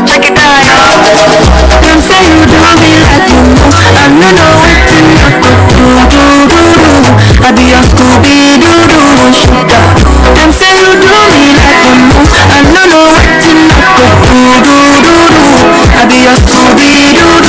Check it out, y'all. Them say you do me like you know. I don't know what to do. I be your Scooby-Doo shooter. Them say you do me like you know. I don't know what to do. I be your Scooby-Doo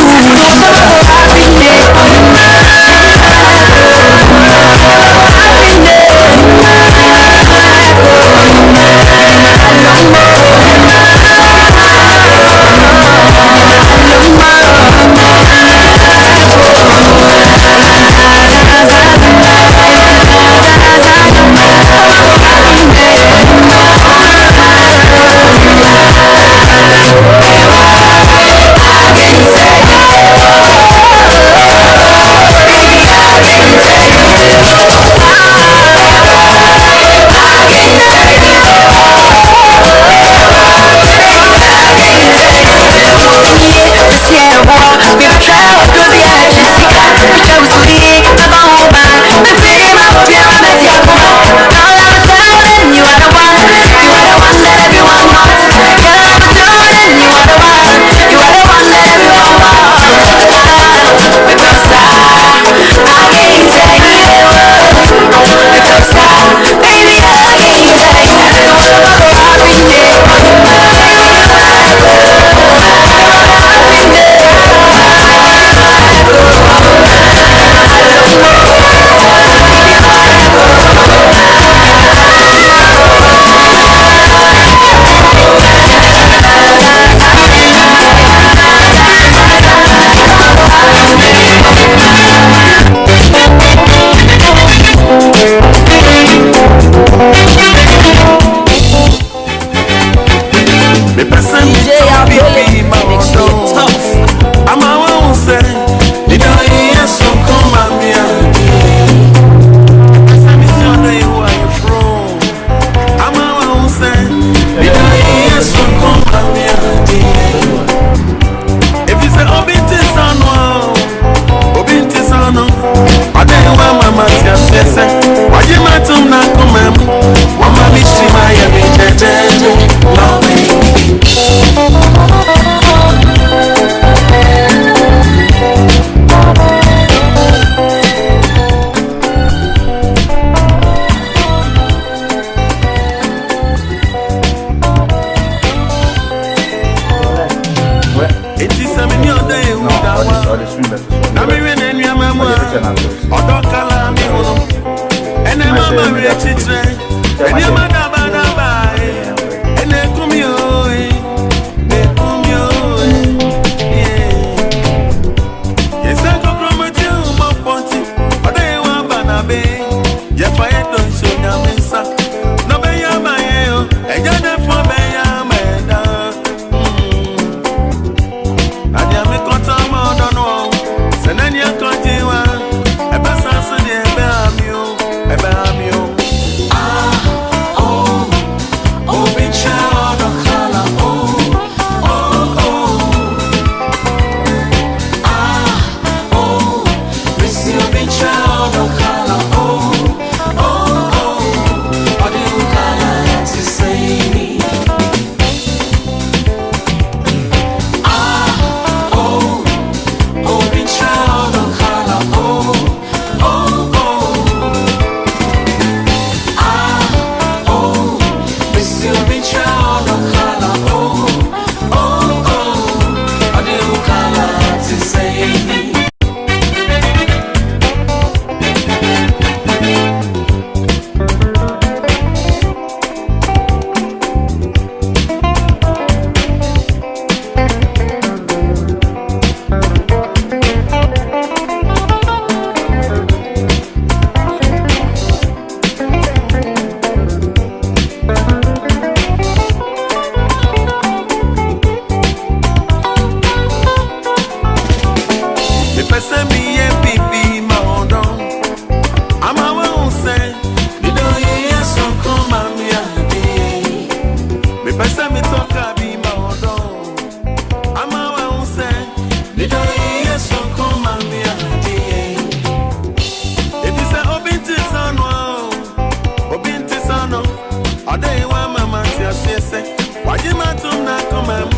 Ode wa mama tia sese. Wajima tumna koma.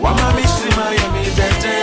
Wama mishima ya mi jeje.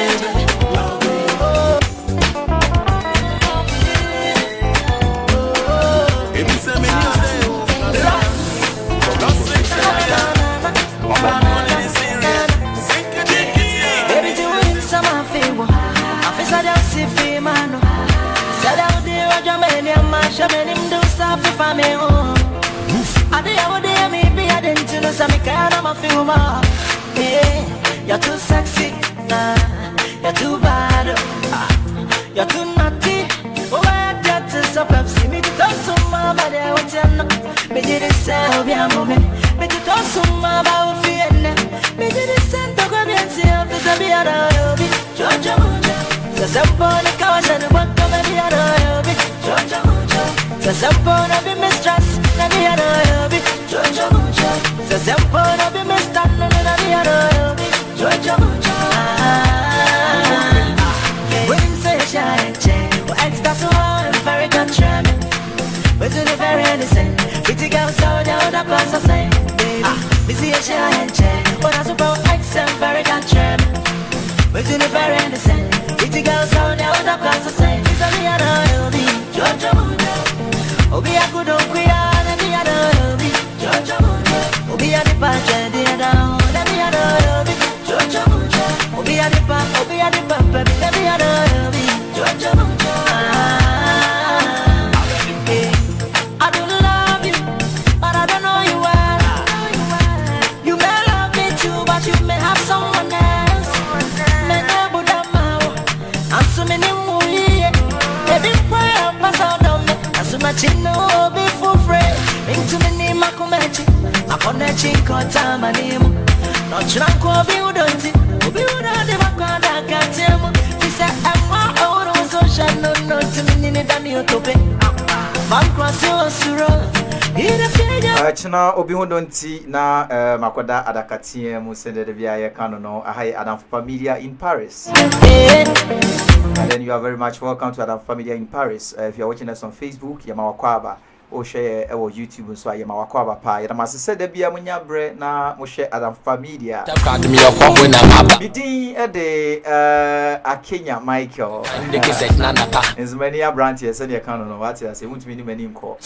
You're too sexy, you're too bad, you're too naughty. Oh, I got to stop up, see me to some mama, I want to know. Me did it sell, yeah, moment. Me to some mama, I will feel it. Me did it send to go and see if it's a beer, I'll be Georgia Muja. So, some point of cause and what come and be a be Georgia Muja. So, some point of be mistress, and be a be Georgia Muja. So, some point of be mistress, and be a be Georgia Muja. When say shine, well, extra so very country. But to the very innocent, pretty girl so down the class of say, baby, me see a shine, but I suppose X and very country. But to the very innocent, pretty girl so down the class of say, it's a me and I'll be Georgia Muja. Oh, be a good old queer, and me and I'll be Georgia Muja. Oh, be a the budget, dear down, and me and I'll be Georgia Muja. Oh, be a the pump, oh, be a the pump, and me and I'll be Georgia Muja. I don't love you, but I don't know you well. You may love me too, but you may have someone else. Me never done my work. I'm so many movies. Baby, pray up my sound on me. I'm so much in no be for free. Into me name, I come at you. I come at you, call time my name. Not drunk or be udonti. Be udonti, my God, I can't tell you. He said, I'm my own social, no, to me, need a new topic. China obi hundonti na makwada adakatie mu sende de bia ye kano no ahai Adamfopa Media in Paris. And then you are very much welcome to Adamfopa Media in Paris. If you are watching us on Facebook, yama wakwaba o share our YouTube so yama wakwaba pa ya ma se de bia munya bre na mo share Adamfopa Media. Bidi de Akenya Michael. Is many a brand here send your kano no what I say won't be many nko.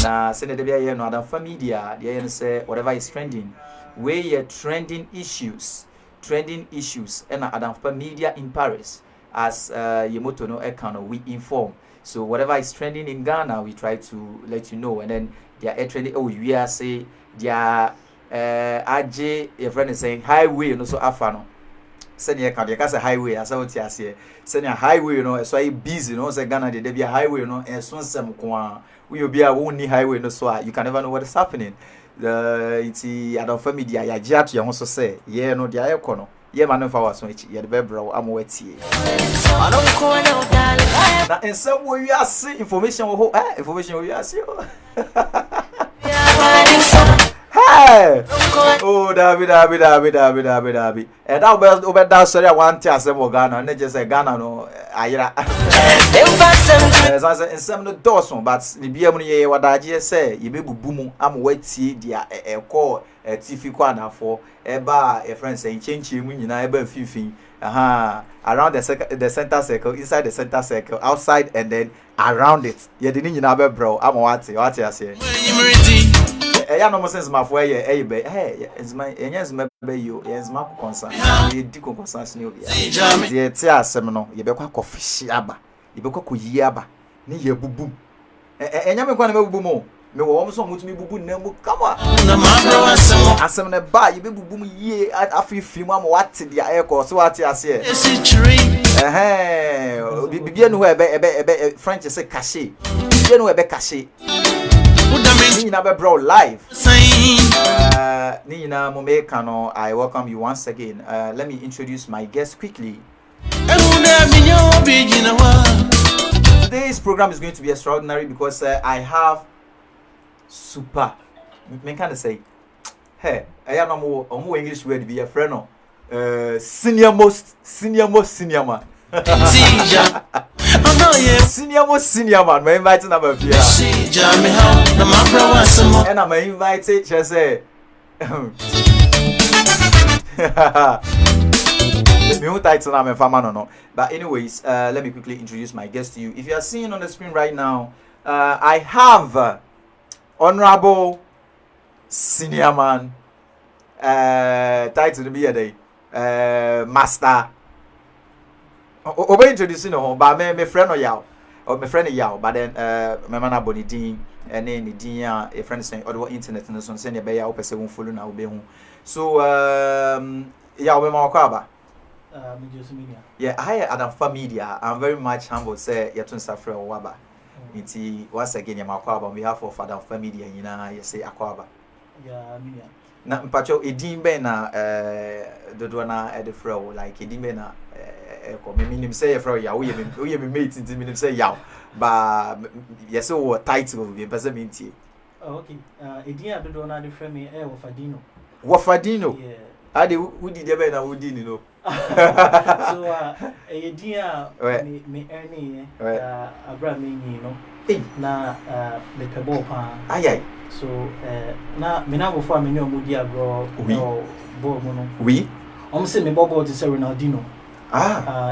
Na send de bia ye no Adamfopa Media, they say whatever is trending, where your trending issues and Adamfopa Media in Paris as Yemoto no ekano we inform. So whatever is trending in Ghana, we try to let you know. And then they are trending. Oh, we are say they are AJ. Your friend is saying highway. You know, so afano. Send your account. You can say highway. As I would say, send your highway. You know, so I busy. You know, say Ghana they be a highway. You know, and soon some kwa we will be a only highway. You know, so you can never know what is happening. It's Adamfopa Media. Ya jat you also say yeah no they are econo. Yeah, man, if I was switch, yeah, the baby bro, I'm waiting. Now, in some way, you are seeing information. Information we are seeing. Hey! Oh, David. And now, over that, sorry, I want to say, Ghana, and just say Ghana, no, Ira. As I said, in some of the doors, but the BM, what I just say, you be boom, I'm waiting, dear, a call. TV kwana for a friend saying change you in eba fifi around the center circle, inside the center circle, outside and then around it. You didn't know bro. I'm what I say. I no sense my for hey it's my yes me you yes my concern. You di concern ni obi. The tia asem no ye be kwa kofishi aba. Ye be kwa koyi aba. Ni ye bubu. Enya me kwa na me bubu mo. Me wo so mutumi bubu na mu kama asem na ba ye be bubu mu ye afifi mu am what dia e ko so what ase bibia no ebe French say caché bibia no ebe caché ni na be bro live ni na mo make no. I welcome you once again. Let me introduce my guest quickly. Today's program is going to be extraordinary because I have super. Me kind of say, hey, I am no English word be a friend no. Senior most senior man. senior man, my inviting number here. And I'm invited, just say. But anyways, let me quickly introduce my guest to you. If you are seeing on the screen right now, I have Honorable Senior Man, title to be a day, Master. Obe introducing no, but my friend or yaw, or my friend yaw, but then my man aboni din, and then the din a friend saying other internet and so on. Send your bay out, person follow now be home. So yeah, we more kwaba. Yeah, I Adamfopa Media. I'm very much humbled. Say you to suffer waba. It's once again you makwaba on behalf of Adamfopa Media. You know, you say akwaba. Yeah, media. Na mpacho edimbe na dodo na edefro like edimbe na ko me minim say e fro ya wo ye me mate nti minim say ya ba yes wo title be person me ntie. Okay. Edin dodo na defre me Wofadino. Wofadino. Yeah. Ade wudi de be na wudi ni no. So edin me earning abra me ni no. Na me pebo pa. Ayai. So na me na go for me no mudi agro no bo mo no. Oui. Say me bobo to say Ronaldinho.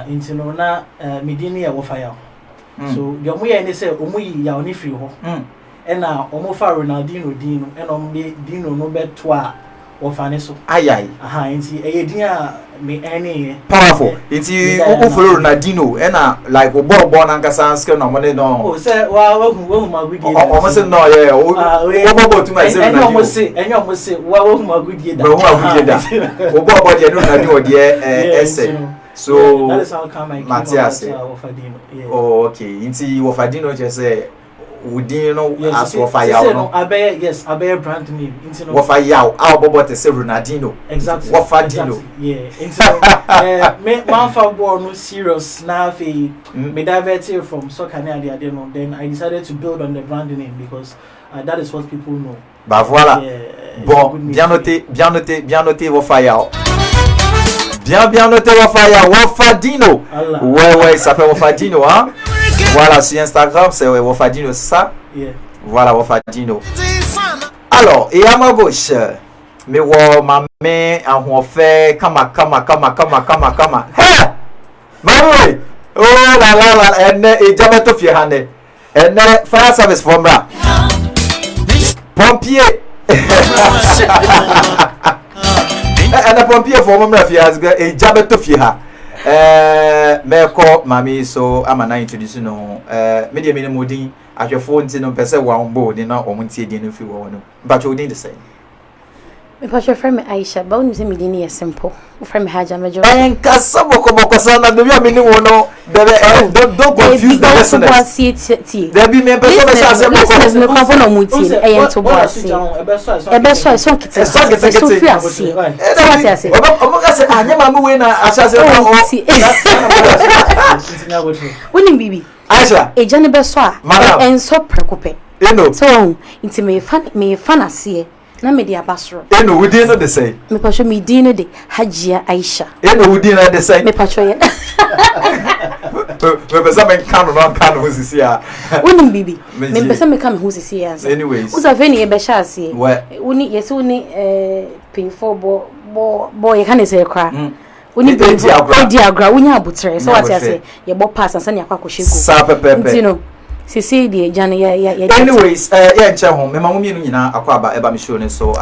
Into no na me din ya wo fire. So the omo ye ni say omo yi ya oni free ho. E na omo fa Ronaldinho din no e no me din no beto a wo fa ne so. Ayai. Nti e din a me any powerful. Nti o follow Ronaldinho e na like o bobo na nkasa skill no mo ne no. Oh say wa hu magudi. Omo say no yeah o bobo to my say Ronaldinho. Enyo omo say wa hu magudi da. Hu magudi da. O bobo je no Ronaldinho de essay. So that is how come I came Wofadino. Yeah. Oh, okay. Inti Wofadino just say within no as Wofaya no. Abe brand name. Inti no Wofaya. Our bobo te say Ronaldinho. Exactly. Wofadino. Yeah. Inti me man for ball no serious na fe me diverted from soccer na the no. Then I decided to build on the brand name because that is what people know. Bah voilà. Yeah, bon, bien noté Wofaya. Bien noté Wofadino. Ouais, ça fait Wofadino, hein. Voilà, sur Instagram, c'est Wofadino, c'est ça? Yeah. Voilà, Wofadino. Alors, et à ma gauche, mais ma main en fait, kama. Hé! Maman! Oh là, et jamais tout fier, hane. Et fire service from là. Pompier! And the pompier for moment has got a jabber to fear. Me call mammy, so I'm an introducing no media minimum at your phone, no person one board in our own tea dinner if you want, but you need the same. Because your friend Aisha, bonus immediately simple. From Haja Major. And Casabocosana, the minimum no, don't confuse the listeners. There be members of the no cover muti, and to bossy. A best I saw it. So fierce. I never win winning baby. Aisha, a Johnny Bessoir, and so precope. So, it's me fun see. Na media basro. Eno we dey no dey say. Me pasho me dey no dey Hajia Aisha. Eno we dey no dey say. Me pasho ye. Me pesa me kan no sisi a. Woni bibi. Me pesa me kan ho sisi a. Anyways. Uza fe ni e be sha ase. Woni yesi woni pin for bo ye kan say kra. Woni be diagra wonya abutre. So what say ye bo pass ansa ne akwa kwhegu. Sa pepepe. Ntino. Sisi die jana ya. Anyways, yeah, nche ho me ma mo mienu nyina akwaba eba me show ne so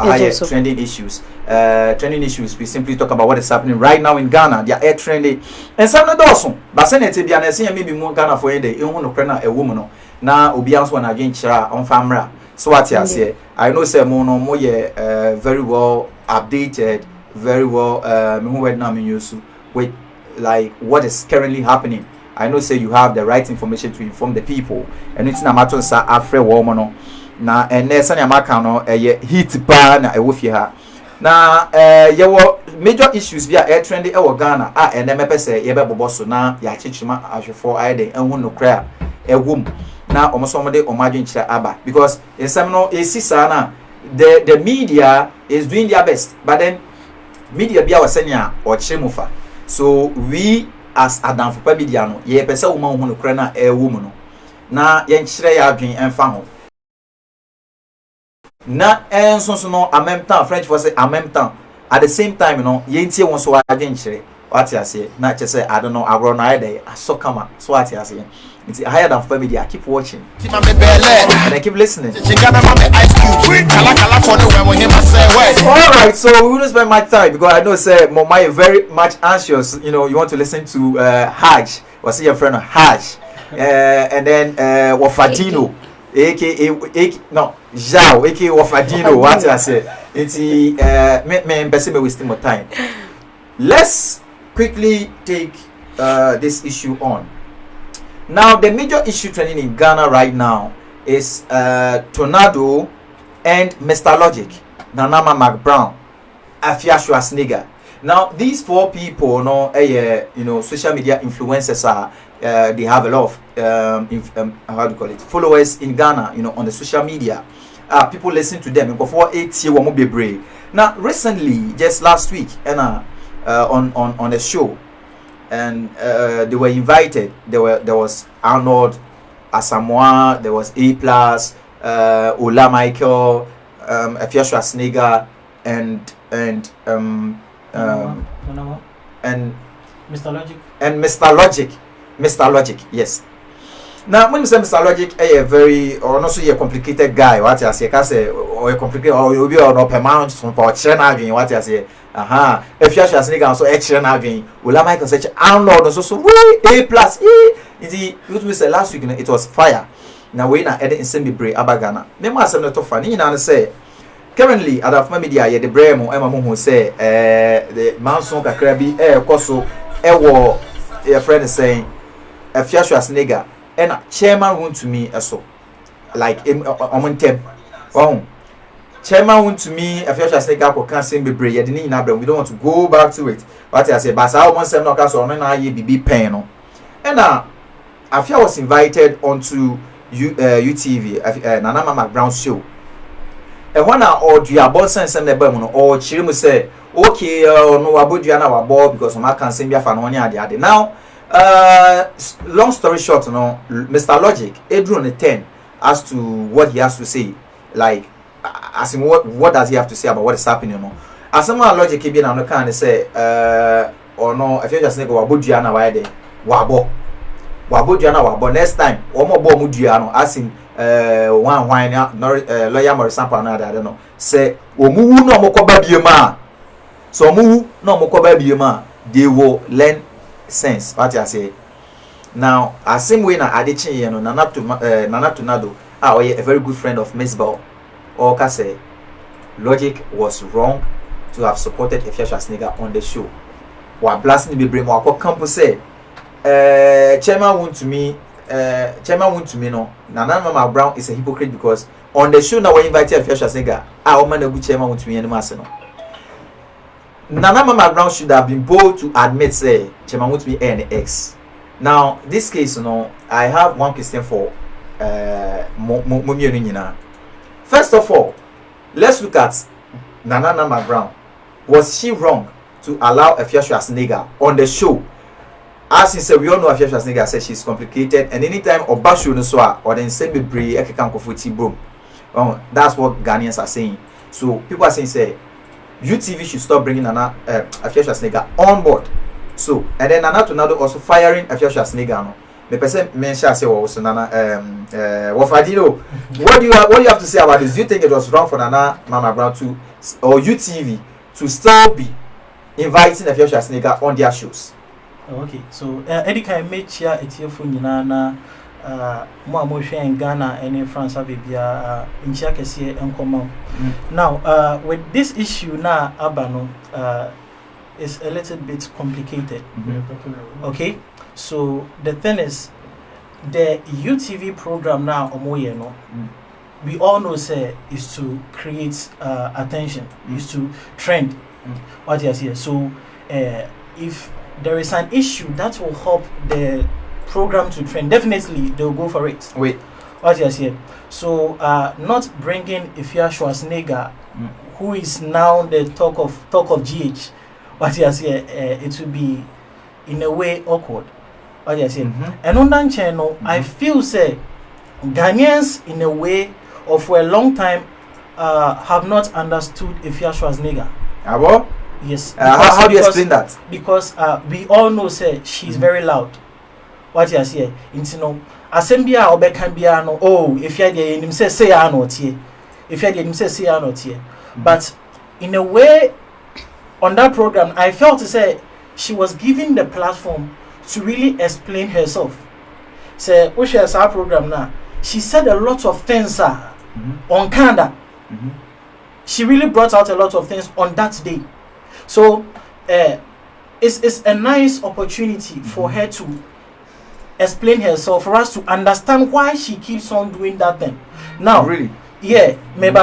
trending issues. Trending issues, we simply talk about what is happening right now in Ghana. They are air trending. And some no doso. But senete bia na se maybe mo Ghana for ende e hu no kre na e wo mu no. Na obi anso na adwen kira on famra. So what you say? I know say mo no mo ye very well updated, very well me hu word na me use with like what is currently happening. I know say you have the right information to inform the people. And it's na matter sa afre wo mo no. Na enesa na maka no hit pa na e wo fi ha. Na ye wo major issues bia air trend e wo Ghana ene mepe say ye be bobo so na ya chichima ahwefo aide enhu no kra e wom na omoso de omadwen kira aba because ensam no esisa na the media is doing their best, but then media bia wasenya o chimufa. So we as Adamfopa media no ye pese wo ma wo no kra na e wo mu no na ye nkyere ya adwen emfa ho na enso so no en même temps French for say en même temps at the same time no ye ntie won so adwen nkyere what you say na che say I don't know agro na dey aso kama so what you say it's higher than for media. Keep watching and I keep listening. Alright, so we won't spend much time because I know say Mama is very much anxious. You know, you want to listen to Haj, or see your friend Haj, and then Wafadino, aka no Zhao, aka Wafadino. What I say? It's me wasting more time. Let's quickly take this issue on. Now, the major issue trending in Ghana right now is Tornado and Mr. Logic, Nanama McBrown, Afia Schwarzenegger. Now, these four people, you know, social media influencers are. They have a lot of how do you call it, followers in Ghana, you know, on the social media. People listen to them. Before 8 years, now recently, just last week, and on the show. And they were invited. There was Arnold Asamoah, there was A+, Ola Michael, Afia Schwarzenegger, and Mr. Logic. And Mr. Logic, yes. Now, when you say Mr. Logic, a very or not so a complicated guy, what I say, or a complicated or you be or no permanent from China, what I say. If you are Schwarzenegger, so extra again, Ola Michael such Arnold, so way A+. It say last week, it was fire. Now we na edit in semi break abagana. Name was not funny. You say currently Adamfopa media the bremo Emma who say the Manson Kakrabi Koso wo your friend is saying if you are Schwarzenegger and chairman want to me so like on tem. Oh. Chairman want to me if you are Schwarzenegger ko can sing be break. We don't want to go back to it. What I say, but I want some no so na ye be pen no. And Afia was invited onto UTV, Nanama McBrown show. And when I order your boss and send the bum or Chirimu say, okay, no, I would na wabo because I can't sing your fan on the now. Long story short, Mr. Logic, Adrian 10 as to what he has to say. Like, as in what does he have to say about what is happening, As someone Logic came in and can say, or no, if you just think about Budiana, why they wabo. Wabo next time omo bo mu dua no asin one wine lawyer Morris Sampa na I don't know say omu no omokoba biema so omu no omokoba biema they will learn sense what I say now asim we na adichin ye no Nana Tornado a very good friend of Misbah or ka say Logic was wrong to have supported Afia Schwarzenegger on the show wa blasting be bring wa campus say chairman want to me no Nana Brown is a hypocrite because on the show now we invited Afia Schwarzenegger man a good chairman want to me anymore no Nana Brown should have been bold to admit say chairman want to me and X. Now this case I have one question for first of all, let's look at Nana Brown. Was she wrong to allow Afia Schwarzenegger on the show? As in say, we all know Afia Schwarzenegger says she's complicated, and anytime Obashu no so or then send me bri ekeka kofuti boom. That's what Ghanaians are saying. So people are saying say UTV should stop bringing Afia Schwarzenegger on board. So and then Nana Tornado also firing Afia Schwarzenegger. No, the person mentioned say also Nana Wafadino. What do you have to say about this? Do you think it was wrong for Nana Brown to or UTV to still be inviting Afia Schwarzenegger on their shows? Okay, so Eddie can make sure it's here for Nina, more in Ghana and in France, Abibia, in Chakasi and Common. Now, with this issue now, Abano is a little bit complicated. Okay, so the thing is, the UTV program now, Omoyeno, we all know say is to create attention, is to trend. What you see, so if there is an issue that will help the program to trend, definitely they'll go for it. Wait, what you say? So not bringing Afia Schwarzenegger, who is now the talk of GH. What you say? It will be in a way awkward. What you say? And on that channel, I feel say Ghanaians in a way or for a long time have not understood Efia Schwarzenegger. Abo? Yes. How do you explain that? Because we all know say she's very loud. What you say? Into no assembia or becambia no. Oh, if you had him say I not here. If you had him say I not here. But in a way, on that program, I felt to say she was given the platform to really explain herself. Say, we share our program now. She said a lot of things on Canada. She really brought out a lot of things on that day. So, it's a nice opportunity for her to explain herself, for us to understand why she keeps on doing that thing. Now, really? Yeah, maybe.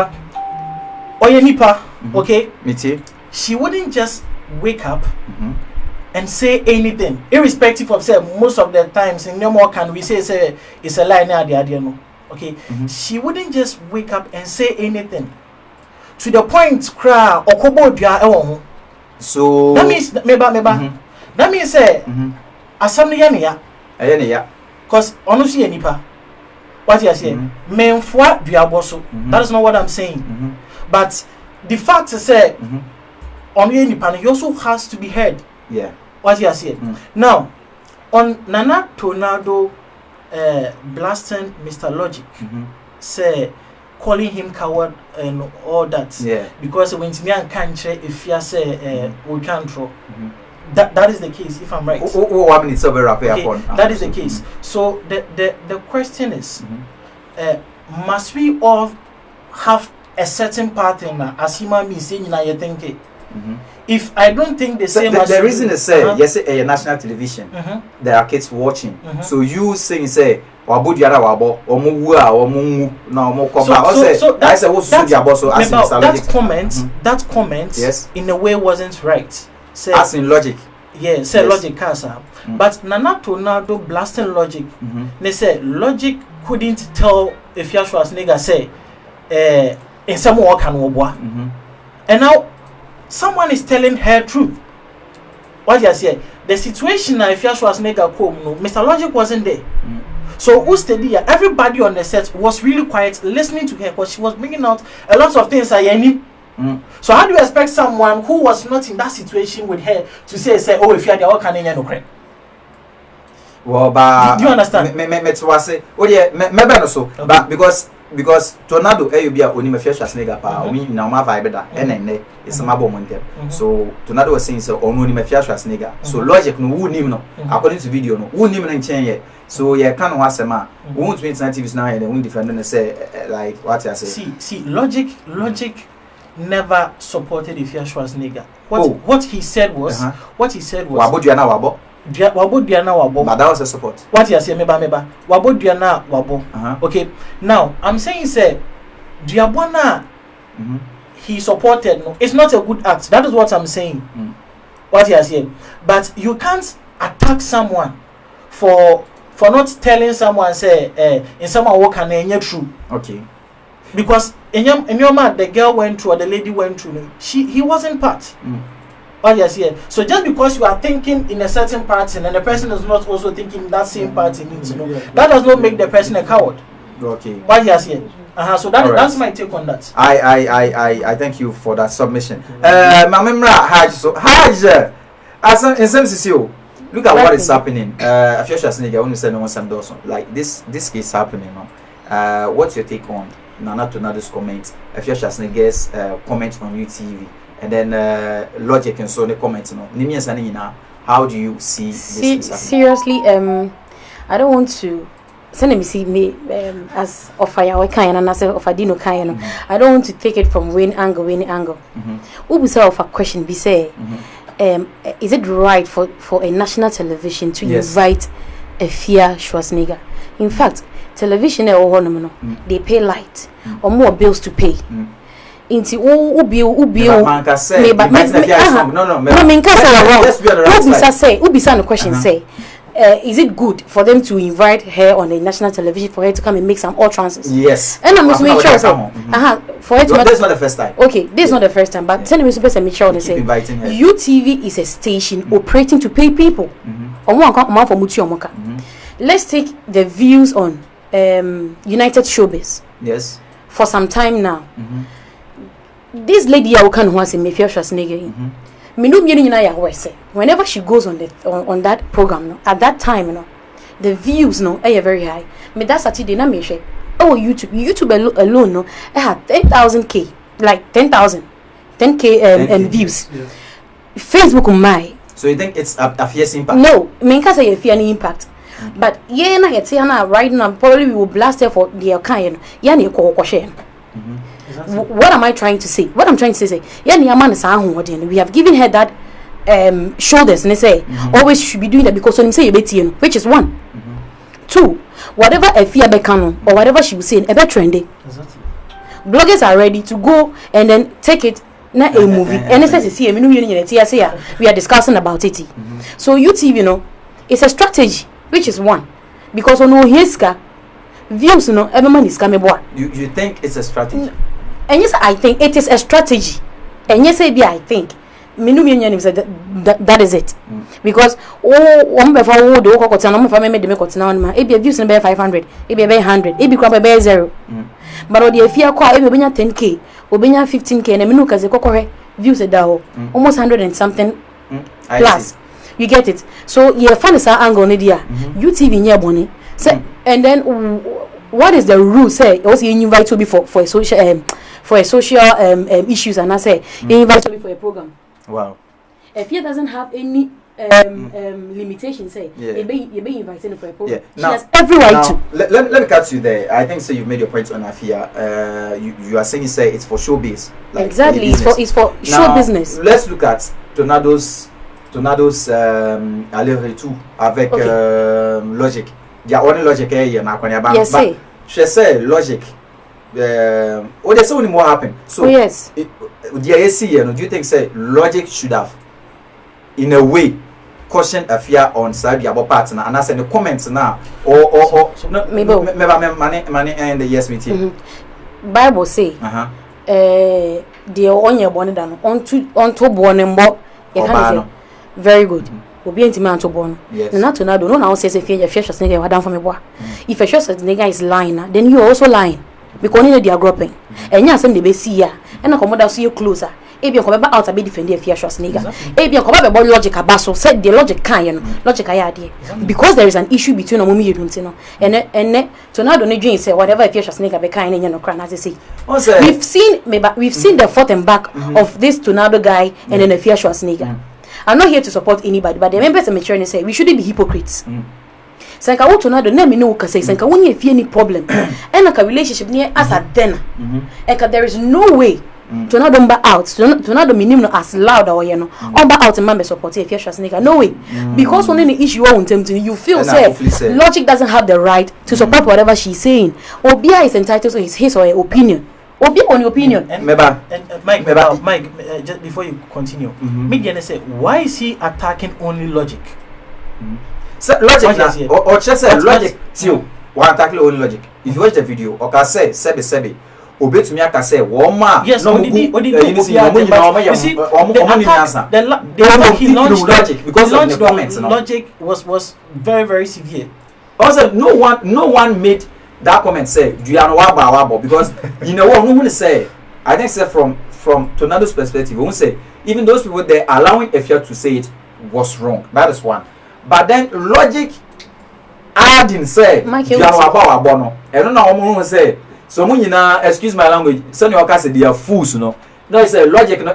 Oyenipa, okay? Me too. She wouldn't just wake up and say anything, irrespective of say most of the times in no more can we say it's a lie now the idea no. Okay, she wouldn't just wake up and say anything to the point cry okobo dua ewo. So that means maybe that means say asam ne ya cause onu so nipa. What you say? Menfwa dua so. That is not what I'm saying. But the fact is say on any panel, he also has to be heard. Yeah. What you say? Now, on Nana Tornado blasting Mr. Logic, say calling him coward and all that. Yeah. Because when Timian can't if you say we can't throw. That is the case, if I'm right. That is the case. So the question is, must we all have a certain pattern as human beings saying you think if I don't think the same as the reason is say yes a national television there are kids watching so you saying say wabo diara wabo omu a omu na omu come so that comment yes in a way wasn't right. Say as in Logic. Yeah, say yes. Logic cancer. But Nana Tornado blasting Logic. They say Logic couldn't tell if Yashua Schwarzenegger say in some work and and now someone is telling her truth. What you say? The situation if Yashua Schwarzenegger come, no, Mr. Logic wasn't there. So who stayed here? Everybody on the set was really quiet, listening to her because she was bringing out a lot of things. So how do you expect someone who was not in that situation with her to say oh if you are the all Canadian no credit? Well, but do you understand? But because Tornado Ayubia only me fresh as nigga pa we na ma vibe da enne is ma bom ntem so Tornado was saying so only me fresh as nigga so Logic no who nim no according to video no who nim na nchen ye so ye can no asema we want to internet TVs now and we defend and say like what I say see Logic never supported Efia Schwarzenegger. What he said was wabo duana wabo but that was a support. What you say meba wabo duana wabo. Okay, now I'm saying say Diabona he supported no, it's not a good act. That is what I'm saying. What you say, but you can't attack someone for not telling someone say in someone what can true. Okay. Because in your man, the girl went through or the lady went through, he wasn't part. What you see? So just because you are thinking in a certain pattern and the person is not also thinking that same pattern, that does not make the person a coward. Okay. What you see? So that's my take on that. I thank you for that submission. Mamemra Haj so Haj as in some look at what is happening. A few years ago, only said no one does like this case happening. What's your take on Nana Tornado's comment? A few years ago, comment on UTV, and then Logic and so the comments. How do you see this? Seriously, I don't want to. Send me see me as of fire or kind and as of a dino kind. I don't want to take it from any angle. Who was of a question be say, is it right for a national television to invite Efia Schwarzenegger? In fact, television they pay light or more bills to pay. Into bill no, say the question say is it good for them to invite her on the national television for her to come and make some utterances? Yes. And I'm just make sure for her to. No, that's not the first time. Okay, this is not the first time, but tell me to make sure they say UTV is a station operating to pay people. Let's take the views on United Showbiz. Yes. For some time now. This lady I can who has a Mefia Schwarzenegger. Whenever she goes on that program, at that time, the views are very high. Me that's Saturday na me share. Oh, YouTube alone, no, I had 10,000K, like 10,000, 10K views. Yes. Facebook my. So you think it's a fierce impact? No, me can't say a fear any impact. But yeah, na get right now probably we will blast her for the kind. Yeah, na what am I trying to say? What I'm trying to say, we have given her that shoulders and they say always should be doing that because when you say you which is one. Two, whatever a fear becano or whatever she was saying, a better trendy. Exactly. Bloggers are ready to go and then take it not a movie. And it says we are discussing about it. So UTV, it's a strategy, which is one. Because on Hiska views, every man is coming. You think it's a strategy? And yes, I think it is a strategy. And yes, I think. That is it. Because before the views 500, it be 100, it be 0. But the fear call it be 10K, or 15K, and views almost 100 and something plus. You get it? So yeah, find a angle media. UTV near Bonnie. And then what is the rule? Say also you invite to be for a social issues, and I say you invite to be for a program. Wow. If he doesn't have any limitations, say you're being invited for a program. She has every right to. Let me cut you there. I think so. You've made your point on Afia. You are saying it's for showbiz. Like exactly. It's for show business. Let's look at Tornado's aller retour avec Logic. Il y a only Logic here na kwanya ba. Yes, but she say Logic. What there's only more happen. So yes. Do you think say Logic should have in a way caution a fear on side your partner and I send the comments now or maybe money and the yes meeting. Bible say the on your bonnet than on to born and bob very good. Obi ntimi antobon na to na do no na say say fear Schwarzenegger Adamfopa. If a Schwarzenegger is lying, then you are also lying because you know they are groping and you asem dey be see ya and na commander so you closer e be come out be defend fear Schwarzenegger e be come be logic abaso said the logic kan logic aya dey because there is an issue between omo you don't know and to na do no dream say whatever fear Schwarzenegger be kan no no cry as say we've seen the forth and back of this Tornado guy and then the fear Schwarzenegger. I'm not here to support anybody, but the members of maturity say we shouldn't be hypocrites. Sanka wo Tornado na me no ka say sanka won ye fie any problem and like a relationship near as a then there is no way Tornado mba out Tornado minimum as loud or you know mba out and member support if you're Schwarzenegger no way because when any issue on tempting you feel say Logic doesn't have the right to support whatever she's saying. Obia is entitled to his or her opinion. Obi on your opinion. Mike, just before you continue, media say why is he attacking only Logic? So Logic or just say Logic too. Why attacking only Logic? If you watch the video, or can say sebe. Obi to me can say Woma. Yes, no he launched Logic because of the comments. Logic was very severe. Also, no one made that comment say do you know wabo because you know what who say I think say from Tornado's perspective who say even those people there allowing Efia to say it was wrong. That is one. But then Logic adding say do you know wabo no I don't know who say so when you excuse my language some you can say they are fools no say Logic no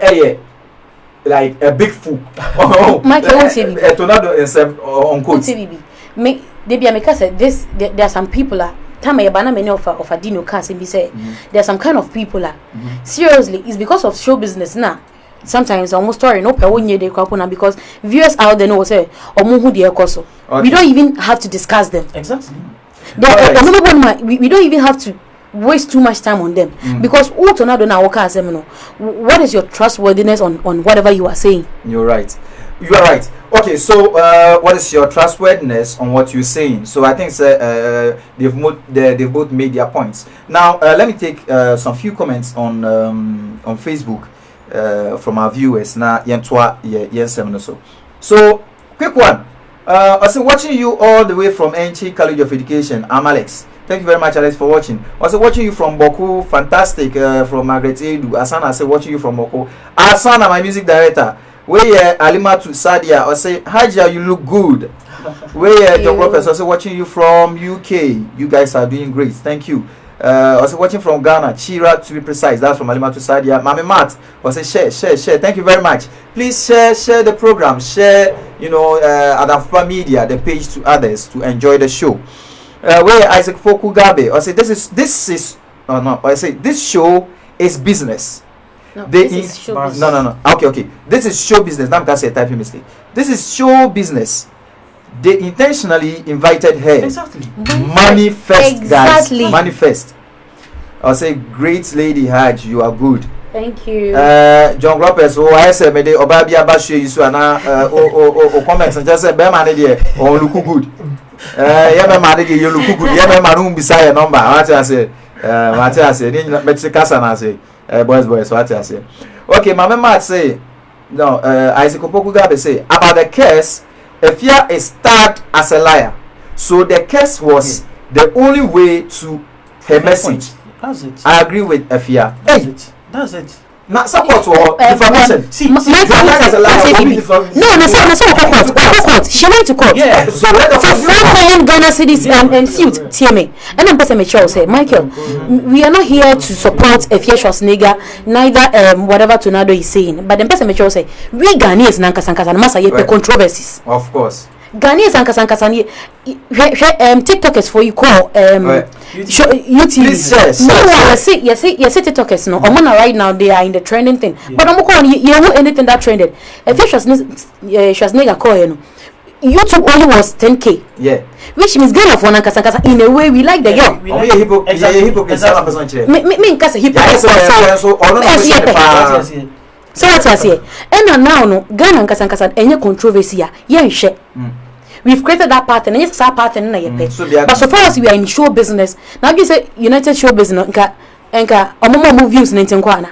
like a big fool. Mike Tornado is on quote me they make us say this there are some people time I banana many of a Dino cast and be say there are some kind of people seriously it's because of show business now. Sometimes almost story no per 1 year they couple because viewers out there know say who they are we don't even have to discuss them. Exactly. We don't even have to waste too much time on them. Because what is your trustworthiness on whatever you are saying? You're right. You are right. Okay, so what is your trustworthiness on what you're saying? So I think they've both made their points. Now let me take some few comments on Facebook from our viewers. So quick one. I say watching you all the way from NC College of Education. I'm Alex. Thank you very much, Alex, for watching. Also watching you from Boku. Fantastic. From Margaret Edu. Asana, I say watching you from Boku. Asana, my music director. Where Alima to Sadia, or say Haja, you look good. Where your professor also watching you from UK. You guys are doing great. Thank you. Also watching from Ghana, Chira to be precise. That's from Alima to Sadia. Mami Matt, also share. Thank you very much. Please share the program. Share, Adamfopa Media, the page to others to enjoy the show. Where Isaac Fokugabe, I say this show is business. No, this is show business. No. Okay. This is show business. Now I'm gonna say a typing mistake. This is show business. They intentionally invited her. Exactly. Manifest, guys. Manifest. I'll say, great lady Haj, you are good. Thank you. John Lopez, I said, me de Obabia Bashe you ana comments and just say, be man dey or look good. Yeah, me man dey you look good. Yeah, me man beside your number. What I say? Ni Mexican na say. Boys, what I say. Okay, my mama say, no, Isaac Opokugabe say, about the case, Efia is tagged as a liar. So the case was the only way to her message. That's it. I agree with Efia. That's it. Now support or information. She went to court. Yeah. So 4 million Ghana cedis and suit TMA. And I'm person Michael say, Michael, we are not here to support Efia Schwarzenegger, neither whatever Tornado is saying. But the person Michael say, we Ghanaians nankasankasa masa yepe controversies. Of course. Ghanaians nankasankasa TikTokers for you call YouTube. Yes, TikTokers no. Right now they are in the trending thing. Yeah. But I'm calling anything that trended. If Schwarzenegger call YouTube only was 10K. Yeah. Which means Ghana for nankasa in a way we like the girl. Exactly. Me nkasa hypocrite. So what I say? And now no Ghana nkasa any controversy ya nhwe. We've created that pattern, and it's our pattern na yepe. But so far as we are in show business, now you say United Show Business, nka omomo movies nti nkwana.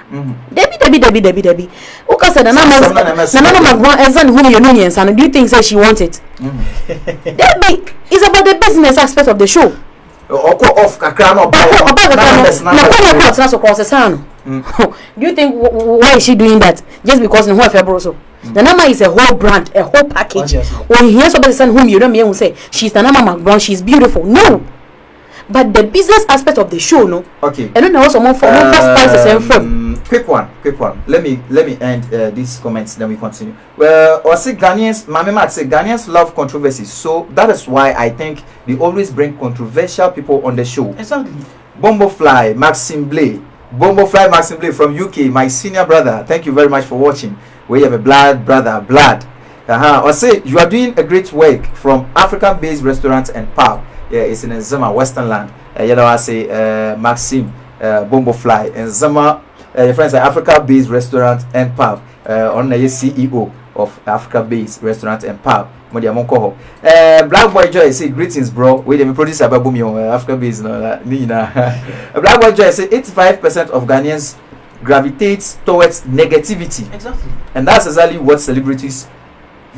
Debi. Uka said na magwa ezan hu you know yensa. Do you think say she wants it? Debi is about the business aspect of the show. Off kakra no. Do you think why is she doing that? Just because in February so? The Nama is a whole brand, a whole package. When you hear somebody saying whom you don't mean, say she's the Nama McBrown, she's beautiful. No, but the business aspect of the show, no. Okay. I don't know also more for quick one. Let me end these comments, then we continue. Well, or say Ghanaians, my mama say Ghanaians love controversies, so that is why I think they always bring controversial people on the show. Exactly. Bombofly Maxim Blay from UK, my senior brother. Thank you very much for watching. We have a blood brother. Or say you are doing a great work from African-based restaurants and pub. Yeah, it's in Zama, Western Land. I say Maxim Bombofly and Zama. Your friends are Africa-based restaurant and pub. On the CEO of Africa-based restaurant and pub. Black Boy Joy say greetings, bro. Wait, let me produce a babumi on Africa-based. Black Boy Joy say 85% of Ghanaians gravitates towards negativity. Exactly. And that's exactly what celebrities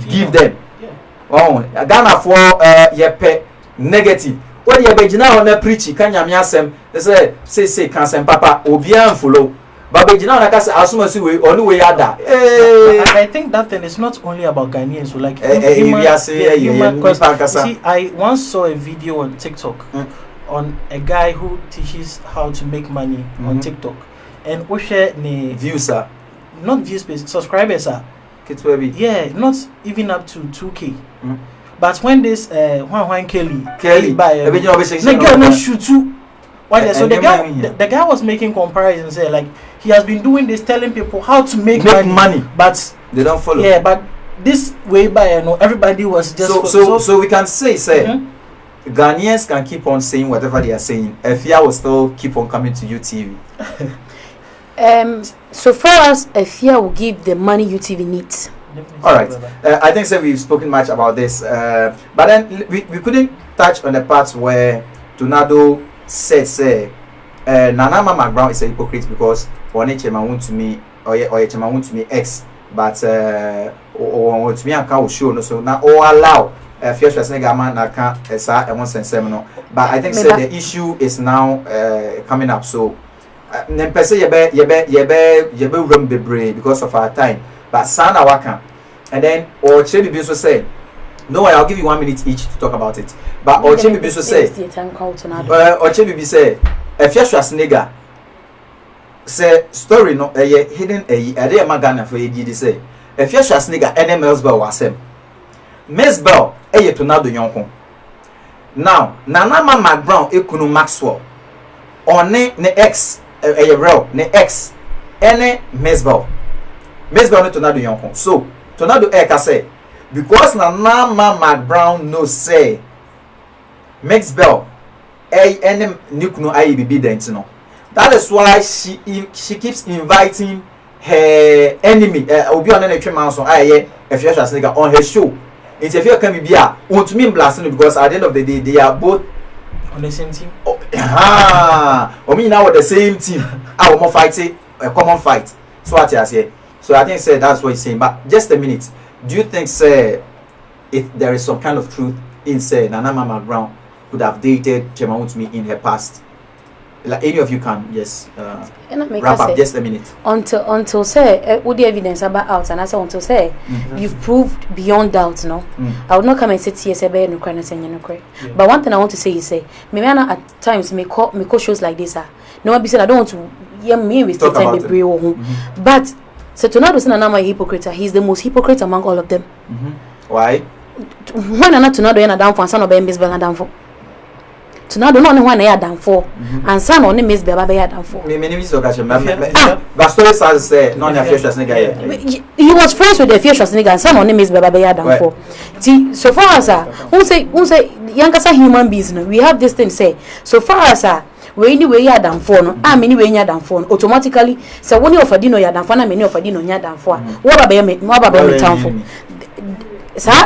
give them. Yeah. Oh, Ghana for yepe negative. When you be jina on preach, can you asem? They say can papa obian follow. But be jina on kase asuma si we onu we ada. I think that thing is not only about Ghanaians, so like see, I once saw a video on TikTok on a guy who teaches how to make money on TikTok. And we share the views, not views, subscribers are. Yeah, not even up to 2K. But when this Juan Kelly by the girl no shoot too. So the guy was making comparisons there, like he has been doing this, telling people how to make money, but they don't follow. Yeah, but this way by everybody was just so we can say Ghanaians can keep on saying whatever they are saying. Efia will still keep on coming to UTV. So far as Efia will give the money UTV needs. All right. I think so we've spoken much about this, but then we couldn't touch on the parts where Tornado said, say, Nana Mama Brown is a hypocrite because Chema want to me or Chema want to me X, but or to me I can't show no so now or allow Fiasha Snega man I can't seminal. But I think the issue is now coming up. So Nempese yebe room bebre because of our time. But Sana Waka, and then or Chebi Biso say, no, I'll give you 1 minute each to talk about it. But or Chebi Biso say, or Chebi say, if you're Schwarzenegger, say story no hidden a day magana for you say, if you're Schwarzenegger, any Mesbel was him. Mesbel, a Tornado Yonko. Now, Nana Mama Brown, Ekunu Maxwell, or ne X, a real, ne X, any Mesbel. Mesbel no Tornado Yonko. So, Tornado Eka say, because Nana Mama Brown no say, Mesbel, any Nukno IBB dentino. That is why she keeps inviting her enemy, Obi on any manson, if you're a nigga on her show. If you can be here, won't mean blasting because at the end of the day, they are both on the same team. Or me now with the same team. I will more fight a common fight. So what I say. So I think say that's what he's saying. But just a minute. Do you think say if there is some kind of truth in say Nana Mama Brown could have dated Chema Untumi in her past? Like any of you can, yes. Wrap up just a minute. Until say all the evidence about out and I say until say you've proved beyond doubt, no. I would not come and sit here say no cry and say no cry. But one thing I want to say is say maybe at times me call shows like this no one be said I don't want to hear me with the time the brave but so Tornado is not a hypocrite. He's the most hypocrite among all of them. Why? When not Tornado and down for son of Miss Bell and down for Tornado no one I down for and son only Miss Bell down for. Me name is but story says say no na Fiasha nigga. He was friends with the Fiasha nigga and son only Miss Bell down for. So far as who say young human beings we have this thing say so far as we anyway ya down for no anyway ya down for automatically so when you offer dino ya down for na many offer dino ya down for what about me down for sa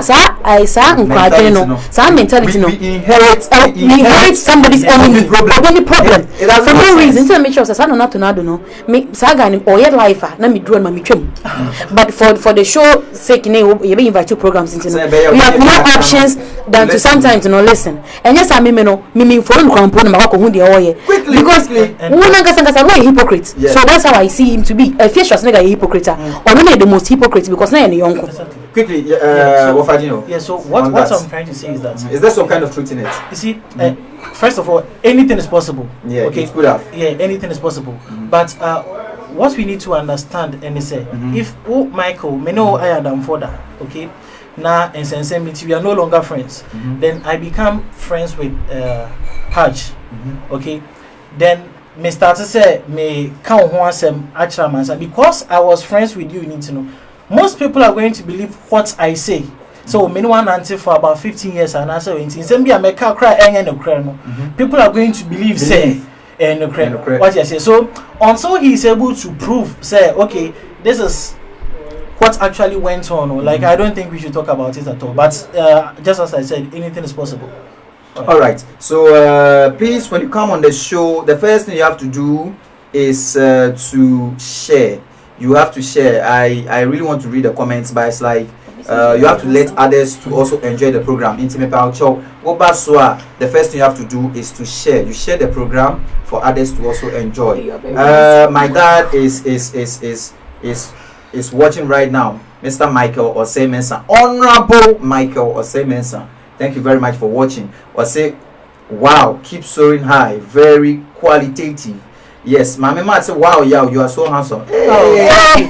mentality no we inherit somebody's enemy any problem for no reason to make sure say no Tornado no me sa guy or your life na me draw ma me twem but for the show sake you be invite two programs into we have more options than to sometimes listen and yes I me for no kwampo na makọ hu de oye because one ngasa no hypocrite so that's how I see him to be a Fiasha nigga a hypocrite or no the most hypocrite because na young quickly so what I'm trying to say is that is there some kind of truth in it? You see, first of all, anything is possible. Yeah, okay. It's good enough. Yeah, anything is possible. But what we need to understand and say, if Michael, me know I am for that, okay. Now and since we are no longer friends, then I become friends with Hajj, okay. Then me start to say me count one sem actual man because I was friends with you need to know. Most people are going to believe what I say. So, me no one until for about 15 years and I say, people are going to believe say what you say. So, until he is able to prove, say, okay, this is what actually went on. Like, I don't think we should talk about it at all. But just as I said, anything is possible. All right. So, please, when you come on the show, the first thing you have to do is to share. You have to share. I really want to read the comments, but it's like you have to let others to also enjoy the program. Intimate Paucho. The first thing you have to do is to share. You share the program for others to also enjoy. My dad is watching right now. Mr. Michael Osei Mensah, Honorable Michael Osei Mensah. Thank you very much for watching. Osei, wow, keep soaring high, very qualitative. Yes, my mama said, wow, you are so handsome. Hey.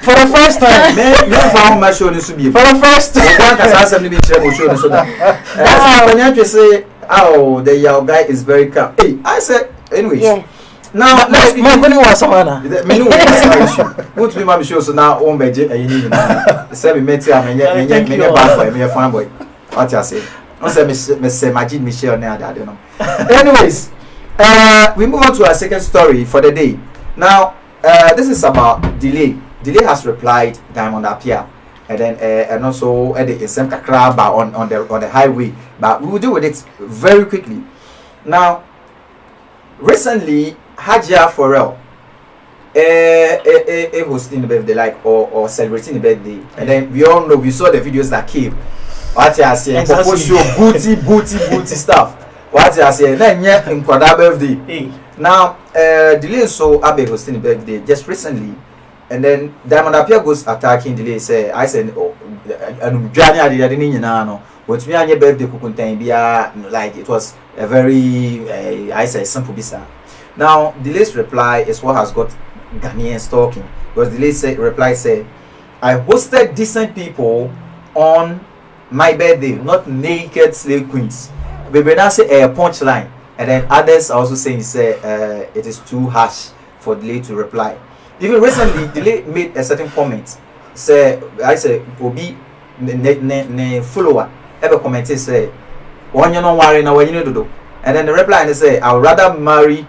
For the first time. For the first time. Oh, the young guy is very calm. Hey, I said, anyways. Yeah. Now, let's be now, so now, What you say? I say Miss Majid Michelle now. I don't know. Anyways, we move on to our second story for the day. Now, this is about Delay. Delay has replied Diamond Apia, and then and also at the same crowd on the highway. But we will deal with it very quickly. Now, recently, Hajia Forel hosting the birthday, like or celebrating the birthday, and then we all know, we saw the videos that came. What I say, show booty stuff. What I say, then yeah, in birthday. Now, Delay so Abe hosting the birthday just recently, and then Diamond Apia goes attacking Delay. Say, I said, oh, Johnny, I didn't know. But me and your birthday kukuntain bia, like it was a very I say simple bisa. Now, Delay's reply is what has got Ghanaians talking, because Delay reply say, I hosted decent people on my birthday, not naked slave queens. Baby now say a punchline, and then others are also saying it is too harsh for Delay to reply. Even recently, Delay made a certain comment. Say I say Obi ne follower ever commented say one you don't worry now when you do, and then the reply say I would rather marry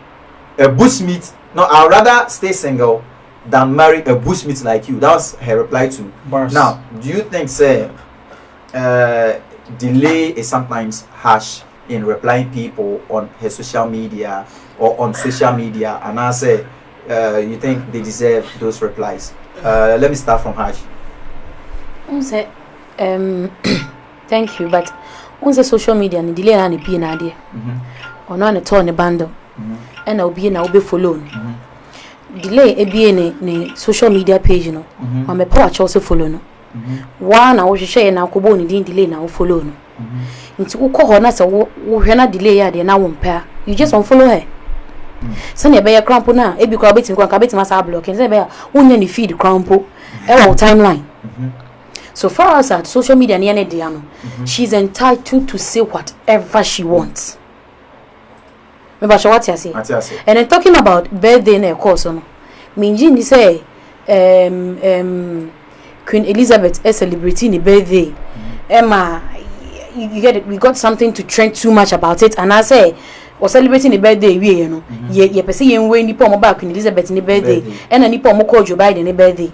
a bushmeat. No, I'd rather stay single than marry a bushmeat like you. That was her reply to. Bars. Now, do you think, say, Delay is sometimes harsh in replying people on her social media or on social media, and I say, you think they deserve those replies? Let me start from Harsh. Say, thank you, but on the social media, ni Delay and the idea, or not at all in a bundle. And I'll be follow. Delay a social media page no. I'm a power also follow no. One I was share na ko boni din Delay na follow no. Nti wo ko na se wo hwe na Delay ya de na wo mpa. You just unfollow her. So na be ya crampo na e bi ko betim ko ka betim asa block. Say be ya wonya ni feed crampo e wo timeline. So far as at social media na dey no. She's entitled to say whatever she wants. What you say? And then talking about birthday na course no. Minji say Queen Elizabeth is celebrating the birthday. Emma, you get it, we got something to trend too much about it, and I say we're celebrating the birthday we you know. Ye person yen we nipa mo ba Queen Elizabeth ni birthday and na nipa mo call Joe Biden ni birthday.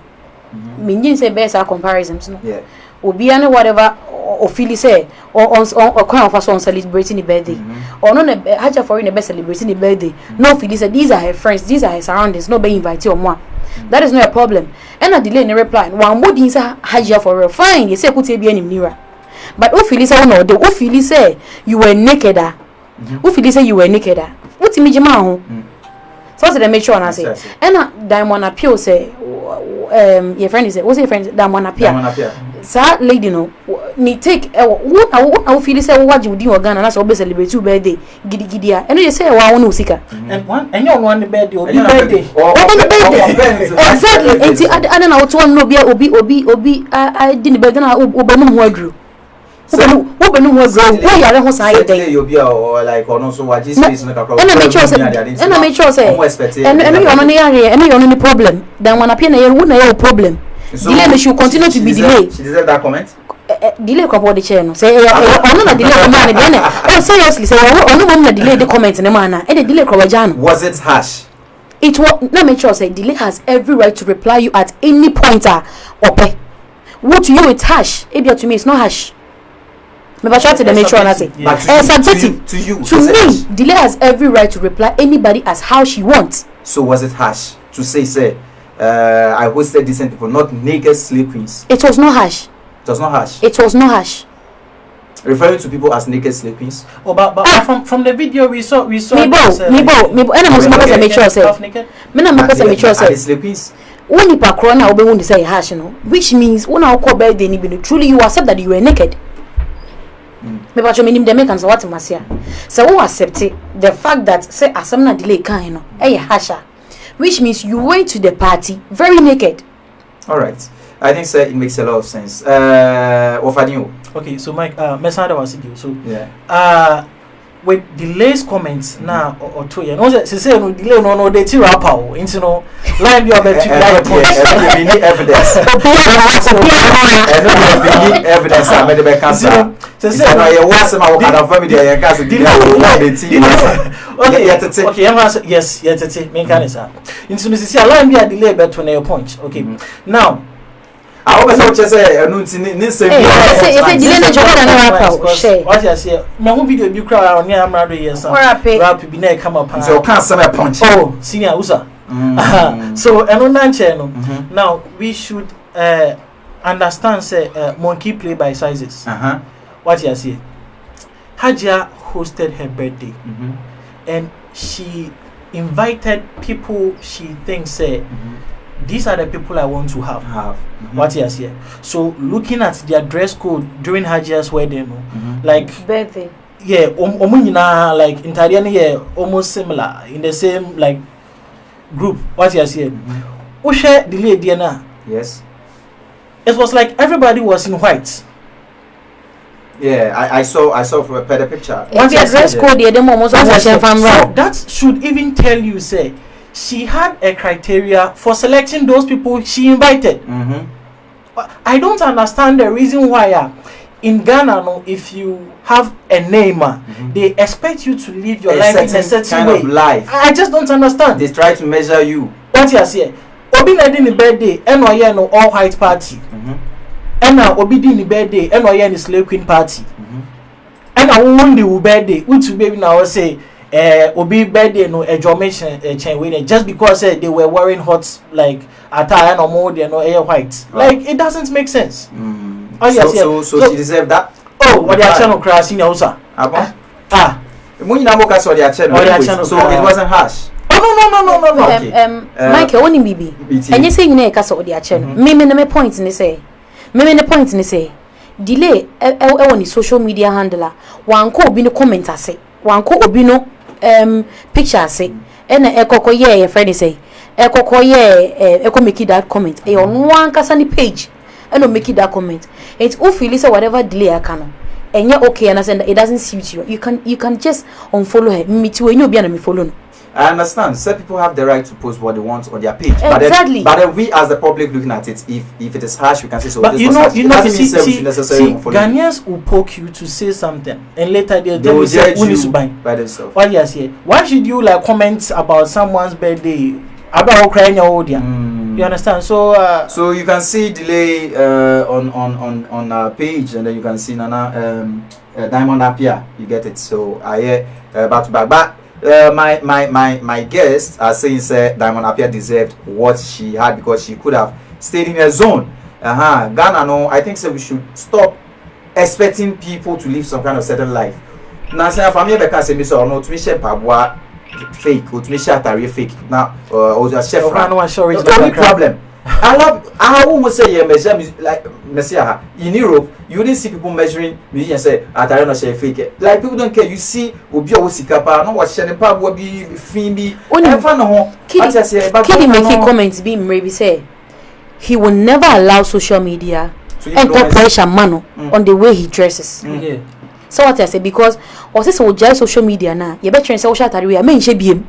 Minji say best our comparisons no. Yeah. Obi and whatever or feel say or kind of us on celebrating the birthday or no Haja for in the best celebrating the birthday no feel say these are her friends, these are her surroundings, no be invited or more. That is not a problem. And a Delay in reply one more things Haja for real fine you say put be any mirror but who feel say no the who feel say you were naked who feel say you were naked what image ma ho so the make sure and I say and Diamond Appeal say your friend is what's your friend Diamond Appeal sir lady no ni take what feel say what you do Ghana na so be celebrate your birthday gidi and you say wa won usika and one the birthday or birthday exactly and I don't know no be obi I didn't birthday na obanu ho adru obanu ho adru wo yare ho san yede you be like or no so what this space no kakro and I make sure say and you no yare and you no any problem then when appear na you no your problem. Delay should continue to be Delay. She deserve that comment. Delay come on the channel. Say, no Delay man again. Oh seriously, say, no woman Delay the comment in the man. And the Delay Krawajan. Was it harsh? It was. Let me sure say Delay has every right to reply you at any pointer. Okay. What to you it's harsh. Maybe to me it's not harsh. Maybe I try to make sure I say. Subjective to you. To me, Delay has every right to reply anybody as how she wants. So was it harsh to say? I hosted decent people, not naked slave queens. It was not harsh. It was not harsh. It was not harsh. Referring to people as naked slave queens. Oh, but from the video we saw. Me bo. And I'm supposed to make sure say. Me na make sure make sure say. Slave queens. When you corona obe when say harsh no, which means when I call birthday ni be truly you accept that you were naked. Me ba cho me nim dem kan so what masia. So who accept the fact that say asem na Delay kan no, harsher. Which means you went to the party very naked. All right. I think it makes a lot of sense. Ofadino. Okay, so Mike, Mesada was it so yeah. with delays comments now or 2 years. No, say no delay no they ti rap out into no line your bet to that point. We need evidence. We need evidence. I made the cancer. Say no you want some of family and cast okay, yes, me can say. Into me say line be a delay bet to your point. Okay. Now I always say no say delay no joke na rap share. What you say? Me who video bi kra on here amrado yes. Rap bi na come up. So can some punch. Oh, senior usa. So no. Now we should understand say monkey play by sizes. What you say? Hajia hosted her birthday and she invited people she thinks say these are the people I want to have. What you say? So looking at their dress code during Hajia's wedding, like birthday. Yeah, like in Italian, yeah, almost similar in the same like group. What you say? Who share the lady Diana? Yes. It was like everybody was in white. Yeah, I saw for a better picture. If your dress code, yeah, them almost so that should even tell you, say, she had a criteria for selecting those people she invited. I don't understand the reason why in Ghana, no, if you have a name, they expect you to live your life in a certain kind way. Of life. I just don't understand. They try to measure you. What you say? Obi na di ni birthday, eno no all white party. Ena obi di ni birthday, eno ni slave queen party. Ena won the birthday, which baby now say obi birthday no education chain way just because they were wearing hot like attire no more they no air white. Like it doesn't make sense. So she deserved that. Oh, what the channel crash in Hausa. Munyi na boka so the channel. So it wasn't harsh. No. Okay. Mike, only bibi. And you say you know kasa odi ache no. Me na point ni say. Delay on social media handler. Wanko obi no comment ase. Wanko obi no picture ase. Ena ekoko ye your friend say. Ekoko ye eko make that comment. E on one kasa ni page. Eno make that comment. It who feel say whatever delay akano. Enye okay and it doesn't suit you. You can just unfollow her. Me too enye obi na me follow no. I understand. Some people have the right to post what they want on their page. Exactly. But then we, as the public, looking at it, if it is harsh, we can say so. But see, Ghanaians will poke you to say something, and later they'll tell you say who needs to buy by themselves. What you say? Why should you like comment about someone's birthday about crying your audio? You understand? So so you can see delay on our page, and then you can see Nana Diamond Apia. You get it. So I back to back, but. My guests are saying Diamond Apia deserved what she had because she could have stayed in her zone. Ghana, no, I think we should stop expecting people to live some kind of certain life. Now, say family because say me so no to me share pabwa fake, or to me share tari fake. Now, or just chef. The only problem. I almost say yeah, measure like Messiah in Europe. You didn't see people measuring me and say atari no share fake. Like people don't care. You see obi o sikapa no what share pa bo bi fin bi. Efa no ho. Kidi make a comment be maybe say he will never allow social media and pressure man on the way he dresses. Yeah. So what I say because or say so just social media now. You better say social atari we men she be him.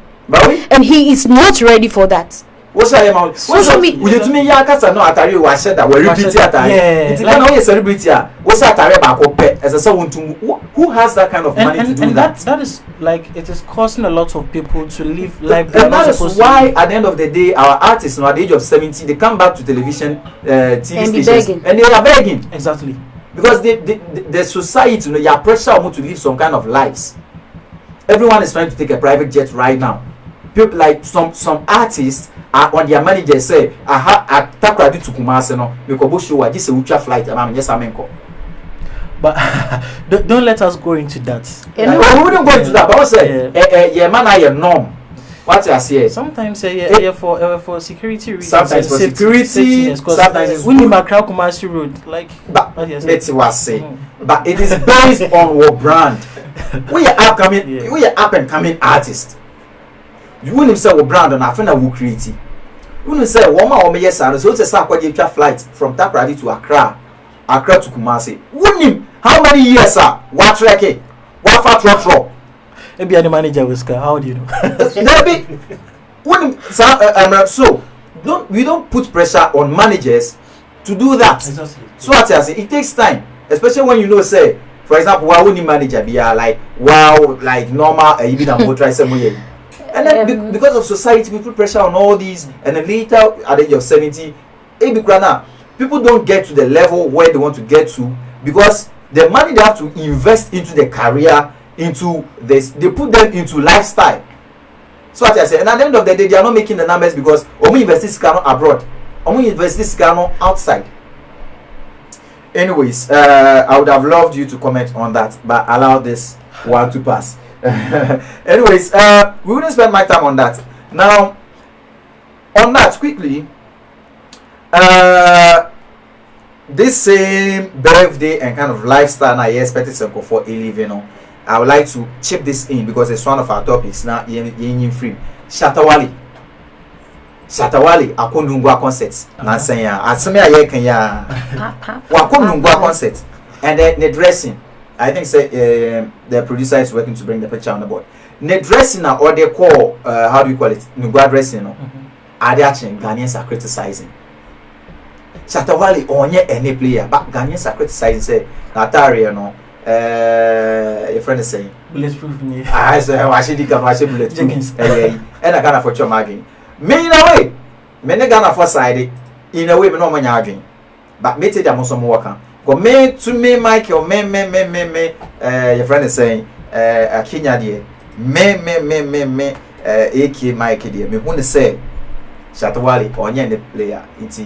And he is not ready for that. What's that? Social media. We just mean ya kasa no atari wa said that we repeat atari. It's like no celebrity. What's atari ba ko pe? As a someone to who has that kind of money to do that? That is like it is causing a lot of people to live life. And that is why at the end of the day, our artists, at the age of 70, they come back to television, TV stations, and they are begging. Exactly. Because the society, you are pressure to live some kind of lives. Everyone is trying to take a private jet right now. People like some artists. On their manager say, I take credit to Kumasi no, because show this is a flight. Yes, but don't let us go into that. We wouldn't go into that. But I say, yeah, man, I am norm. What I say? Sometimes for security reasons. Sometimes for security. Sometimes we need Accra Kumasi Road. Like, but let's say, but it is based on our brand. We are upcoming. We are up and coming artists. You wouldn't say we brand and I think I will create it. You wouldn't say woman yes so it's a start quite flight from Takoradi to Accra to Kumasi. Wouldn't how many years what track it? What fat Maybe any manager was how do you know? So we don't put pressure on managers to do that. Exactly. So what I say, it takes time, especially when you know, say, for example, why wouldn't manager be like normal even a motor and then because of society we put pressure on all these, and then later at the age of 70, people don't get to the level where they want to get to because the money they have to invest into the career, into this, they put them into lifestyle. So what I say, and at the end of the day, they are not making the numbers because we invest this abroad, or we invest this outside. Anyways, I would have loved you to comment on that, but allow this one to pass. Anyways, we wouldn't spend my time on that. Now, on that quickly, this same birthday and kind of lifestyle I expected some for a living. I would like to chip this in because it's one of our topics now. Yin free Shatawali Akondungwa concerts. Nansanya Asame Ayekanya Wakondungwa concert, and then the dressing. I think say the producer is working to bring the picture on the board. The dressing or they call how do you call it? Nungwa dressing. Are they actually Ghanaians are criticizing? Shatawali onye any player, but Ghanaians are criticizing say Nataria your friend is saying bulletproof. I say watch bulletproof. And I Ghana for your margin. Me in a way, many Ghana for side in a way, but no money arguing. But me tell them some worker. Go me to me, Mike, or me, your friend is saying, a Kenya dear, me, AK Mike dear. Me want to say, Shatawali, or the player, it's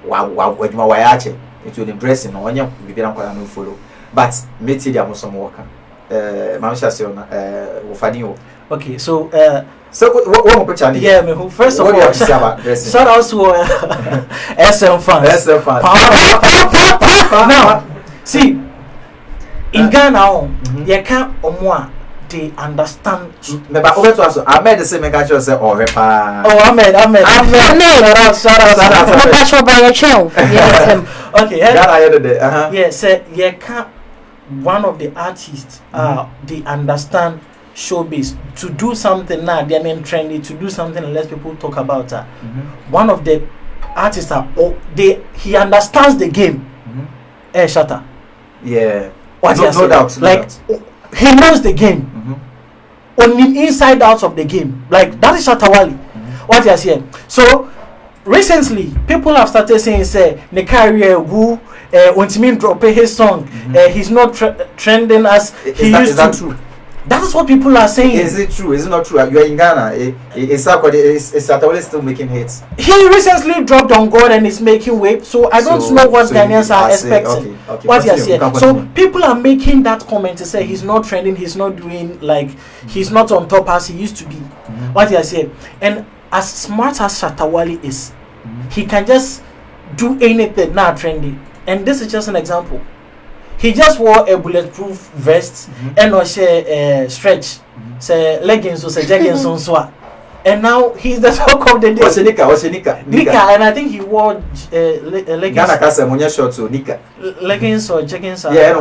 wow, what my wayache, into the dressing, or you be don't follow. But me tell them some worker. Mamsha Fadino. Okay, so what picture? Yeah, first of all, shout out to SM fans. Now, see, in Ghana, you can't they understand. But over to us, I made the same culture say oh Ahmed. Shout out. Okay, yeah, say you can't. One of the artists, they understand showbiz. To do something now, they are mean trendy. To do something and let people talk about her. One of the artists, he understands the game. Shatta. Yeah. No doubt. Like he knows the game. On the inside out of the game. Like that is Shatawali. What you are saying. So recently, people have started saying, say, the career who Untimin drop his song. He's not trending as he used to. Is that true? That is what people are saying. Is it true? Is it not true? You are in Ghana. Is Shatawali still making hits? He recently dropped on God and is making waves. So I don't know what Ghanaians are expecting. What you are saying. So people are making that comment to say he's not trending. He's not doing like he's not on top as he used to be. What you are saying. And as smart as Shatawali is, he can just do anything now trendy. And this is just an example. He just wore a bulletproof vest and also stretch, say leggings or say jeggings on swat. And now he's the talk of the day. What's Nika? Nika, and I think he wore leggings. Ghana kasa monya shorts or Nika. Leggings or jeggings. Yeah, and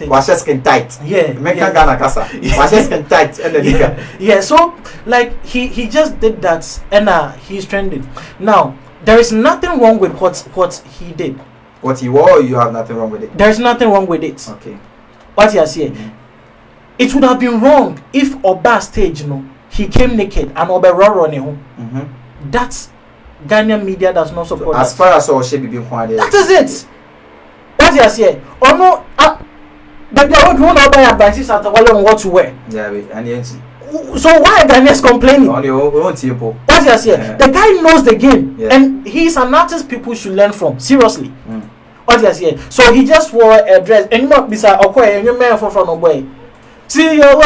wash skin tight. Yeah. Make Ghana kasa. Wash skin tight and the Nika. Yeah, so like he just did that and he's trending. Now, there is nothing wrong with what he did. What he wore, you have nothing wrong with it. There's nothing wrong with it. Okay. What you are saying? It would have been wrong if Oba stage, he came naked and Oba on him. That's Ghanaian media does not support. So as far as all should be being quiet. That is it. What you are saying? Or no, but they don't want to buy advices at on what to wear. Yeah, and so why are Ghanaians complaining? On your own tempo. What you are saying? The guy knows the game, and he's an artist people should learn from. Seriously. What you are saying? So he just wore a dress, and you not beside okay, and you man from away. See your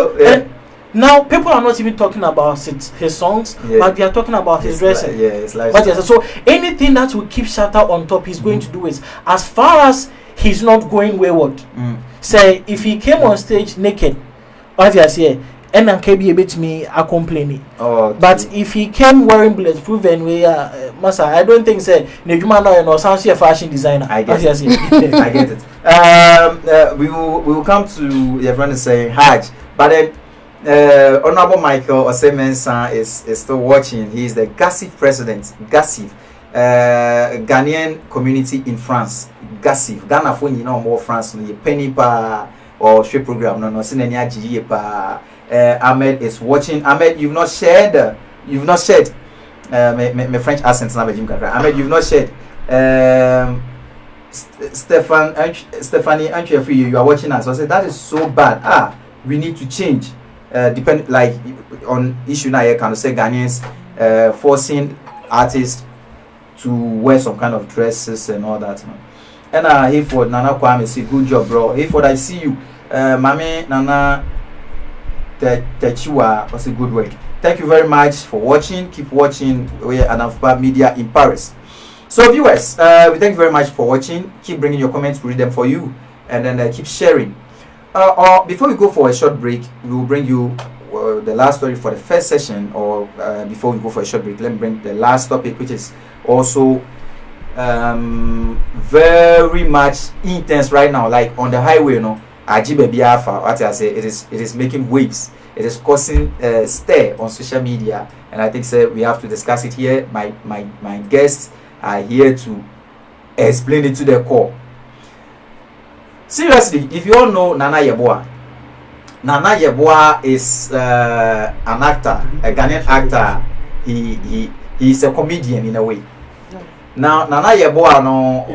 and now people are not even talking about his songs, but they are talking about his dressing. It's like so anything that will keep Shatta on top, he's going to do it. As far as he's not going wayward. Say if he came on stage naked, what you are saying, and then KB a bit me a complaining. Okay. But if he came wearing bulletproof and we are Masa, I don't think say Nejuma now no sounds a fashion designer. I get it. I get it. We will come to your friend saying Hajj, but then Honorable Michael Osemensa is still watching. He is the GASIF president. GASIF, Ghanaian community in France. GASIF, Ghana for you know more France. No penny pa or ship program. No sin any aji pa. Ahmed is watching. Ahmed, you've not shared. My French accent na Jim Kakra. Ahmed, you've not shared. Stephanie, you are watching us. So I said that is so bad. We need to change. Depend like on issue now. I can say Ghanaians forcing artists to wear some kind of dresses and all that. And Hayford Nana Kwame say good job, bro. Hayford, I see you. Mami Nana Techiwa was a good work. Thank you very much for watching. Keep watching. We are Adamfopa Media in Paris. So viewers, we thank you very much for watching. Keep bringing your comments, we read them for you, and then keep sharing. Or before we go for a short break, we will bring you the last story for the first session. Or before we go for a short break, let me bring the last topic, which is also very much intense right now. Like on the highway, you know, Ajibe Biafra, what I say, it is making waves. It is causing stir on social media, and I think we have to discuss it here. My guests are here to explain it to the core. Seriously, if you all know Nana Yeboah is an actor, a Ghanaian actor. He is a comedian in a way. Now Nana Yeboah no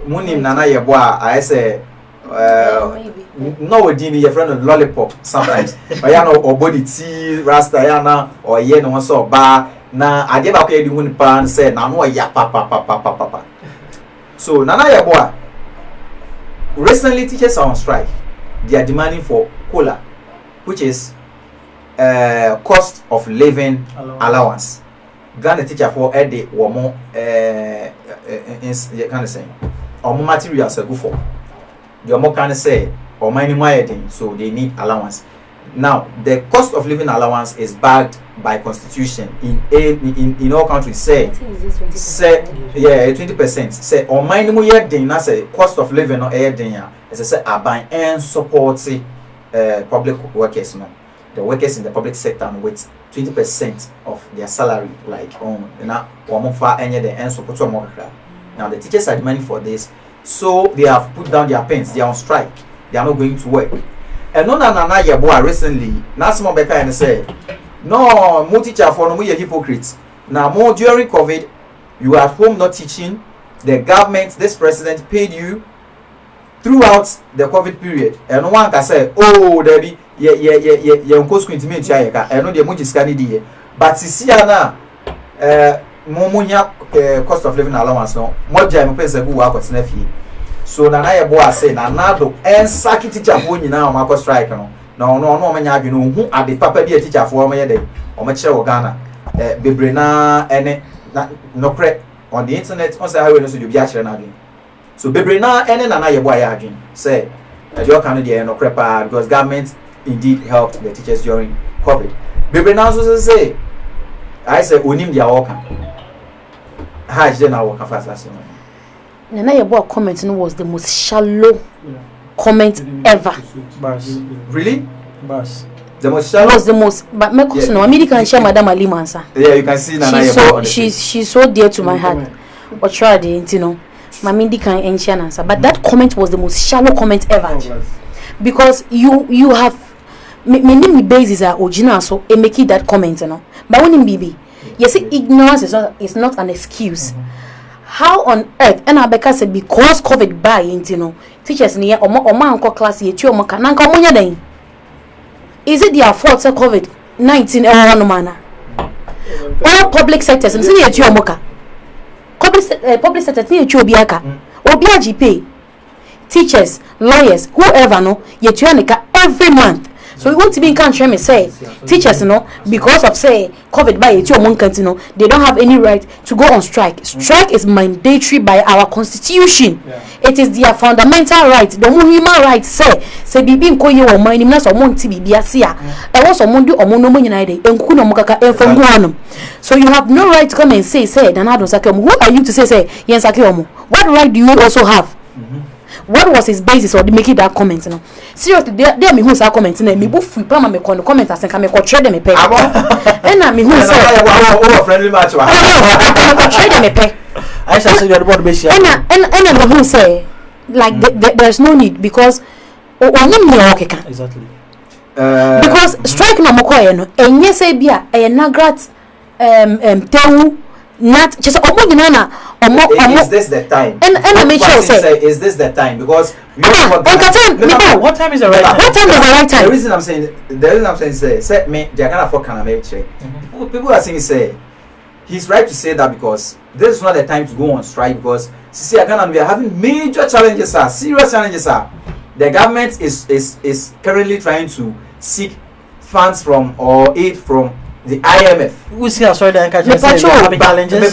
munim Nana Yeboah I say no dini your friend of lollipop sometimes. Oyana or body tea rasta yana or ye no so ba na ade ba ko e di hu nipa say na no ya papa. So Nana Yeboah, recently teachers are on strike. They are demanding for COLA, which is cost of living allowance. Ghana teacher for a day or more kind of saying or more materials are good for. You're more kind of say or minimum, so they need allowance. Now the cost of living allowance is backed by constitution in all countries. Say 20%. Say or minimum year thing na say cost of living or air thing. As I say, abide and support public workers. No, the workers in the public sector with 20% of their salary, like on now support. Now the teachers are demanding for this, so they have put down their pens. They are on strike. They are not going to work. And no Nana Yeboah recently, Nasmo Beka and say, no, more teacher for no hypocrites. Now more during COVID, you are at home not teaching. The government, this president paid you throughout the COVID period. And no one can say, oh, Debbie, yeah, screen to me, I know the much is canny. But see, now, cost of living allowance, no more jam person who work with nephew. So Nana Yeboah say, Nanado, and Saki teacher who you now, Marco strike. No, man, you know, who are the papa dear teacher for my day, or my chair Ghana, Bebrina, and no credit on the internet, on the highway, so you be actually. So Bebrina, and Nana Yeboah, say, your Canadian no crepa because government indeed helped the teachers during COVID. Bebrina also say, I say, Unim dia worker. Hajj then I work fast last year. Nana Yeboah comment was the most shallow comment ever. Really? Bars. The most shallow was the most, but my cousin, no, American share Madam Ali Mansa. Yeah, you can see Nana Yeboah. She's so dear to my heart. But try the, you know, Mamindi can answer. But that comment was the most shallow comment ever. Because you have many bases are original, so it make it that comment, you know. But when in BB, you see, ignorance is not an excuse. How on earth? And Abeka said because COVID by you know teachers near or man class ye tio maka nanka omunya den. Is it their fault say COVID-19 no manner? All public sectors and say ye tio maka. Public sector ye tio biaka. Obiaji pay. Teachers, lawyers, whoever no ye tio nika every month. So we want to be in country me say teachers because of say COVID by it they don't have any right to go on strike. Strike is mandatory by our constitution. It is their fundamental right. The human rights say bibi nko ye wo man nim na so mo nti bibi ase a e wo so mo ndi omo no nyina dey enkuku no mo kaka enfam ho. So you have no right to come and say Nana don't sake omo. Who are you to say yen sake omo? What right do you also have? What was his basis or making that comment? Seriously, there me who say comment na me bu free pa ma me comment asen ka me ko trade me pay. And na me who say over friendly match wa. Me trade me pay. I say you board be share. And me who say like there's no need because onyim me okeka. Exactly. Because strike no mokoye no enye say bia e nagrat tewu not just is this the time? And I make sure say is this the time? Because what time is the right time? What time is the right time? The reason I'm saying say me they are gonna for can make check. People are saying say he's right to say that because this is not the time to go on strike because see again we are having major challenges, serious challenges. The government is currently trying to seek funds from or aid from the IMF. We see sorry that having challenges.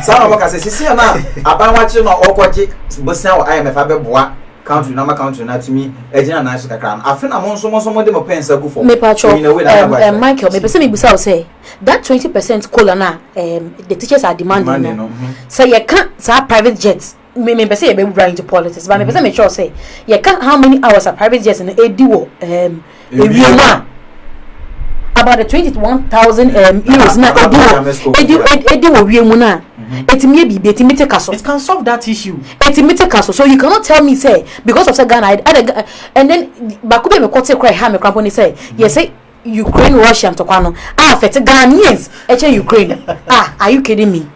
Some of us say now about watching or okwaje bosia or IMF abeboa country number country na to me ejina na so kakra. Afena mo nso de mo pensa go for. Michael, me person me busa say that 20% cola na the teachers are demanding. So you can't say private jets. Me person be bring into politics, but me person make sure say you can't how many hours are private jets in ediwo about the 21,000 euros na ediwo wiemu na etimi bi etimi take aso. It can solve that issue. Etimi take aso. So you cannot tell me say because of say Ghana and then bakube me kote cry ha me crampo ni say yes say Ukraine Russia to kwano affect Ghanaians Ukraine. Are you kidding me?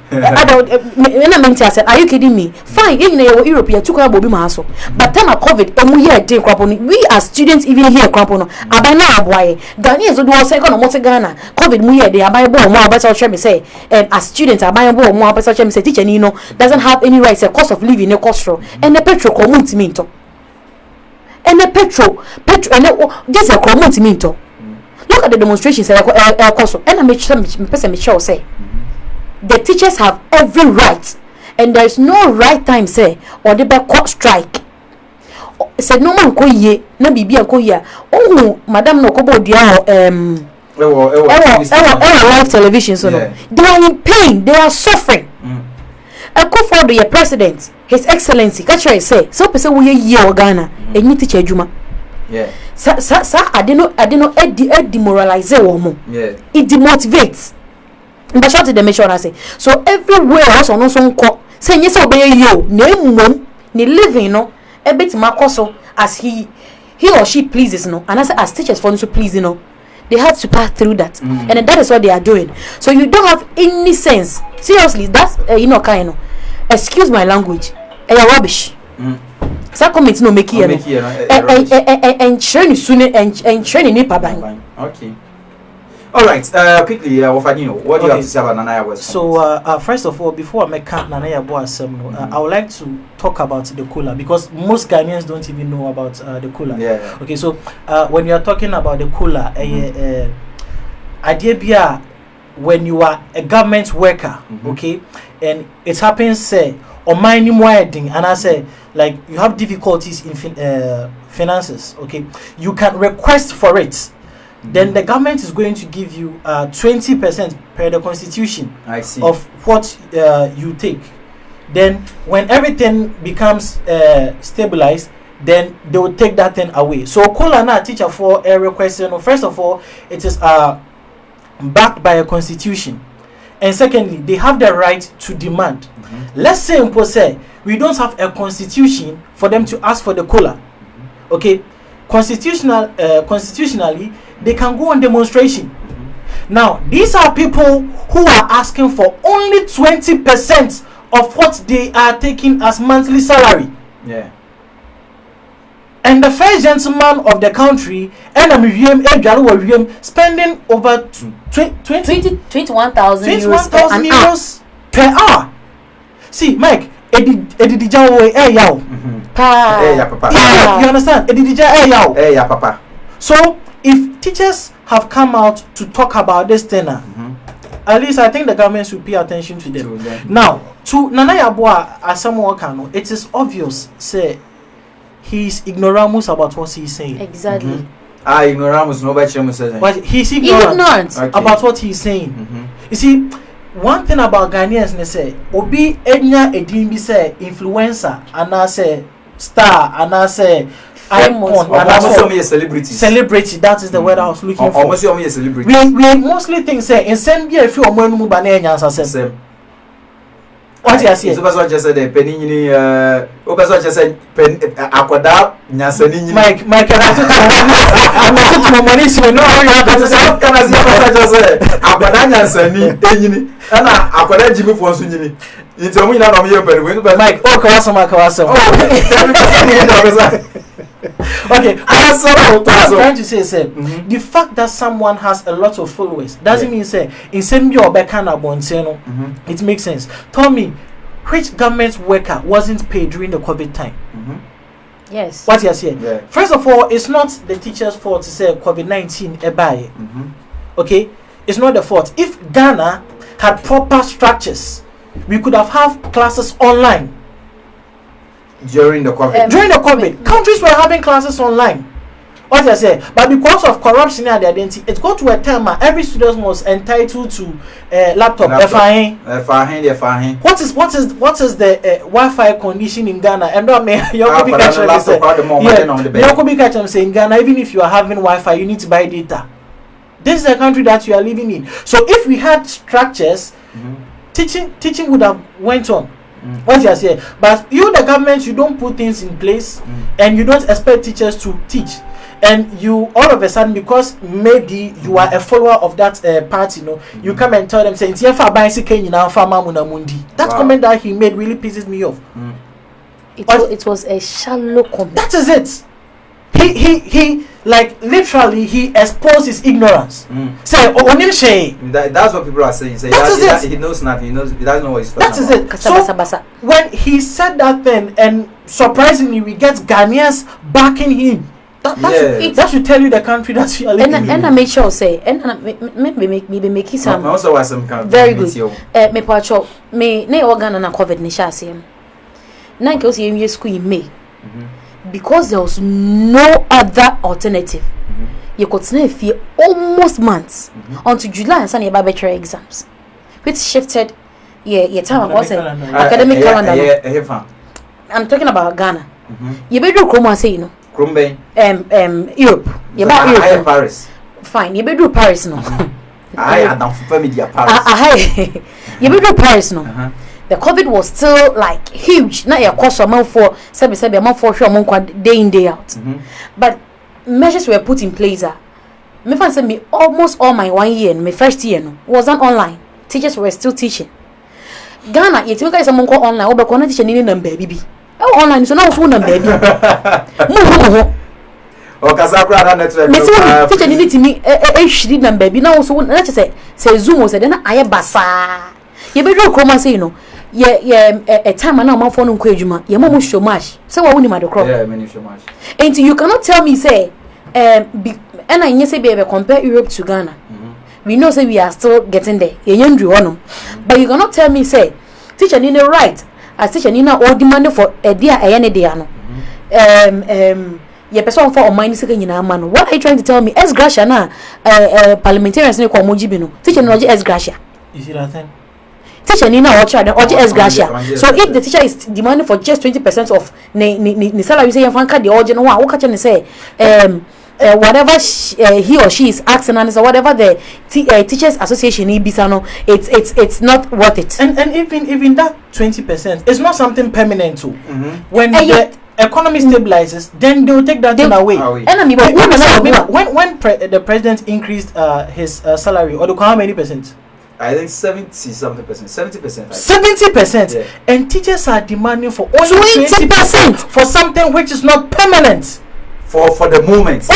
I said, are you kidding me? Fine, even in Europe, you took about Bimaso. But time of COVID, we as students even here, Crapono, Abana Abway, Ghanaians do a second or more Ghana. COVID, they are buying more better me say, as students are buying more better me say, teacher Nino doesn't have any rights, a cost of living, a cost and the petrol community minto. And the petrol, and just a community minto. Look at the demonstrations, and I make sure say. The teachers have every right, and there is no right time say or they be caught strike. Said no man ko ye na bibi an ko ya. Oh, madam no ko bo dia live television so no. They are in pain, they are suffering. I call for the president, His Excellency, catch say so person we ye Ghana and need teacher adwuma. Yeah. I don't demoralize wo. Yeah. It demotivates. But short the mission I say. So everywhere else on so nko say yes obey you na mmom ni living no e bit makoso as he or she pleases no and as teachers for to please they have to pass through that and that is what they are doing. So you don't have any sense seriously that's kind excuse my language rubbish. So comment no make here and train soon and train in paban. Okay. All right, quickly, what do you have to say about Nana Yabo's? So, first of all, before I make Nana Yabo's, I would like to talk about the cooler because most Ghanaians don't even know about the cooler. Yeah. Okay, so when you are talking about the cooler, idea be when you are a government worker, okay, and it happens say on my wedding, and I say like you have difficulties in finances, okay, you can request for it. Then the government is going to give you 20% per the constitution. I see. Of what you take. Then when everything becomes stabilized, then they will take that thing away. So Kolana teacher for a request, first of all, it is backed by a constitution. And secondly, they have the right to demand. Let's say in Pose, we don't have a constitution for them to ask for the cola. Okay? Constitutionally, they can go on demonstration. Now, these are people who are asking for only 20% of what they are taking as monthly salary. Yeah. And the first gentleman of the country, spending over 21,000 euros per hour. See, Mike, edidija wo yaw Pa. Papa. you understand edidija yaw Papa. So if teachers have come out to talk about this thing, at least I think the government should pay attention to them. Now, to Nana Yabua Asamoah, it is obvious, say, he's ignoramus about what he's saying. Exactly. Ignoramus, nobody says. But he's ignorant about what he's saying. You see, one thing about Ghanaians, they say, Obi Enya Edimbi say influencer, and I say star, and I say icon, and I say celebrity. That is the word I was looking for. Almost a celebrity. We mostly think say in same year if you are mu banenya what you say? So what just said penny ni obaso just said pen akwada nyansani ni Mike I'm not money so no you have to say can I say just say akwada nyansani enyini na akwada jibu fo so nyini nti omu nyina no me pen we Mike kawasama okay, what I'm trying to say is the fact that someone has a lot of followers doesn't mean say in same year it makes sense. Tell me, which government worker wasn't paid during the COVID time? Yes. What you're saying? Yeah. First of all, it's not the teacher's fault to say COVID-19 okay, it's not the fault. If Ghana had proper structures, we could have classes online. During the COVID, countries were having classes online. What I say, but because of corruption and the identity, it got to a time every student was entitled to laptop. What is the Wi-Fi condition in Ghana? And don't me, you could be catching saying Ghana, even if you are having Wi-Fi, you need to buy data. This is a country that you are living in. So if we had structures, teaching would have went on. What you are saying, but you, the government, you don't put things in place, and you don't expect teachers to teach, and you all of a sudden, because maybe you are a follower of that party, you come and tell them saying, that comment that he made really pisses me off. It was a shallow comment. That is it. He like literally he exposed his ignorance. Say that's what people are saying. Say he knows nothing. He doesn't know what he's talking about. That is it. So when he said that thing, and surprisingly we get Ghanaians backing him. That should tell you the country that you are living in. And I make sure say, and maybe make it some. Also was some kind of very good. Me pacho me ne organ na COVID ni shasem. Na nke osi emi school in May. Because there was no other alternative. You could stay for almost months until July and Sunday bachelor exams, which shifted time was academic calendar. I'm talking about Ghana. You better do Chrome say Europe. You better Paris. Fine. You better do Paris no. I Adamfopa media Paris. You better do Paris no. The COVID was still like huge. Now your cost amount for amount for sure amount day in day out. But measures were put in place. Me find say me almost all my 1 year, my first year was not online. Teachers were still teaching. Ghana, you think guys among online, but connect teaching in number baby. Oh online, so now phone number baby. O kasakura na network. Me say teacher need to me shiri number baby. Now so let's say Zoom was then aye basa. You better come say a time now my phone nko adwuma ye mo show match say wa woni madokro many show match and you cannot tell me say and I say be compare Europe to Ghana. We know say we are still getting there but you cannot tell me say teacher need right as teacher need all demand for a dia no ye person for online say nyina man. What are you trying to tell me? S gracia na parliamentarians ne ko moji bi no teacher no S gracia. You see that thing? Teacher Nina or child or S gracia. So if the teacher is demanding for just 20% of the salary, say Franca the original one, what can you say? Whatever he or she is asking, and so whatever the teachers association it's not worth it. And even that 20% is not something permanent too. When the economy stabilizes, then they will take that thing away. And I mean, when the president increased his salary, or how many percent? I think 70-something percent, 70%. 70%, yeah. And teachers are demanding for only 20% for something which is not permanent. For the moment.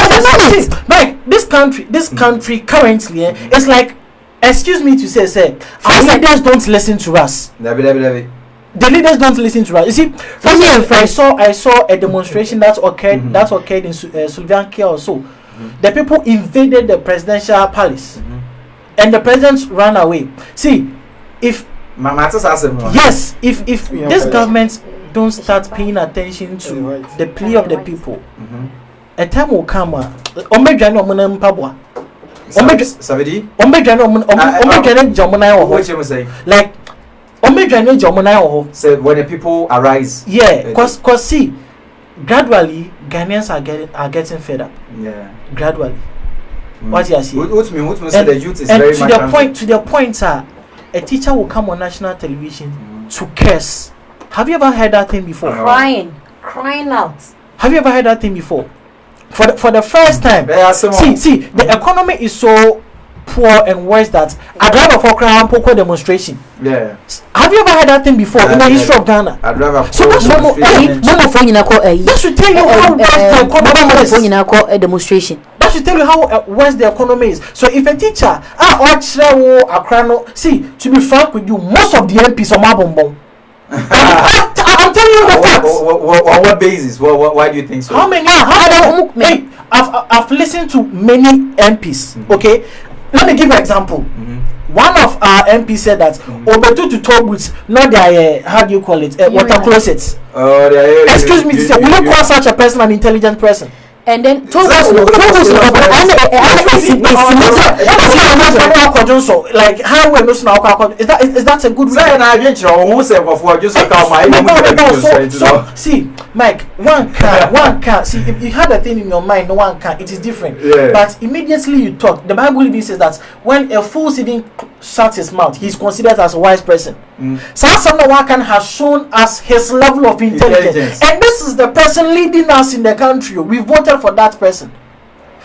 Like this country currently, it's like, excuse me to say, our leaders don't listen to us. the leaders don't listen to us. You see, I saw a demonstration that occurred in Slovakia also. The people invaded the presidential palace, and the president ran away. See, if this government don't start paying attention to the plea of the people, a time will come. Like so when the people arise, cause see, gradually Ghanaians are getting fed up. Gradually. What you see? The youth is very much to the point, a teacher will come on national television to curse. Have you ever heard that thing before? Crying out. Have you ever heard that thing before? For the first time. See, the economy is so poor and worse that I'd rather for crime poco demonstration. Yeah. Have you ever heard that thing before in the history of Ghana? I'd rather. So that's what that should tell you how worse the economy is. Demonstration. That should tell you how worse the economy is. So if a teacher, see, to be frank with you, most of the MPs are mabon. I'm telling you the facts. On what basis? Why do you think so? How many? I've listened to many MPs. Okay, let me give you an example. One of our MPs said that Obetu to talk with not their how do you call it water closets. Excuse me, will you call such a person an intelligent person? And then like how we know is that a good reason? So see, Mike, one can see if you had a thing in your mind, one can, it is different. But immediately you talk, the Bible even says that when a fool sitting shuts his mouth, he is considered as a wise person. So someone can has shown us his level of intelligence, and this is the person leading us in the country. We voted for that person.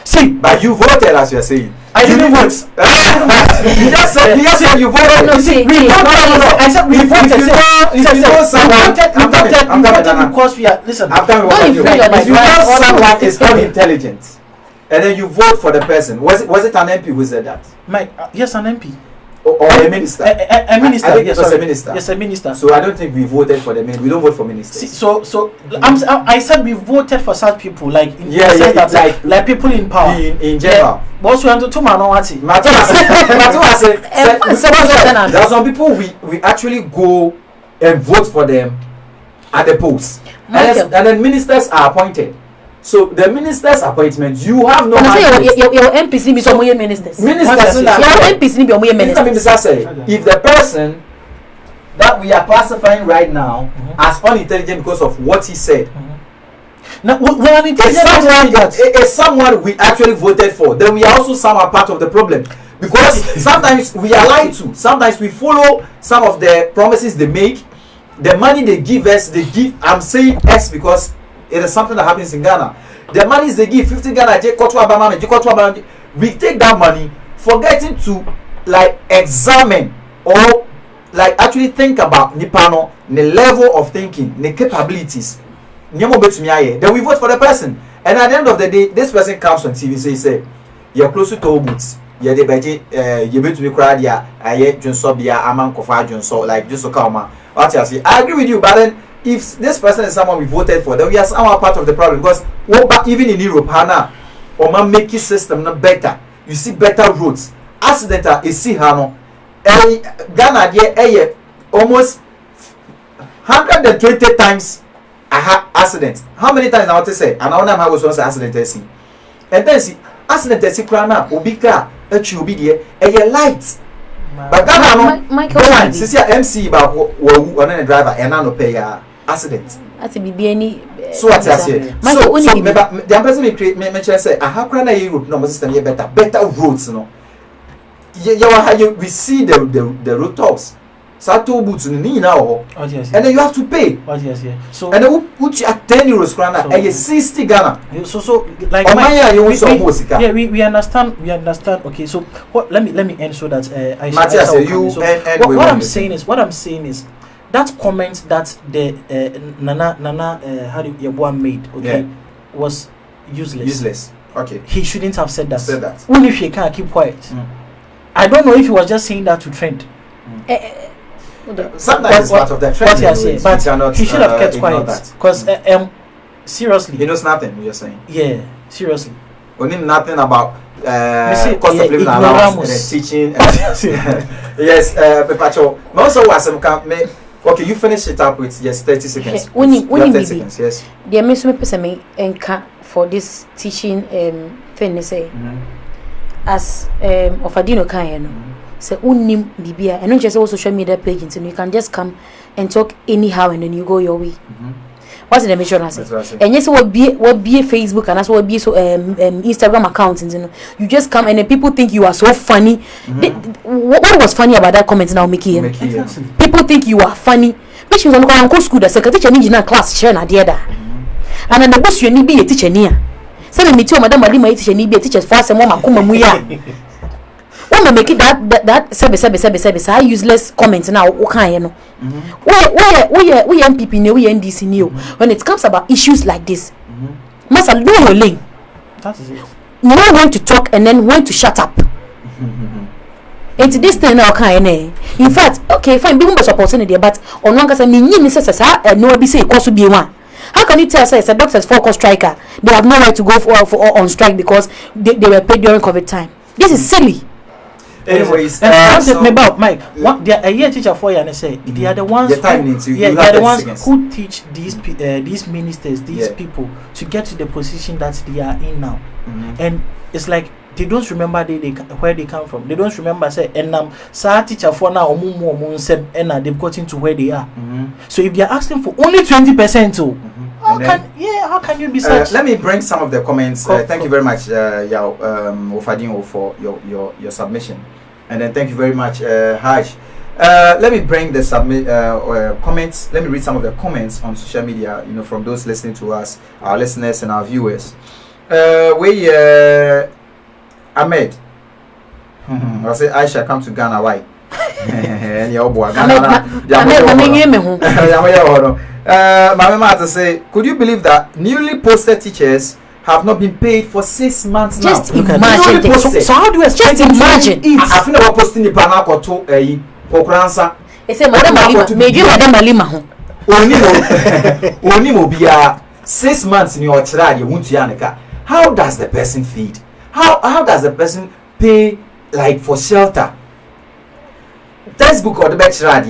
See, but you voted, as you are saying. I didn't vote. You just said you voted. I said we voted. We voted because we are. Listen, if you know someone is unintelligent, and then you vote for the person, was it an MP who said that? Yes, an MP. Or a minister? A minister. Yes, a minister. Yes, a minister. So I don't think we voted for the men. We don't vote for ministers. So I said we voted for such people, like in like people in power in general. Boss, we want to man on what? There are some people we actually go and vote for them at the polls, and then ministers are appointed. So the minister's appointment, you have no mandate. Your MPs need to be ministers. Your MPs need to be ministers. If the person that we are classifying right now as unintelligent because of what he said, now is someone we actually voted for, then we are also somehow part of the problem. Because sometimes we are lied to. Sometimes we follow some of the promises they make. The money they give us, I'm saying X because it is something that happens in Ghana. The money they give 50 Ghana, we take that money, forgetting to like examine or like actually think about Nipano, the level of thinking, the capabilities. Then we vote for the person. And at the end of the day, this person comes on TV, say, you're close to Toll Boots. You're the budget, you're going to be crowd, I Aman Kofa Junso, like just so calm. I agree with you, but then if this person is someone we voted for, then we are somehow part of the problem. Because even in Europe, Hana, or man make his system not better. You see better roads. Accident is see Hano. Ghana almost 120 times I had accident. How many times I want to say? And I want to was once accident see. And then see accident see crana ubika a light. But Ghana no see MC ba wo on the driver and no pay accident. Ati bibi any so what I say. So the person me say I have crana Europe no system here better roads no. We see the road tolls. Sato boots ni now. And then you have to pay. So and then put you at 10 euros crana and 60 Ghana. So like we understand. Okay, so let me end so that what I'm saying is that comment that the Nana Yeboah made, okay, was useless. Okay. He shouldn't have said that. Only if he can't keep quiet. I don't know if he was just saying that to trend. Sometimes it's part of the trend. But he should have kept quiet. Because seriously, he knows nothing. You're saying? Yeah, seriously. We need nothing about cost of living allowance and teaching. Yes, Pepacho. Also, okay, you finish it up with 30 seconds. When you 30 seconds, yes. There may some person me for this teaching thing. Say as of Adino Kayano. Say unim bibia, and not just also social media page, and you can just come and talk anyhow, and then you go your way. What's the mission? I say, and yes, what be Facebook, and that's what be so Instagram accounts, and you know, you just come and then people think you are so funny. What was funny about that comment now, Mickey? People think you are funny. But she was on the school, the secretary in class, sharing a dear. And then the boss you need be a teacher near. Send me to Madame Malima teacher need be a teacher for some mama kuma muya. When make it that service useless comments now okay you know. We MPP ne we NDC new when it comes about issues like this. Must know your lane. That is it. Know when to talk and then when to shut up. And this thing now okay. In fact, okay, fine, people must support it but on one case me no be say cost be one. How can you tell us a doctor's focus striker? They have no right to go for on strike because they were paid during COVID time. This is silly. Anyways, about Mike, what they are a year teacher for you and say they are the ones they are the ones who teach these ministers, these people to get to the position that they are in now. And it's like they don't remember where they come from. They don't remember say and sa teacher for now and they've gotten to where they are. So if they are asking for only 20%, how can you be such? Let me bring some of the comments. Thank you very much, Ofadinho, for your submission, and then thank you very much, Haj. Let me bring the comments. Let me read some of the comments on social media. You know, from those listening to us, our listeners and our viewers. Ahmed, I say Aisha come to Ghana. Why? My mama to say, could you believe that newly posted teachers have not been paid for 6 months now? Just imagine this. So how do you expect just imagine? I think we're posting the panako to Pokransa. They say Madam Malima, maybe Madam Malima. Only mobia 6 months in your child you want to yanika. How does the person feed? How does the person pay like for shelter? Textbook or the bachelor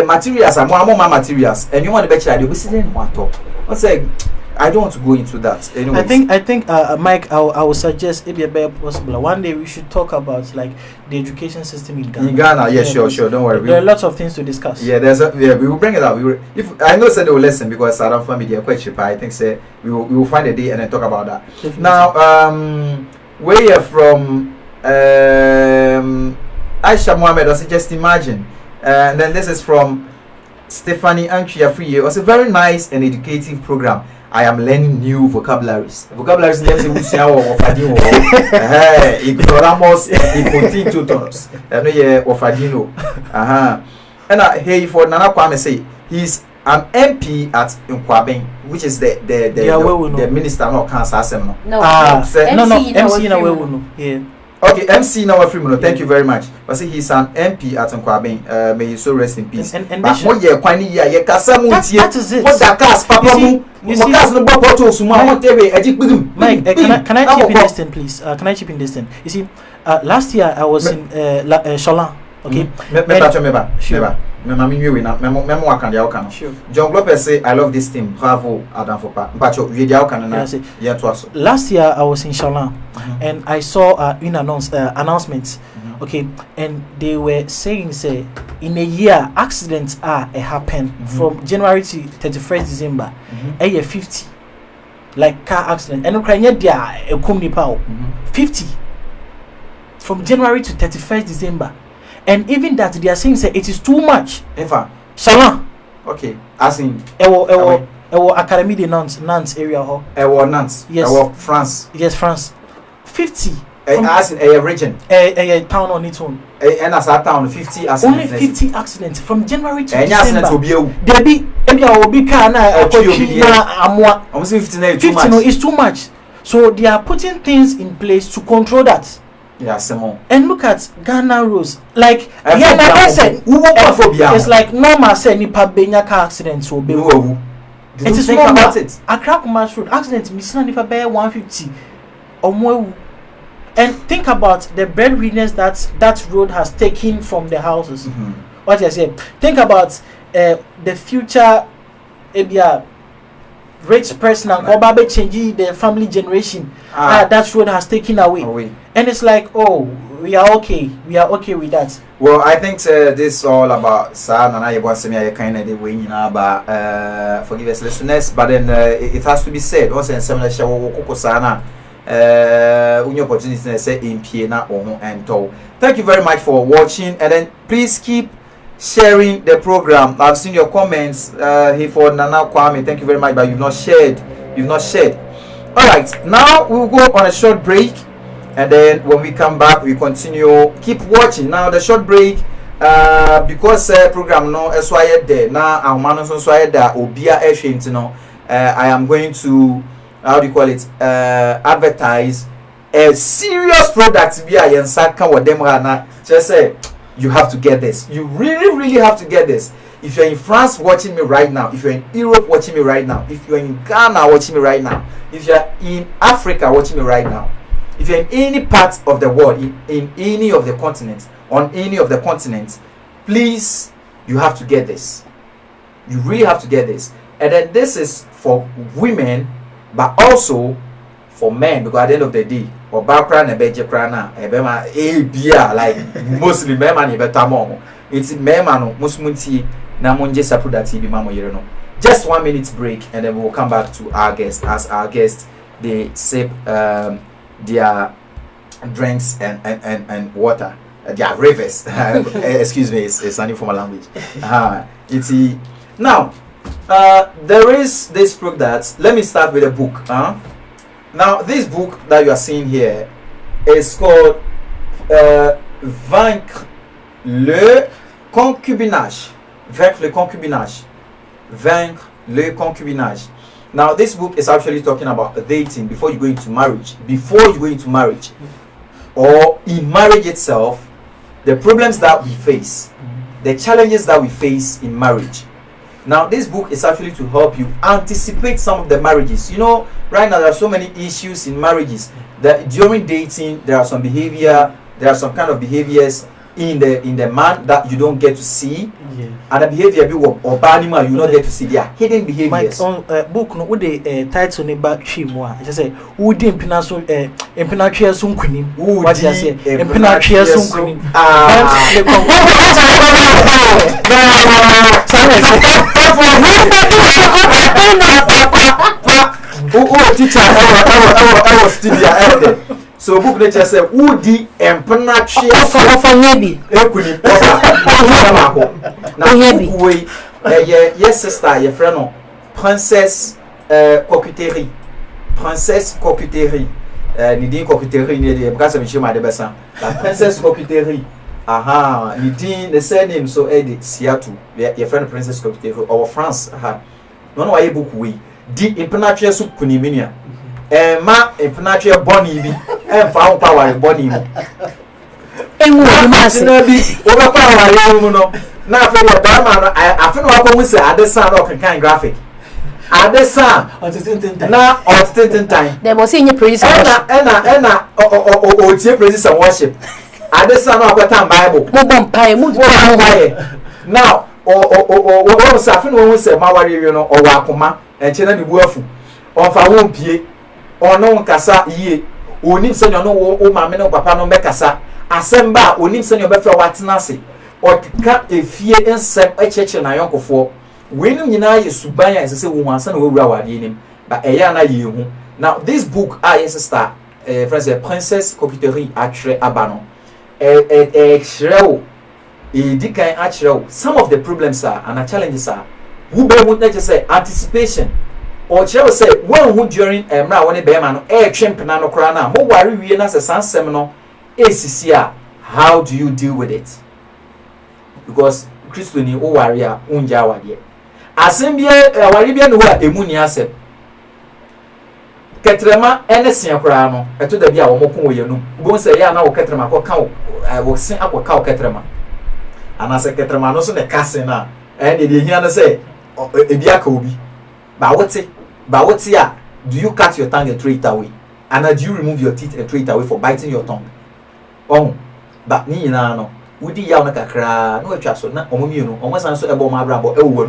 materials are more materials, and you want the bachelor, we sit in one talk. Let's say I don't want to go into that. Anyways. I think Mike, I would suggest it be a better possible. One day we should talk about like the education system in Ghana. In Ghana, yeah, sure, don't worry. There are lots of things to discuss. Yeah, we will bring it up. If I know said they will listen because Adamfopa are quite cheap. I think say we will find a day and then talk about that. Definitely. Now, we are from Aisha Mohammed. Also, just imagine, and then this is from Stephanie Antria-Free. It was a very nice and educative program. I am learning new vocabularies. Vocabularies never say of Adino. Ignoramos ipotitutors. And of Adino. And hey, for Nana Kwame say he's an MP at Nkwaben, which is the minister no cancer assembly. No, MC no. Yeah. Okay, MC now free. Thank you very much. But see, he's an MP at Nkwaben. May he so rest in peace. And but what year kwani year ye kasa mu tie. That is it. What that class papa mu. You see, no bopo to suma. Mike, can I chip in this thing, please? Can I chip in this thing? You see, last year I was in Sholan. Okay. Sure. John Lopez say, I love this team. Bravo, Adamfopa. Last year I was in Sholan and I saw announcements. Okay, and they were saying, say, in a year, accidents happen from January to 31st December. A year 50, like car accident. And a 50 from January to 31st December. And even that they are saying, say, it is too much. In fact, Shalan. Okay, as in Ewo Academy de Nantes area. Ewo Nantes. Yes. Ewo France. Yes, France. 50. As in a region. A town on its own. And as a town, 50 accidents. Only 50 accidents from January to December. Accidents will be there be car now. 50 is too much. So they are putting things in place to control that. Yeah, Simon. And look at Ghana rules. Like yeah, like I said, it's like normal say nipa benya car accident so be. It is think about it. A crack mass road accident missing nipa be 150 or more. And think about the breadwinners that road has taken from the houses. What I say? Think about the future rich person and probably changing the family generation that road has taken away. And it's like, oh, we are okay with that. Well, I think this is all about San and I was kind of the way about forgive us listeners, but then it has to be said also in similar show sana opportunity to say in Piena and Tow. Thank you very much for watching, and then please keep sharing the program. I've seen your comments here for Nana Kwame. Thank you very much, but you've not shared. All right, now we'll go on a short break, and then when we come back, we continue. Keep watching. Now the short break, because program no SYD there now. Our man so SYD there. Obia Eshint no. I am going to advertise a serious product. Be a yensaka wa dem na. Just say. You have to get this. You really have to get this. If you're in France watching me right now, if you're in Europe watching me right now, if you're in Ghana watching me right now, if you're in Africa watching me right now, if you're in any part of the world, in any of the continents, on any of the continents, please, you have to get this. You really have to get this. And then this is for women, but also for men, because at the end of the day, or background and beje krana ebema bia like mostly men man better more. It's men man musmunti na monje saprodati bi mamo yere no. Just 1 minute break, and then we'll come back to our guest. As our guest, they sip their drinks and water, their rivers. Excuse me, it's an informal language. It's now there is this book that, let me start with a book. Now, this book that you are seeing here is called Vaincre le concubinage. Vaincre le concubinage. Vaincre le concubinage. Now, this book is actually talking about dating before you go into marriage. Before you go into marriage, or in marriage itself, the problems that we face, the challenges that we face in marriage. Now, this book is actually to help you anticipate some of the marriages. You know, right now there are so many issues in marriages that during dating there are some behavior, there are some kind of behaviors in the man that you don't get to see, and the behavior or banima you don't get to see. They are hidden behaviors. My book no the title ne ba twi mu a just say wo di empina so empina twa so nkunim. What you say empina twa so nkunim. Teacher I was studio. So book lecture say Woody and Penachi for maybe. Now yes sister, your friend Princess Coquetterie. Princess Coquetterie. Nidin Coquetterie near because I'm sure my besa. La Princess Coquetterie. Aha, Nidin the surname so edit Seattle. Your friend Princess Coquetterie or France. Aha. No why book we. Di Impenature soup kuniminia. Ma Impenature bonny be. Found power body. And over power. Now, for your Dama, I feel like we say at the sound of kind graphic. At the sound, now, or stinting time. There was in your praise. Anna, or praise and worship. At the sound of a time Bible. Now, or was often when we say Mawari, you know, or Wakuma, and Chena Wolfu, or Fawumpi, or no Cassa ye. Onim send no o mame no papa no mekasa asemba onim send your befra watenase o kika efie ensem echeche na yonkofo wenim nyina ye suban ya sese wo ansa na wura wade nim ba eya na ye hu. Now this book yes sister friends Princess Coquetterie atre abano chreo dikan achreo some of the problems are and challenges are who be would let say anticipation. Or Cheryl said, well, who during a man when a bearman, a champion, crana, more worry, we as a sun seminal, ACCR. How do you deal with it? Because Christian, oh, warrior, unjawa, dear. Assembly, a Waribian, who are a munia said. ketrema ene sia kura no eto da bia wo moko yenu bon se ya na wo ketrema ko ka wo sin akoka wo ketrema ana se ketrema no so ne kase na de hia no se ebi aka obi ba wote a do you cut your tongue and throw it away and do you remove your teeth and throw it away for biting your tongue ba ni nyina no wudi ya no kakra no atwa so na omomienu omosan so ebo ma brabo ewo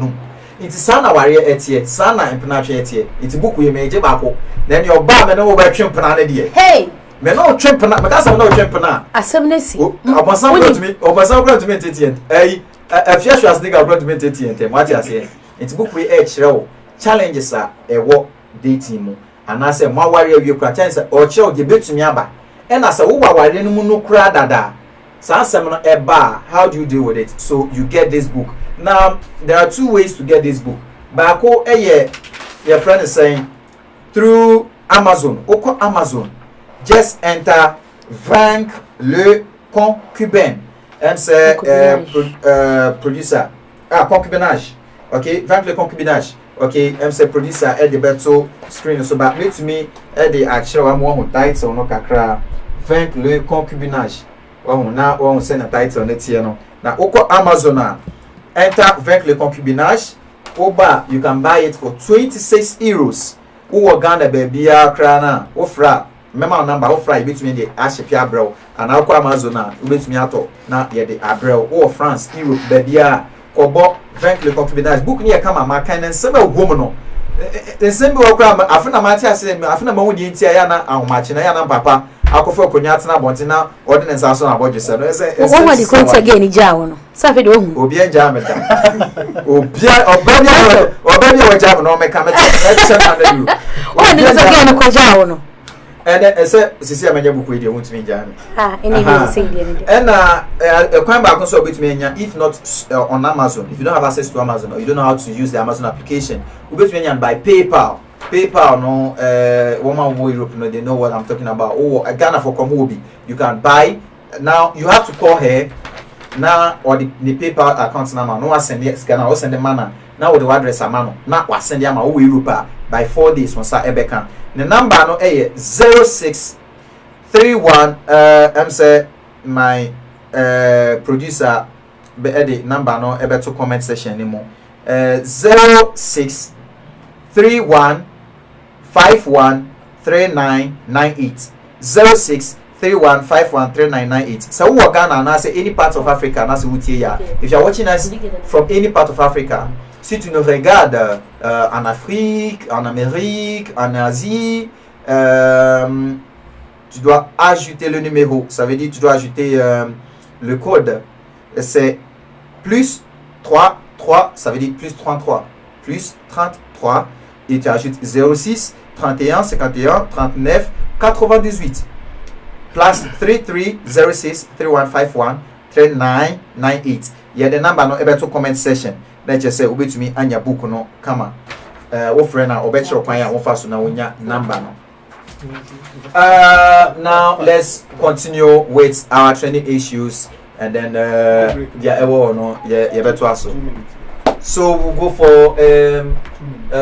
nti sana ware etie sana empena twe etie iti buku ye meje bako then your ba me no wo ba twempena na de hey me no twempena me ka sa no twempena asem na si obasan grant me etie afia hwas nigga grant me etie ntem what you say iti buku ye kire wo challenges a ewo dating mu anase mo ware awie kura chance o kire o ge betumi aba e na se wo ware no mu no kura dada Sansem eba, how do you deal with it? So you get this book. Now there are two ways to get this book. Bako your friend is saying through Amazon. Oko Amazon. Just enter Vaincre le concubin. And say producer. Concubinage. Okay, Vaincre le concubinage. Okay, say producer at the better screen. So but me to me at the actual one title no kakra. Vaincre le concubinage. Now on send a title next year no. Now oko Amazon enter Vaincre le concubinage. Oba you can buy it for 26 euros. Who Ghana baby krana ofra. Remember number ofra you between the Ashipia bro and oko Amazon na between ato na ye the Abrel or France Europe baby kobo Vaincre le concubinage book near come ma kind and several woman no. The same way afuna mati ase afuna ma wodi ntia ya na ahomache na ya na papa akofo konya na bonti na ordinance aso na bodje se no ese one word contact again jawo no safe de ohun obi anja meta obi wa jawo no me ka meta extra na you one is again ko jawo no and ese sisi amanya buku ide wontumi jame any way say dey and kwan ba kon so obetumi anya if not on Amazon if you don't have access to Amazon or you don't know how to use the Amazon application obetumi anya by PayPal no woman wo Europe no they know what I'm talking about Ghana for Komobi you can buy now you have to call her now or the PayPal account number no send Ghana or send the mana now with the address amano na wa send ama wo Europe by 4 days once ebeka the number no 0631 say my producer be the number no ebe to comment section anymore 0631 513998 0631513998 so who Ghana na say any part of Africa na say wutie ya if you are watching us from any part of Africa si tu nous regardes en Afrique, en Amérique, en Asie, tu dois ajouter le numéro. Ça veut dire tu dois ajouter le code. C'est plus 33, ça veut dire plus 33. Plus 33 et tu ajoutes 06 31 51 39 98. Plus 33 06 3151 3998. Il y a des numbers no ebe to comment section. Let's just say obetumi anya book no kama wo friend na obetro kwan ya wo fa so na wonya number no now let's continue with our training issues and then no beto aso so we'll go for a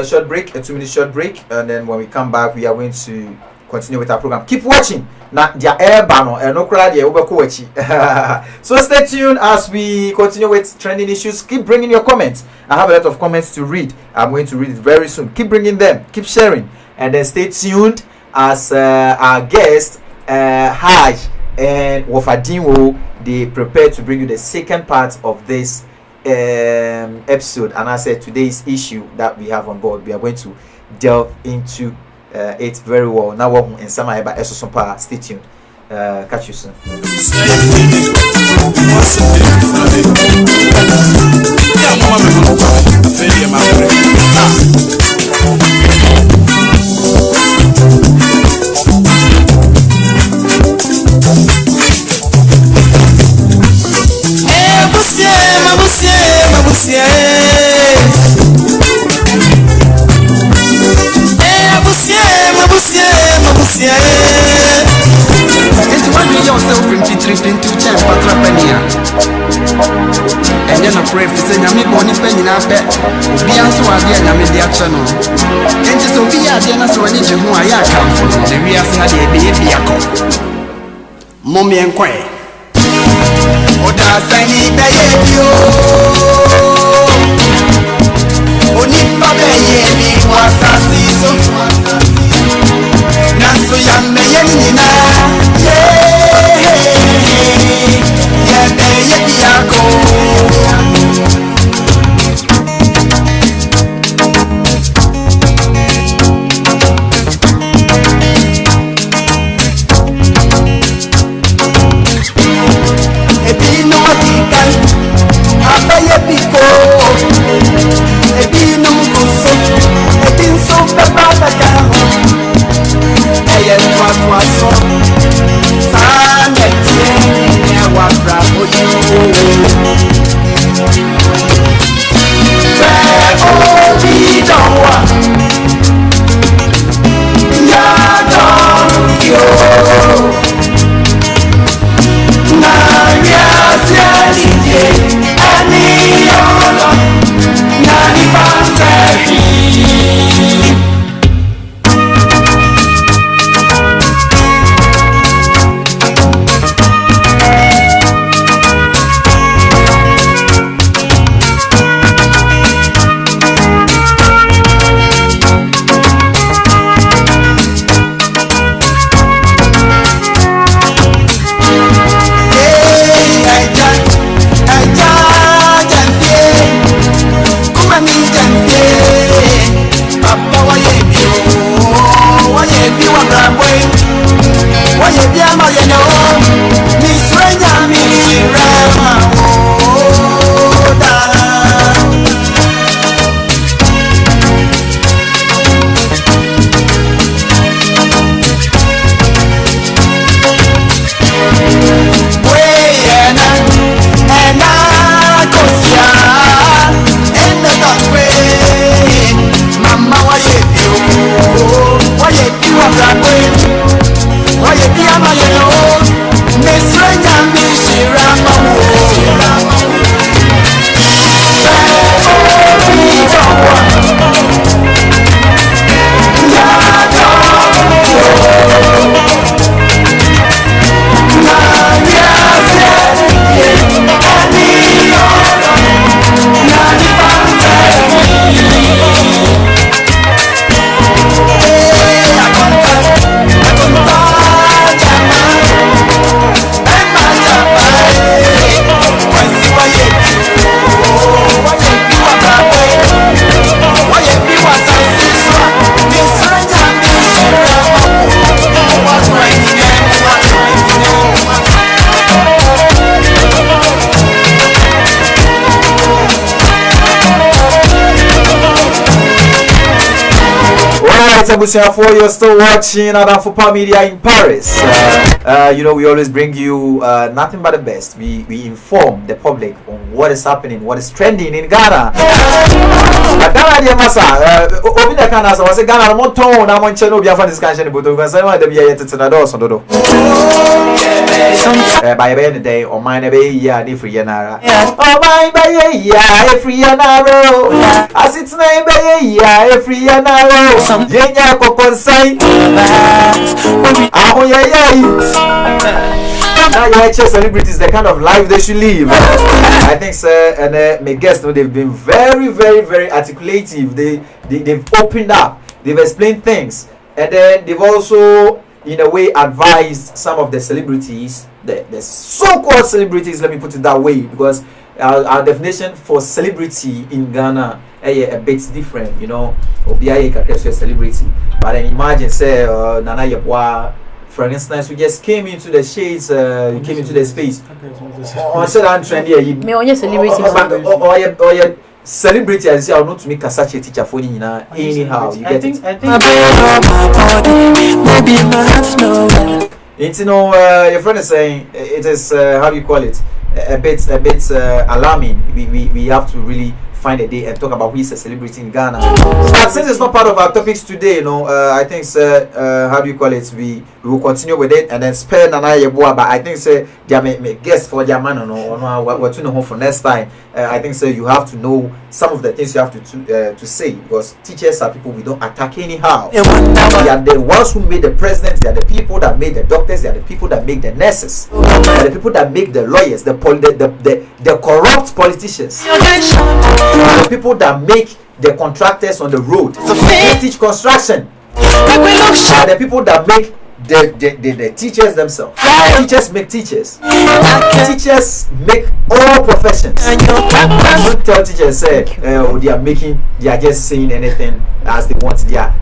short break, a 2-minute short break, and then when we come back we are going to continue with our program. Keep watching. Na dia eba no no crowd here obeko wachi. So stay tuned as we continue with trending issues. Keep bringing your comments. I have a lot of comments to read. I'm going to read it very soon. Keep bringing them. Keep sharing. And then stay tuned as our guest Haj and Wofadinwo they prepare to bring you the second part of this episode. And I said today's issue that we have on board, we are going to delve into it very well. Now we're in some about Esosopa. Stay tuned. Catch you soon. It's one million self-empty tripping to champ, And then a pray for saying, I'm not penny in our bed. Be answer again, I'm in the channel. And just be at the end of the who I come from. The real study a baby. Mommy and Quay. Oh, that's I need a you. Oh, Nipa baby was a season. Naso young Mayanina. Yeah, baby, I go. Before you're still watching Adamfopa Media in Paris. You know, we always bring you nothing but the best. We inform the public on what is happening, what is trending in Ghana. Ghana, dear Massa, Obi the Ghana, so I say Ghana, I'm on tone, I'm on channel, we have a discussion about the Ghana, the BIA to the door, so do. By the end of the day, or mine, a free yanara. Oh, my, by a free yanaro. As it's name, by a free yanaro. Jenya Kokonsai. Now you celebrities, the kind of life they should live. I think, sir, and my guests know they've been very, very, very articulative. They've opened up, they've explained things, and then they've also, in a way, advised some of the celebrities, the so-called celebrities. Let me put it that way, because our definition for celebrity in Ghana a bit different, you know. Obiaye kakeswe celebrity, but then imagine say Nana Yabwa, for instance, we just came into the shades, came into the space. On said I'm trendy. Me only celebrity. Or celebrity as you not to make a such a teacher for you anyhow. You get it. It's you know your friend is saying it is how do you call it, a bit alarming. We have to really find a day and talk about who is a celebrity in Ghana. But since it's not part of our topics today, I think how do you call it? We will continue with it and then spare Nana Yeboah. But I think they may guess for their man what to know for next time. I think you have to know some of the things you have to say, because teachers are people we don't attack anyhow. They are the ones who made the presidents. They are the people that made the doctors. They are the people that make the nurses. They are the people that make the lawyers, the corrupt politicians. The people that make the contractors on the road. They teach construction. The people that make the teachers themselves. Teachers make teachers. Teachers make all professions. Don't tell teachers they are just saying anything as they want. Then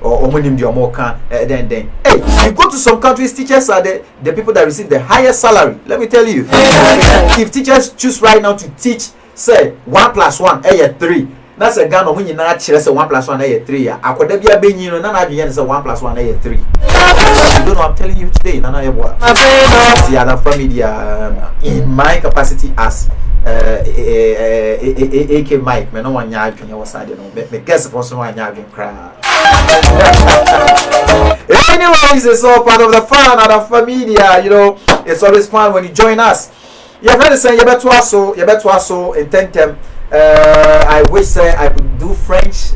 hey, you go to some countries, teachers are the people that receive the highest salary. Let me tell you, if teachers choose right now to teach, say 1 + 1 3. That's a Ghana when you not say 1 + 1 3. I could be a benny, no, none of you say 1 + 1 3. You don't know, I'm telling you today, Nana Yeboah. The Adamfopa media, in my capacity as AK Mike, no one yard can you side, me guess for someone yard can cry. Anyways, it's all part of the fun. Adamfopa media, it's always fun when you join us. You're going to say, you better also in 10 I wish I could do French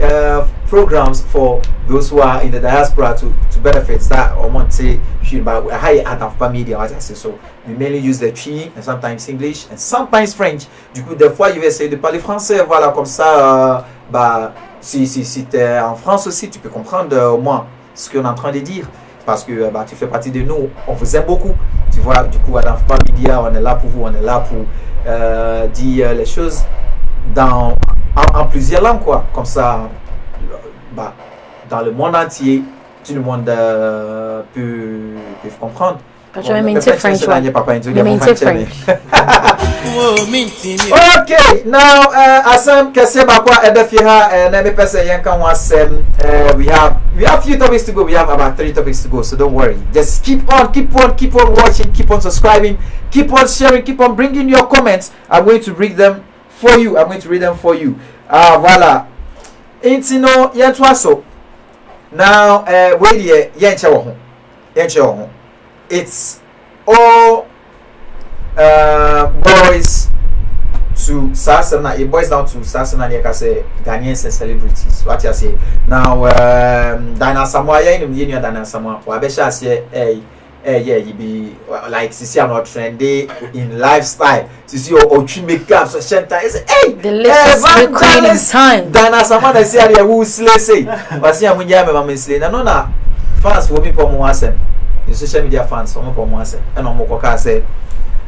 programs for those who are in the diaspora to benefit that. I want to say, but high Adamfopa media, as I say, so we mainly use the Twi and sometimes English and sometimes French. Du coup, des fois, je vais essayer de parler français, voilà, comme ça, si tu es en France aussi, tu peux comprendre au moins ce qu'on est en train de dire. Parce que tu fais partie de nous, on vous aime beaucoup. Tu vois, du coup, Adamfopa media, on est là pour vous, on est là pour dire les choses en plusieurs langues, quoi. Comme ça, dans le monde entier, tout le monde peut comprendre. Okay, now Asam Kasebakwa Edafiha and Pesa Yankan was we have few topics to go. We have about 3 topics to go, so don't worry. Just keep on watching, keep on subscribing, keep on sharing, keep on bringing your comments. I'm going to read them for you. Voila. Intino Yantwaso. Now wait Yanchawo. It's all boys to Sasana, it boils down to Sasana, like I say, Ghanaians and celebrities. What you say now? Dana Samoa, Dana Samoa, Wabesha say, yeah, you be like Sisi, I'm not trendy in lifestyle. Sisi, or makeup, so Shanta is the latest recording in time. Dana Samoa, they say, who slay, but see, I'm when you have a slay. No, fans for me, Pomoasem. The social media fans from Pomoase and Omokoka say,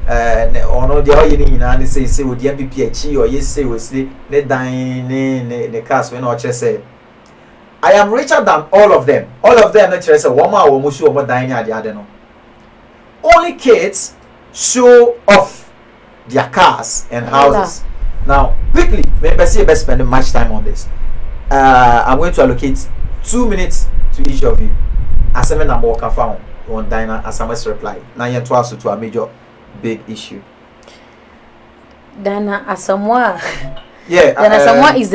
no, the oil and say, with the MPPH or yes, say, we sleep, they dine in the cast when I say, I am richer than all of them. All of them, not a woman or Mushu or dining at the other. Only kids show off their cars and houses. Now, quickly, maybe see best spending much time on this. I'm going to allocate 2 minutes to each of you. As I'm walking found. On Dinah Asamoah's reply. Now you're to a major big issue. Dinah Asamoah. Yeah. Dinah Asamoah is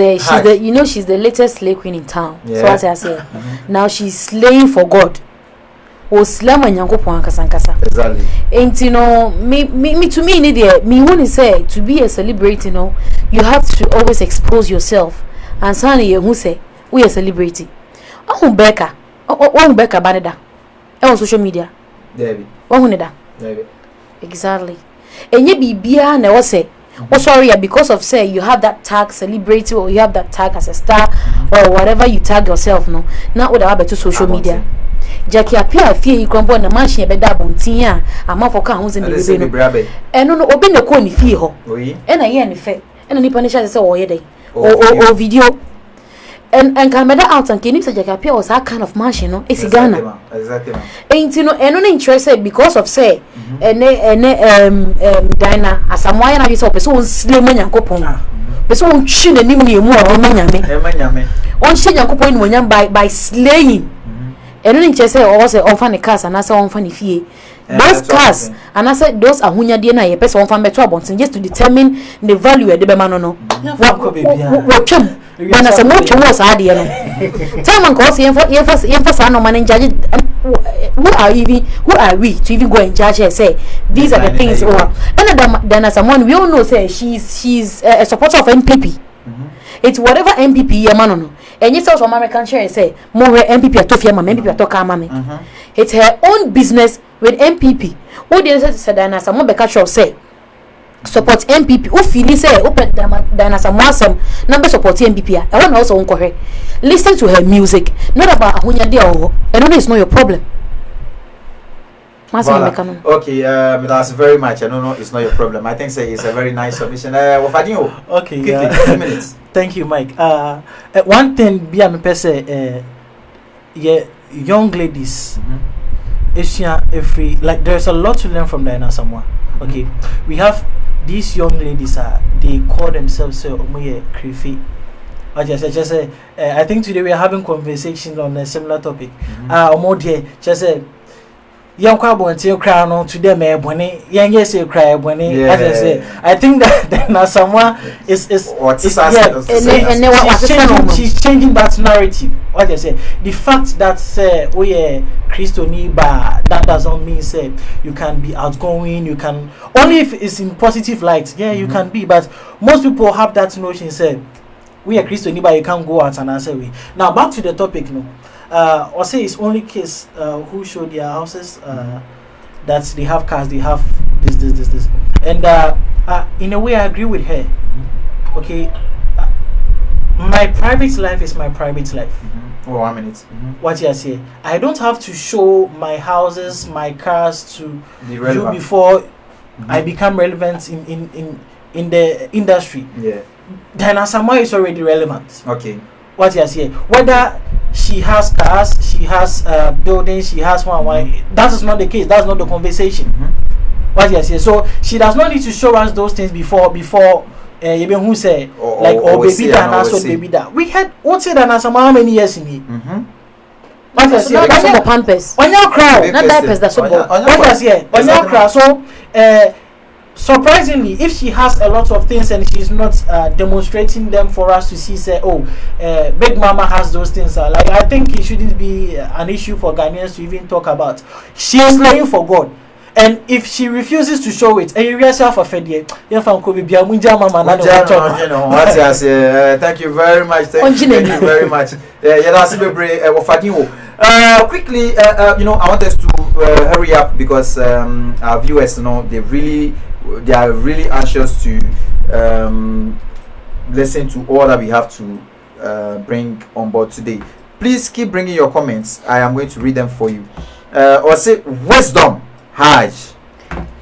she's the latest slay queen in town. Yeah. So what I say. Now she's slaying for God. O slam and yanko kasankasa. Exactly. And me to me want to say to be a celebrity, you have to always expose yourself. And suddenly who say we are celebrity. Oh Becca Banada. On social media. David. David. Exactly. And you be na what say. Oh sorry, because of say you have that tag celebrity or you have that tag as a star or whatever you tag yourself Not with about to social media. Jackie appear fear you come on a mansion be da bontia ama for kan who's in the baby. And no obi na ko ni fie ho. And I hear ni fe. And ni panisha say o ye dey. O video. And camera out and can you say Jackie was that kind of mansion, it's Ghana. Exactly. Ain't and interested because of say Dinah Asamoah na so person slim Nyankopon. Person chin anim ni emu o manyame. On she Nyankopon ni by slaying. And interested or say on fan the cars and say on fan fie. Those cars and I said those ahunya de na ye person on fan beto abontin just to determine the value e de be ma no. watchum when as a much was idea time and cause yes no man in judge who are we to even go and judge her say these are the things and then as someone we all know say she's a supporter of NPP. It's whatever MPP ya man no and it's also American share say more MPP atofia mama MPP atoka mama it's her own business with MPP who dey say that na someone be catch say support MPP who feel say open dana some wasem number support MPP I want also unko listen to her music not about ahonya dey or and it's not your problem. Voilà. Okay, that's very much. I don't know, it's not your problem. I think say it's a very nice submission. Okay, quickly, 2 minutes. Thank you, Mike. One thing, be a person, yeah, young ladies, like there's a lot to learn from Diana Samoa. Okay, we have these young ladies. They call themselves Krifi. I think today we are having conversation on a similar topic. Young carbon till crown on to them, bonnie, young yes, you cry, bonnie. As I say, I think that now someone is she's changing that narrative. What I say, the fact that Christo Niba, that doesn't mean say you can be outgoing, you can only if it's in positive light, you can be, but most people have that notion say we are Christo Niba, you can't go out and answer we. Now back to the topic no. Or say it's only kids who show their houses that they have cars, they have this, and in a way I agree with her. Okay, my private life is my private life. Oh, 1 minute. What you say? I don't have to show my houses, my cars to you before I become relevant in the industry. Yeah. Then Asama is already relevant. Okay. What you say? Whether she has cars, she has buildings, she has one. That is not the case. That's not the conversation. What you say? So she does not need to show us those things before even who say baby that and so baby that. We had what's it and how many years in here? What you say? That's the pampers. On your crowd, not diapers. That's what. What you say? On your crowd. So surprisingly, if she has a lot of things and she's not demonstrating them for us to see, say, Big Mama has those things. Like I think it shouldn't be an issue for Ghanaians to even talk about. She is praying for God, and if she refuses to show it, and you yourself offended, thank you very much. Thank you very much. Quickly, I want us to hurry up because our viewers, they are really anxious to listen to all that we have to bring on board today. Please keep bringing your comments. I am going to read them for you. Or say wisdom, Hajj.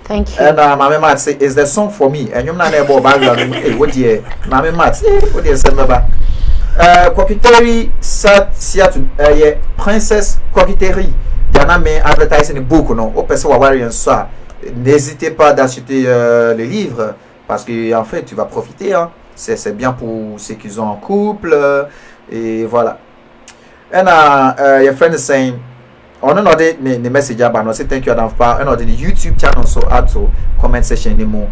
Thank you. And Mama Mat say, is the song for me? And you're not able background. Hey, what dear, Mama Mat? What dear, Samba? Coquetterie, Siatu, Princesse Coquetterie. Diana mais advertising the book, non? Au perso avoir ça. N'hésitez pas d'acheter le livre parce que en fait tu vas profiter. Hein. C'est bien pour ceux qui sont en couple et voilà. And your friend is saying, on another the message about no say thank you Adamfopa. Another the YouTube channel so add to comment section anymore.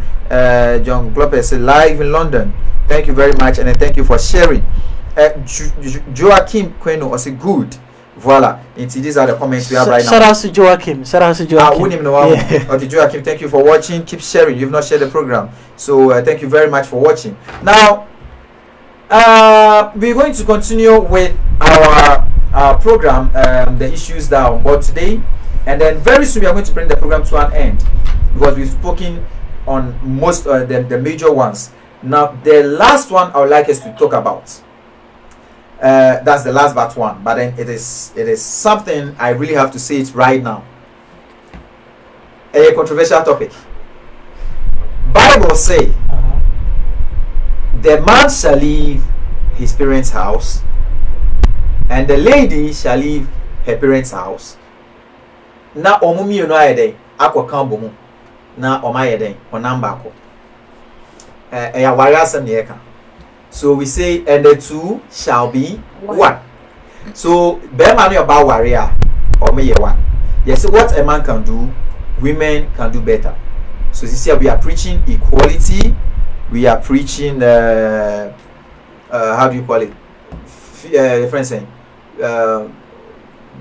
John Glover say live in London. Thank you very much and then thank you for sharing. Joachim Queno was good. Voilà. And these are the comments we have right now. Shout out to Joachim. Okay, Joachim, thank you for watching. Keep sharing. You've not shared the program. So thank you very much for watching. Now, we're going to continue with our program, the issues that are on board today. And then very soon we are going to bring the program to an end because we've spoken on most of the major ones. Now, the last one I would like us to talk about. That's the last but one, but then it is something I really have to say it right now. A controversial topic. Bible say the man shall leave his parents' house and the lady shall leave her parents' house. Na omumi you know ayede akwa kan bomu na omayede onamba ko ya wariasem ne yeka. So we say, and the two shall be one. So, Bema no about warrior or me one. Yes, what a man can do, women can do better. So this year we are preaching equality we are preaching how do you call it? Friends saying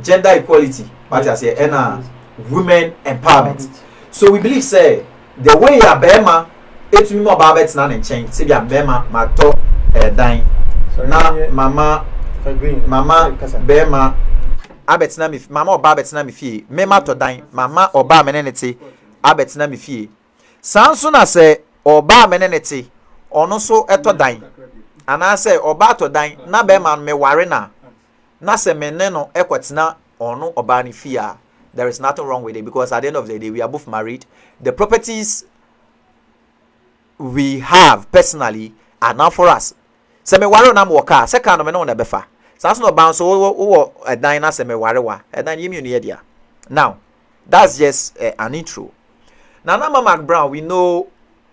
gender equality. What I say, and women empowerment. So we believe say the way ya bema it's me more about na nchen. Say ya bema mato dan na mama bema abetina mi mama oba abetina mi fie mema to dan mama oba menenete abetina mi fie sanso na se oba menenete ono so eto dan ana se oba to dan na bema me ware na se menne no ekwatina ono oba ni fie. There is nothing wrong with it, because at the end of the day we are both married. The properties we have personally are now for us. Se me ware na mo ka se ka no me no na befa. That's not bound so a diner semi warewa and then you mean now that's just an intro. Now Mama Brown, we know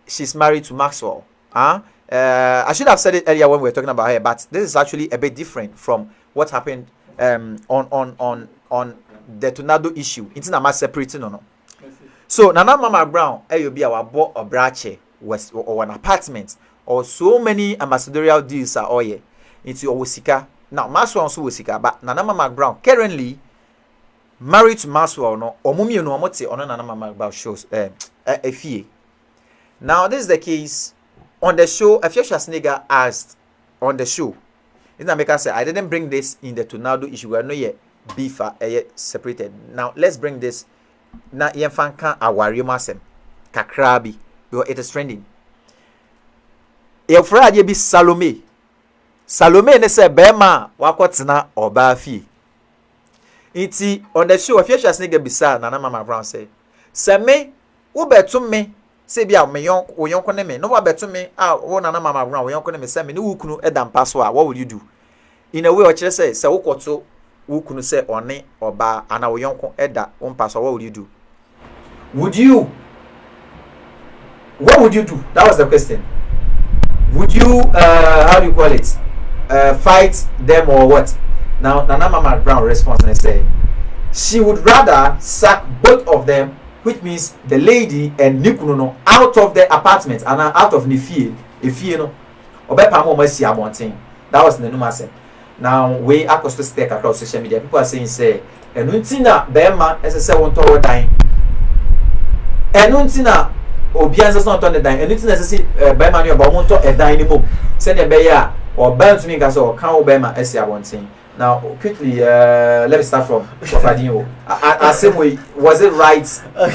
she's married to Maxwell. I should have said it earlier when we were talking about her, but this is actually a bit different from what happened on the tornado issue. It's not separating or no. So Nana Mama Brown, you'll be our bought a brache or an apartment or so many ambassadorial deals are all here into Owosika. Now, Maxwell also was sick, but Nana Mama Brown currently married to Maxwell. No, or mummy no mote on Nana Mama Brown shows a fee. Now, this is the case on the show. A future snigger asked on the show. It's not because I didn't bring this in the tornado issue. We are not yet beef yet separated. Now, let's bring this. Na yenfanka awari masem kakrabi because it is trending. Efra ade bi Salome ne se bema wakotina oba fi. Iti on the show afia hwase nega bisa Nana Mama Brown say me wo betum me se bia me yonko ne me no wo betum me wo Nana Mama Brown wo yonko ne me se me ne wo kunu edam paso what would you do? In a way o kire say wo kwoto wo kunu se one oba ana wo yonko eda wo paso what would you do? What would you do? That was the question. Would you how do you call it? Fight them or what? Now Nana Mama Brown responds and say she would rather sack both of them, which means the lady and Nikuno out of the apartment and out of Nifie. If you know, that was the number said. Now we are supposed to stay across social media. People are saying say Enuntina Bema as I say won't tower dying. Enuntina Obian's not on the dine. Enuntina as I say Bema near Bamonto a dining room. Send a bear or burn to me as or can't Bema as I want saying. Now quickly let me start from Fadinho. I say was it right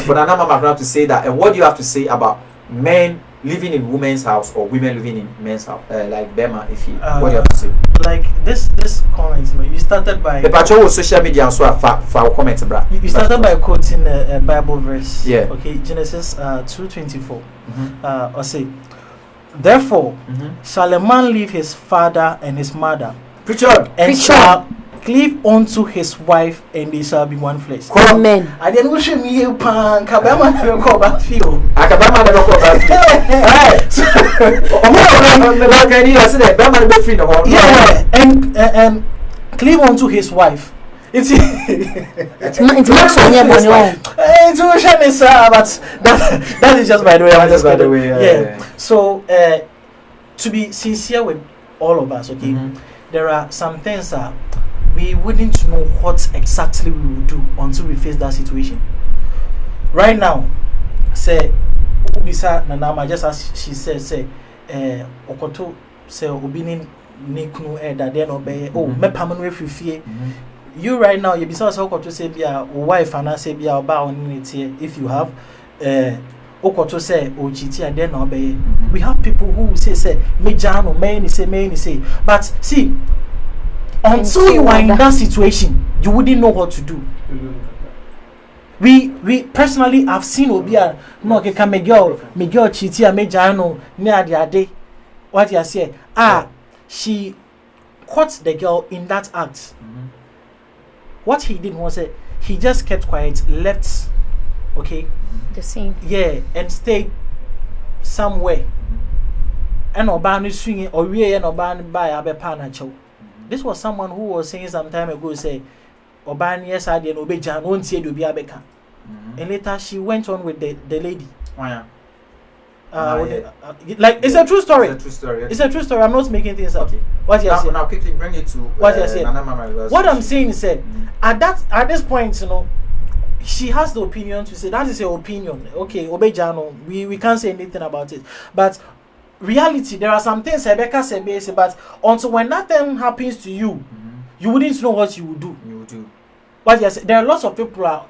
for Nana Mama Brown to say that, and what do you have to say about men living in women's house or women living in men's house, like Bema? If you what do you have to say? Like this comment, you started by the patrol of social media and so for comments, bro. You started by quoting a Bible verse. Yeah. Okay, Genesis 2:24. Or say, therefore shall a man leave his father and his mother, and shall cleave unto his wife, and they shall be one flesh. Amen. I didn't wish me you pan Kabama never call back feel. Akabama never call back. Yeah, and cleave unto his wife. It's much on your money. But that is just by the way. Just by the way. Yeah. So to be sincere with all of us, okay, there are some things that we wouldn't know what exactly we will do until we face that situation. Right now, say Ubisa Nanama, just as she said, say Okoto say Obinin Nikunu Eda then obey me permanent fear. You right now you be so Okoto say be a wife and I say be about if you have Okoto say Ochiti and then obey. We have people who say me jano many say but see, until you are in that situation, you wouldn't know what to do. We personally have seen Obia no ke can Miguel Chiti and Mejano near the day. What you say? She caught the girl in that act. What he did was he just kept quiet, left The scene. Yeah, and stayed somewhere. And Obani swinging or we and Obani by Abepanacho. This was someone who was saying some time ago, say, Obani, yes, I didn't obey Jan, won't say to be a Becca. And later she went on with the lady. Like it's a true story. It's a true story. Okay. It's a true story. I'm not making things up. Okay. What you say? Now quickly bring it to what you say. What I'm saying is that at this point, she has the opinion to say that is her opinion. Okay, Obejano, we can't say anything about it. But reality, there are some things Rebecca said, but until when that thing happens to you, you wouldn't know what you would do. You do. What you say? There are lots of people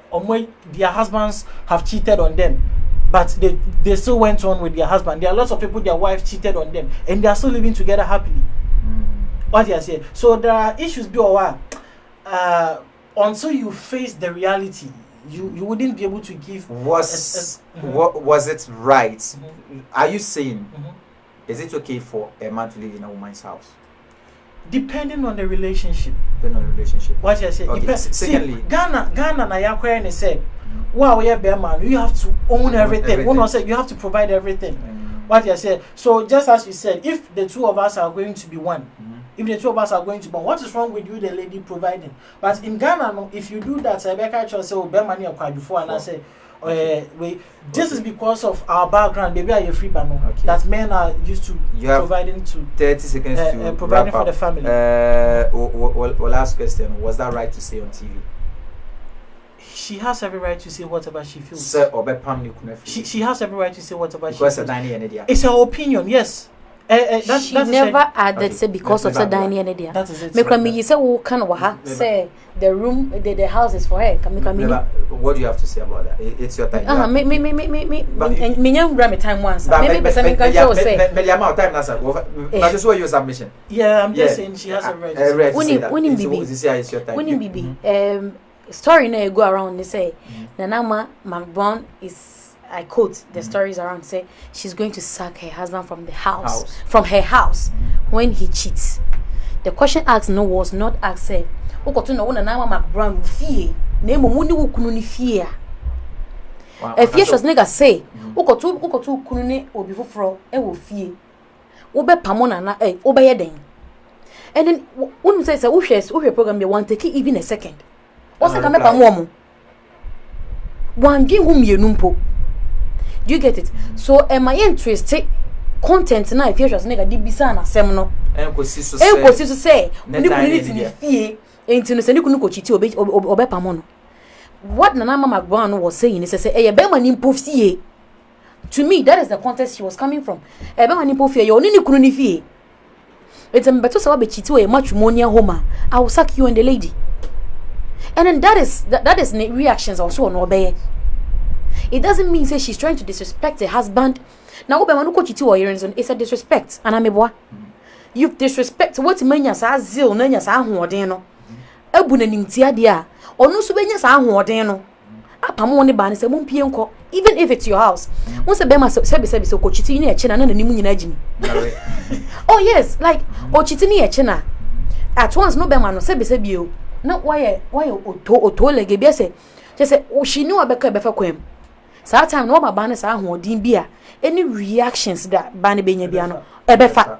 their husbands have cheated on them, but they still went on with their husband. There are lots of people their wife cheated on them, and they are still living together happily. What you say? So there are issues until you face the reality. You wouldn't be able to give. Was it right? Are you saying is it okay for a man to live in a woman's house? Depending on the relationship. Depending on the relationship. What you say? Okay. Secondly, see, Ghana na yakwa and say, wow, yeah, bear man, you have to own everything. One say you have to provide everything. What you say? So just as you said, if the two of us are going to be one. If the two of us are going to bond, what is wrong with you, the lady providing? But in Ghana, if you do that, Rebecca just say, "Oh, bear money acquired before," and I say, this is because of our background. Maybe are you free, but that men are used to providing to 30 seconds to providing for the family. Last question: was that right to say on TV? She has every right to say whatever she feels. She has every right to say whatever she feels. It's her opinion, yes. She never added say because of that dining idea. That is it. You say kind of say the room, the house is for her. What do you have to say about that? It's your time. Me time once. Maybe say the amount of time that's but just your submission. Yeah, I'm just saying she has a right. Winning BB. Story na go around they say Nanama McBrown is. I quote the stories around say she's going to sack her husband from the house. From her house when he cheats. The question asked was not asked say Okoto no na Mama McBrown fie na emo ni wukunu ni fie a. If you just nigga say Okoto kunu ne obi foforo e wo fie. Wo be pamo na wo be yeden. And then when say we program be one take even a second. O say ka me pamo omo. Wan gi hu mienu mpo. Do you get it? So am I interested content na if you just nigga di bisa na asem no. Enkosi so say ni kunu ni fie enti no se ni kunu ko chiti obe pamo no. What Nana Mama McBrown was saying is say e be ma ni mpo fie. To me that is the context she was coming from. E be ma ni mpo fie yo ni kunu ni fie. It's a better say be chiti o matrimonial home. I will sack you and the lady. And then that is reactions also on obey. It doesn't mean say she's trying to disrespect her husband. Now obe manu ko chiti o yerenzo it's a disrespect. And ameboa. You've disrespect what manya sa zeal na nya sa ahoden no. Ebu na nimtia dia. Onu so benya sa ahoden no. Apamo ne ba ne se mompie nko even if it's your house. Won se be ma se ko chiti ni e che na na nimu nyina agimi. Oh yes, like o chiti ni e che na. At once no be ma no se bio. No why oto lege bi se. Just say o shi ni obeka be fa kwam. Sa time no ma ba ne sa ahoden bi a any reactions that ba ne benya bia no e be fa.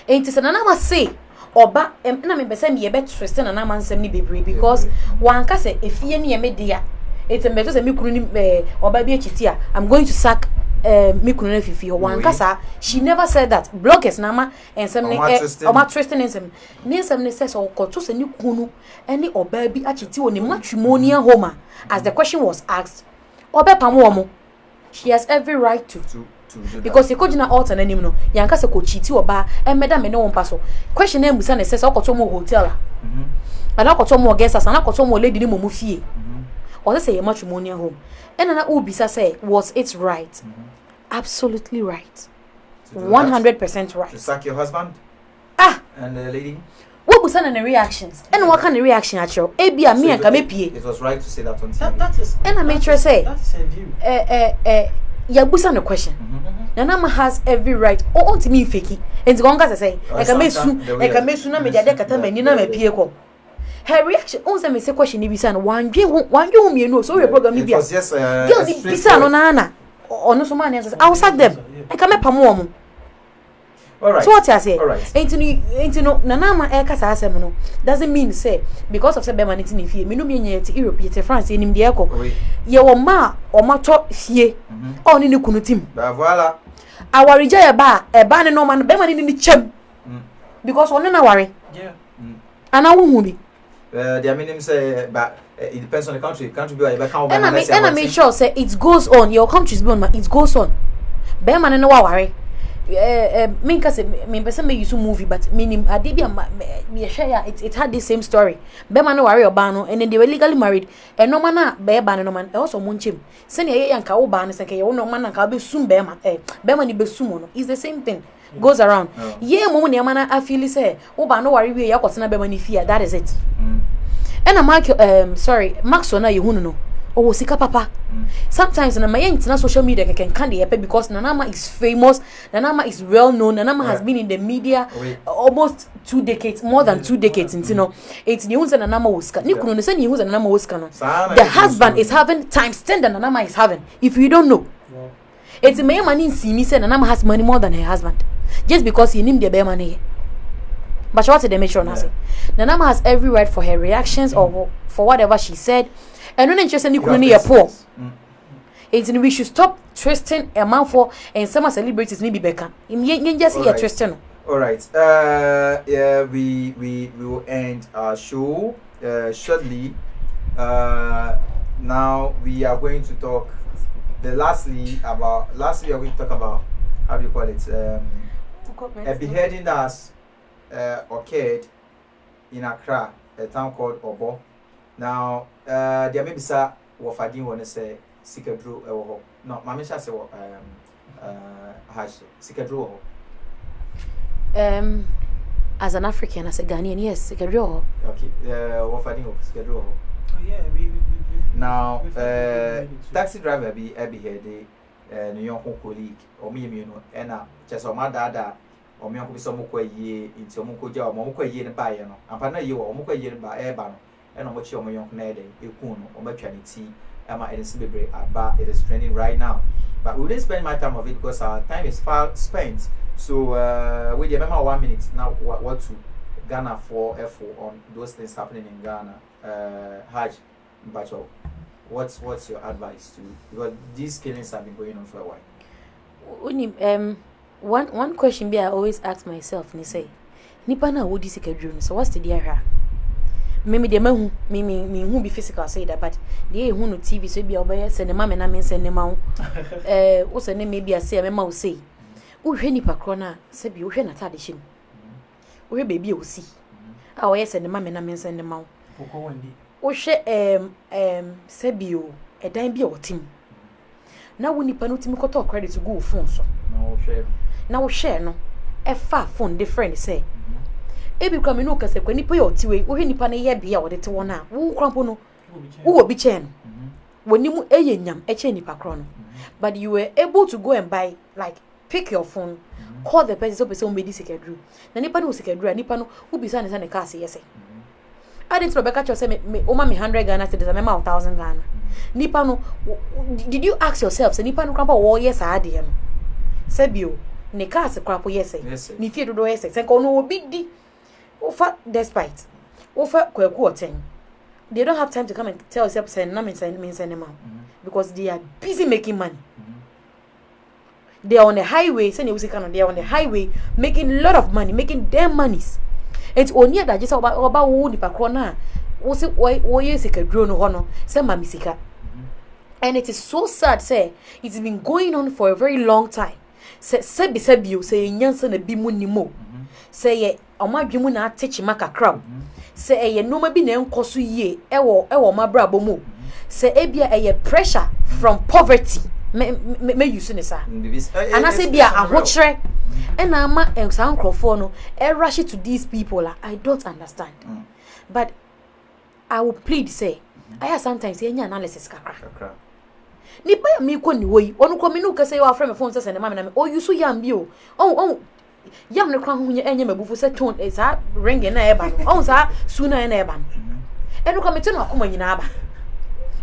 Enti se na ma say oba na me be say me be trust na na mansem ni bebre because wanka say efie ni me dia it's me to say me kunu ni oba bi achiti a I'm going to sack me kunu na fifi wanka sa she never said that bloggers na ma ensem ni oba trusting ensem ni ensem ni say so ko to say ni kunu any oba bi achiti o ni matrimonial home as the question was asked oba pamo omo she has every right to because you could not alter any no yanka se ko chiti oba e meda me ne won paso question na musa na se okoto mo hotel ana okoto mo guest ana okoto mo lady ni mo fie or say your matrimonial home and na ubisa say was it right absolutely right 100% right to sack your husband and the lady what was the reactions and what kind of reaction at your abia me and kamepie it was right to say that on TV that is and I make sure say that's her view Yabusa no question. Nanama has every right. O onti mi feki. Enti gonga say, e ka mesu na me de kata mani na me pie ko. Her reaction on say me say question ni bisa no wandwe hu mienu so we program ni bia. Girl ni bisa no na na. Ono so man say I will sack them. E ka me pamo omo. All right. So what I say? All right. Ain't no nanama e kasa asem no doesn't mean say because of say be maniti ni fie me no me nya ti Europe yete France enim de ekọ ye wo ma o mato fie oni ni kunu tim ba voilà awarija ye ba e ba ne no ma no be mani ni chem because one na ware yeah ana wo hu bi the meaning say but it depends on the country be where can and I make sure say it goes on your country's born it goes on be mani no ware me because me person me use movie but meaning adebia me share it had the same story be man no worry oba no and then they were legally married and no man na be ba no man e also monchem se ne ye yanka wo ba no se ke ye no man na ka be sum be man ni be sum no is the same thing goes around ye mo ne man na feel say wo ba no worry we ya kwotena be man ni fear that is it and I sorry Max na ye hunu no oh sika papa sometimes na my internet social media can the because Nanama is famous, Nanama is well known, Nanama has been in the media almost 2 decades, more than 2 decades, you know. It's news and Nanama Wuska. Nikuno say news and Nanama Wuska. The husband is having times 10 than Nanama is having. If you don't know. It's a man in see me say Nanama has money more than her husband. Just because he named the bear money. But what did they make sure Nanama has every right for her reactions or for whatever she said. And when just any near poor. We should stop twisting a man for and some celebrities need be better. In just here twisting. All right. Yeah, we will end our show shortly. Now we are going to talk. Lastly, we are going to talk about how do you call it? A beheading that has occurred in Accra, a town called Obo. Now, there may be some what I didn't want to say. Sikadru no mama sha say hash Sikadru as an African as a Ghanaian yes Sikadru okay what finding of Sikadru oh yeah we now taxi driver be here the new young colleague or me no na just o ma dada o me ko bi so mo kwa yie nti o mo ko ja o mo kwa yie ne ba ye no ampa na yie o mo kwa yie ne ba e ba no e no mo chi o mo young na e den e ku no o ma twa ne ti it is trending right now, but we didn't spend my time of it because our time is far spent. So we remember 1 minute now. What to Ghana for FO on those things happening in Ghana? Haj, Bacho, what's your advice to because these killings have been going on for a while? One question I always ask myself, ni say, nipa na wodi sikadru so what's the deal? Maybe the man who be physical say that, but the who no TV so be obey send the mama na men send them out. What's the name maybe I say a mama say. Who any pacrona, said you na tradition. We baby will see. Oh, yes, and the mama na men send them out. Oh, she Sebio, a dime be our team. Now when you panutim got credit to go phone so. Now share no. A far phone different say. Ebi kwa me no kase kwa nipa yo tiwe wo hwe nipa ne ye bia wo de te wona wo krampo no wo obi chen wonimu eye nyam e chen nipa kro no but you were able to go and buy like pick your phone call the person so person be secretary na nipa no secretary nipa no wo bisa ne sa ne car say yes I didn't know Becca say me o ma me 100 Ghana cedis me ma 1000 Ghana nipa no did you ask yourself say nipa no krampo wo yes ade no say bio ne car se krampo yes ni fie dodo yes say ko no obi di Ofa despite Ofa kweku 10 they don't have time to come and tell yourself send them out because they are busy making money. They are on the highway they are on the highway making a lot of money, making their monies. It's only that just about who the pakrona wo se wo yesika dro no hono say mamisika. And it is so sad say it's been going on for a very long time. Say you say nyansa na bi mu ni mo. Say omadwemu na atechi makakra say eye no ma bi na enkoso yie ewo mabrabo mu say ebia eye pressure from poverty me use ne sa ana say bia ahochre and ama ensan krofo no e rush to these people I don't understand but I will plead say I sometimes say nya analysis kakra nipa ya mi ko ni hoyi onu ko mi no ka say you aframe phone say na ma na me o use yam bi o yam ne kwan ho enye mabufu se tone is a ring na eba no on sa suna na eba no enu ka mete no akoma nyina aba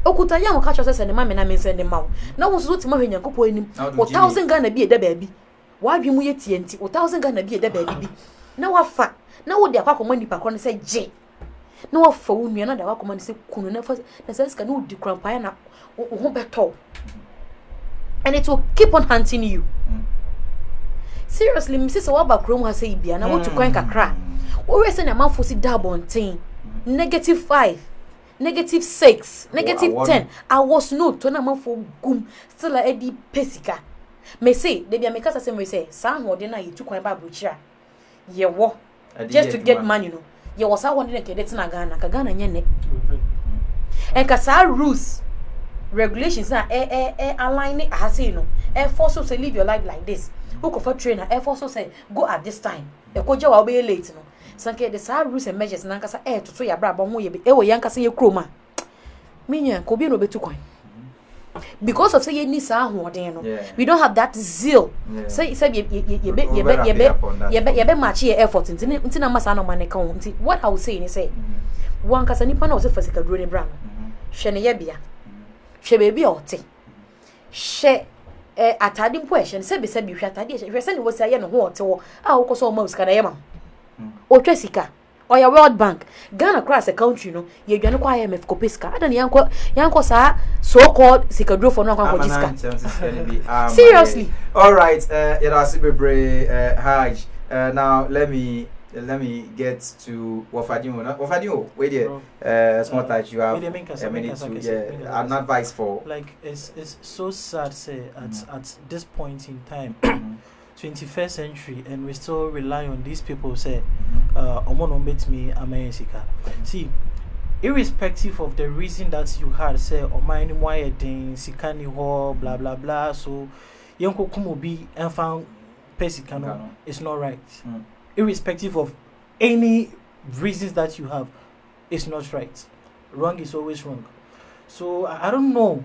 okuta yam ka cho se ne ma me na me send ma na wo so ti ma hwenyan kopo anim 1000 Ghana bi e da ba bi Why be mu ye TNT? 1,000 Ghana be the baby. Na wafa. Na wo de akwa nipa ko say je. Na wafa wo nua na de akwa say kunu na fa na sense ka no di krampa na wo beto. And it will keep on hunting you. Seriously, Mrs. Wabakrom has said bia na wo to kwan kakra. Wo we say na man fosi double on -5, -6, -10. I was no to na man for gum still a edi pesika. Me say de bia me kasa say me say sa ho de na ye to kwan ba brochira. Ye wo just to get money no. Ye was I wanted to get na Ghana, ka Ghana nye ne. And ka sa rules regulations na align it as you know. Air Force say live your life like this. Who go for trainer? Air Force say go at this time. E ko je wa be late no. Sanke the sa rules and measures na nkasa to ya bra ba mo ye be e wo yankasa ye kroma. Minya ko bi no betu kwan. Because of say ye ni sa ahoden no. We don't have that zeal. Say ye be match ye effort nti na masa no man ka ho. Nti what I will say is say one kasa nipa na o se fasika duro ne bra no. Hwe ne ye bia. Hwe bebi o te. Hwe atade mpo ehye se be se bi hwe atade ehye hwe se ne wo se aye no ho o te wo a wo koso o ma usika na ye ma o twa sika o ya World Bank Ghana cross a country no ye dwane kwa IMF ko pesika adan yanko sa so called sika duro for no kwa sika seriously. All right, it has to be Haj. Now let me get to Wafadimo. Wait there. Small touch. You have a minute to an advice for. Like it's so sad say at this point in time, 21st century, and we still rely on these people say, "Omono bet me amayensika." See, irrespective of the reason that you had say, "Omayeni mwaye den sikani ho blah blah blah," so yonko kumobi enfan pesikano, it's not right. Irrespective of any reasons that you have, it's not right. Wrong is always wrong. So I don't know.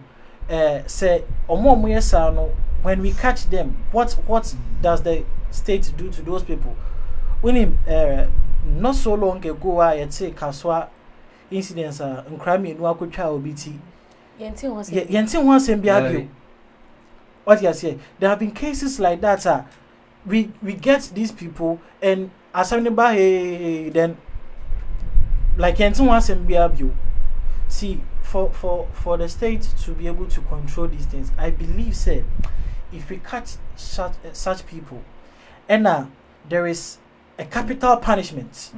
Say when we catch them, what does the state do to those people? When him not so long ago, I say Kaswa incidents and crime in Wakucha OBT. Yentin once and be what you say? There have been cases like that. We get these people and as then like Yentin once and be see for the state to be able to control these things, I believe say if we catch such people and there is a capital punishment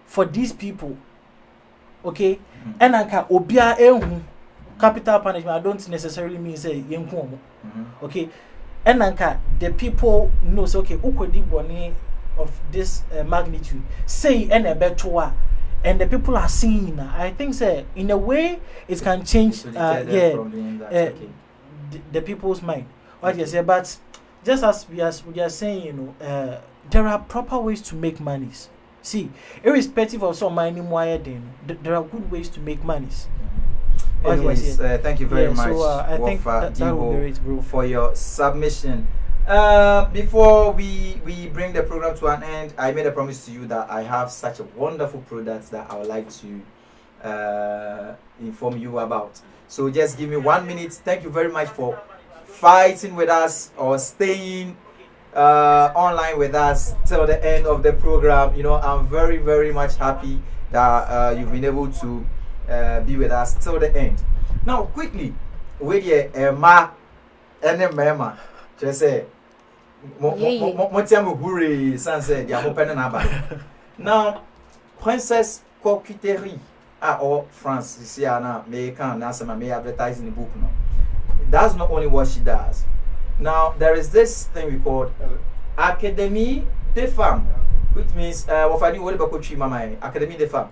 for these people, okay, and obia capital punishment I don't necessarily mean say okay, and the people knows okay ukodi boni of this magnitude say and a better and the people are seeing. I think say in a way it can change the people's mind. What you say, but just as we are saying, you know, there are proper ways to make monies. See, irrespective of some money more there are good ways to make monies. Anyways, thank you very much, so, I think that will be it, bro, for your submission. Before we bring the program to an end, I made a promise to you that I have such a wonderful product that I would like to inform you about. So just give me 1 minute. Thank you very much for fighting with us or staying online with us till the end of the program. You know, I'm very, very much happy that you've been able to be with us till the end. Now, quickly, with your ma and mema, just say, now, Princess Coquetterie or France, Siana, American, Nasama may advertise in the book. No, that's not only what she does. Now, there is this thing we call Académie des Femmes, which means Académie des Femmes.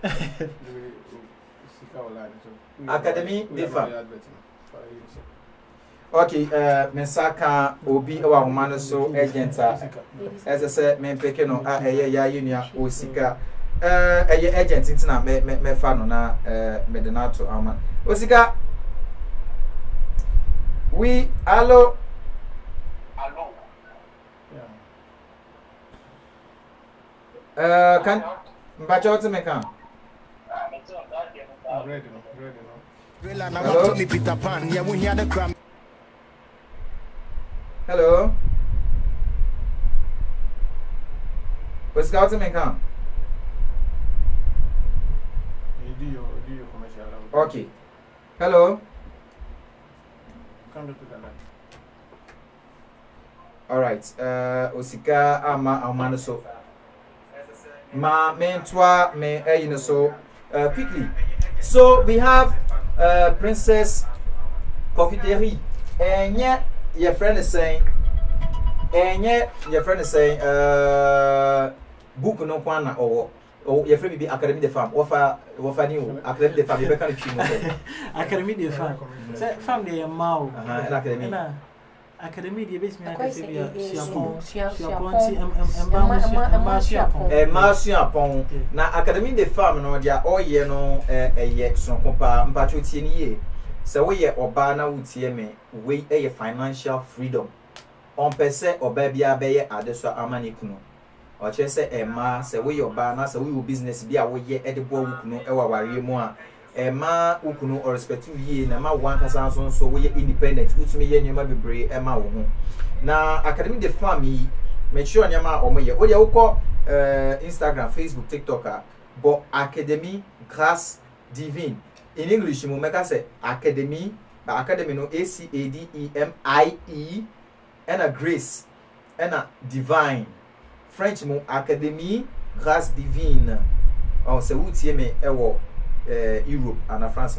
Académie des Femmes. Okay, Mensaka Obi or Manaso Agenta, as I said, men Pekeno, Unia, Osika, a agent, it's not me fanona, Medenato Ama. Osika, we, hello. Can Bacho to make a hello. What's got to make come? Do your commercial. Okay. Hello. Come to the line. All right. Osika ama amano so. Ma mentwa me so quickly. So we have Princess Confiterie. And yet your friend is saying book no kwana or your friend be Academy de Femme. Offer new Academy de Femme. You can achieve Academy de Femme. Say family and Mao. and Academy. Academy de base me Marciapon. Na Academy de Femme no dia oye no eye sonkopa mpacho tie ni ye. Se we ye oba na wutie me we financial freedom. On pese oba bia be ye adeso amani kunu. O che se ema se we oba na se we business bia we ye edebo wukunu e waware mu a ema ukunu or respect ye na ma wan kasa so we independent utumi ye nyema bebre ema wo ho. Na Academy de Femme make sure nyama omoye o de wukọ Instagram, Facebook, TikTok but Academy Grâce Divine. In English, you make say Academy, but Academy no ACADEMIE, and a Grace, and a Divine. French mo Academy Grâce Divine. Oh, se wutie me ewo Europe and a France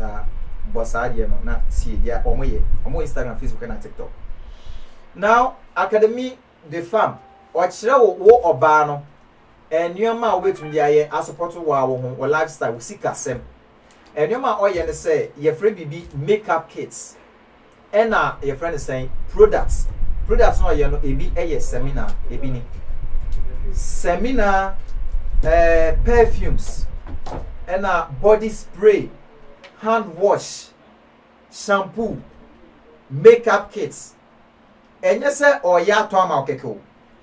bossade no na see dia omoye Instagram, Facebook, and TikTok. Now Academy de Femme, o chire wo oba no enyoma obetumi dia ye support wo lifestyle, wo sikasem. And your man, you say your friend be makeup kits, and your friend is saying products. Products no you know a seminar, seminar, perfumes, and body spray, hand wash, shampoo, makeup kits. And you say or ya to ama okeko.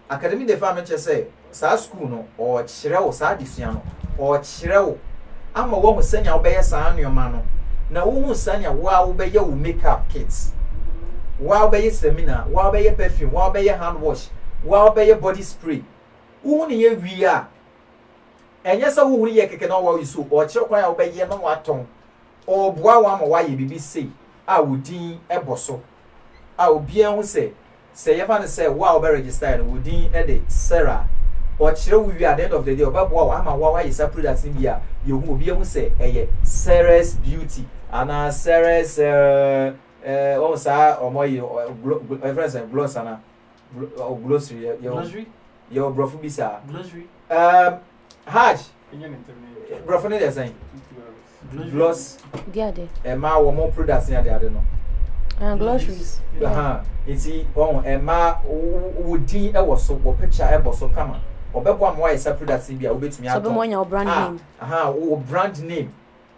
Academy de Femme say sa school no or chire sa disuano or chire ama wo hu sanya wo beye saa nneoma no na wo hu sanya wo beye wo makeup kits wo beye seminar wo beye perfume wo beye hand wash wo beye body spray wo ne ye wi a enye se wo hu ye keke na wo yisu o kire kwan ya wo beye no waton o boa wo ama wa ye bibi sei a wo din eboso a obi an hu se ye fa ne se wo be register no wo din e de Sarah or chire we at the end of the day obabo ama wa is a product ni bia ye hu obi ehun say eye Sarah's beauty and Sarah's o sa omoyi reference gloss ana glossary your brofu bisa glossary haj brofu ne dey say gloss dia de ma wo mo products ni ade no glossaries iti on ma wodi e wo so wo picture e bo so kama obebo am wa isa products bia obetumi ato so be mo nya brand name o brand name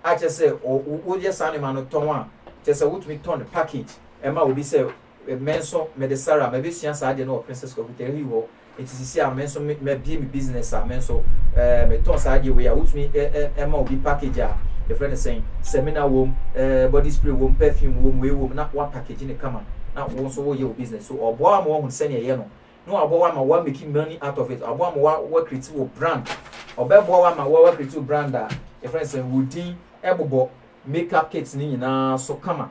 a che say o je sane ma no ton a che say wotumi ton package ma obi say menso me de Sarah me be sua sa de no Princess Confiterie wo it is see am menso me be me business am menso me ton sa de we a wotumi ma obi package a the friend is saying seminar wom body spray wom perfume wom we wom na wa package ni kama na wo so wo ye business so obo am wo hun sene ye no no abo wa ma wa making money out of it abo am wa create wo brand obebo wa ma wa create wo brand a the friend say wudin ebobo makeup kits ni nyina so kama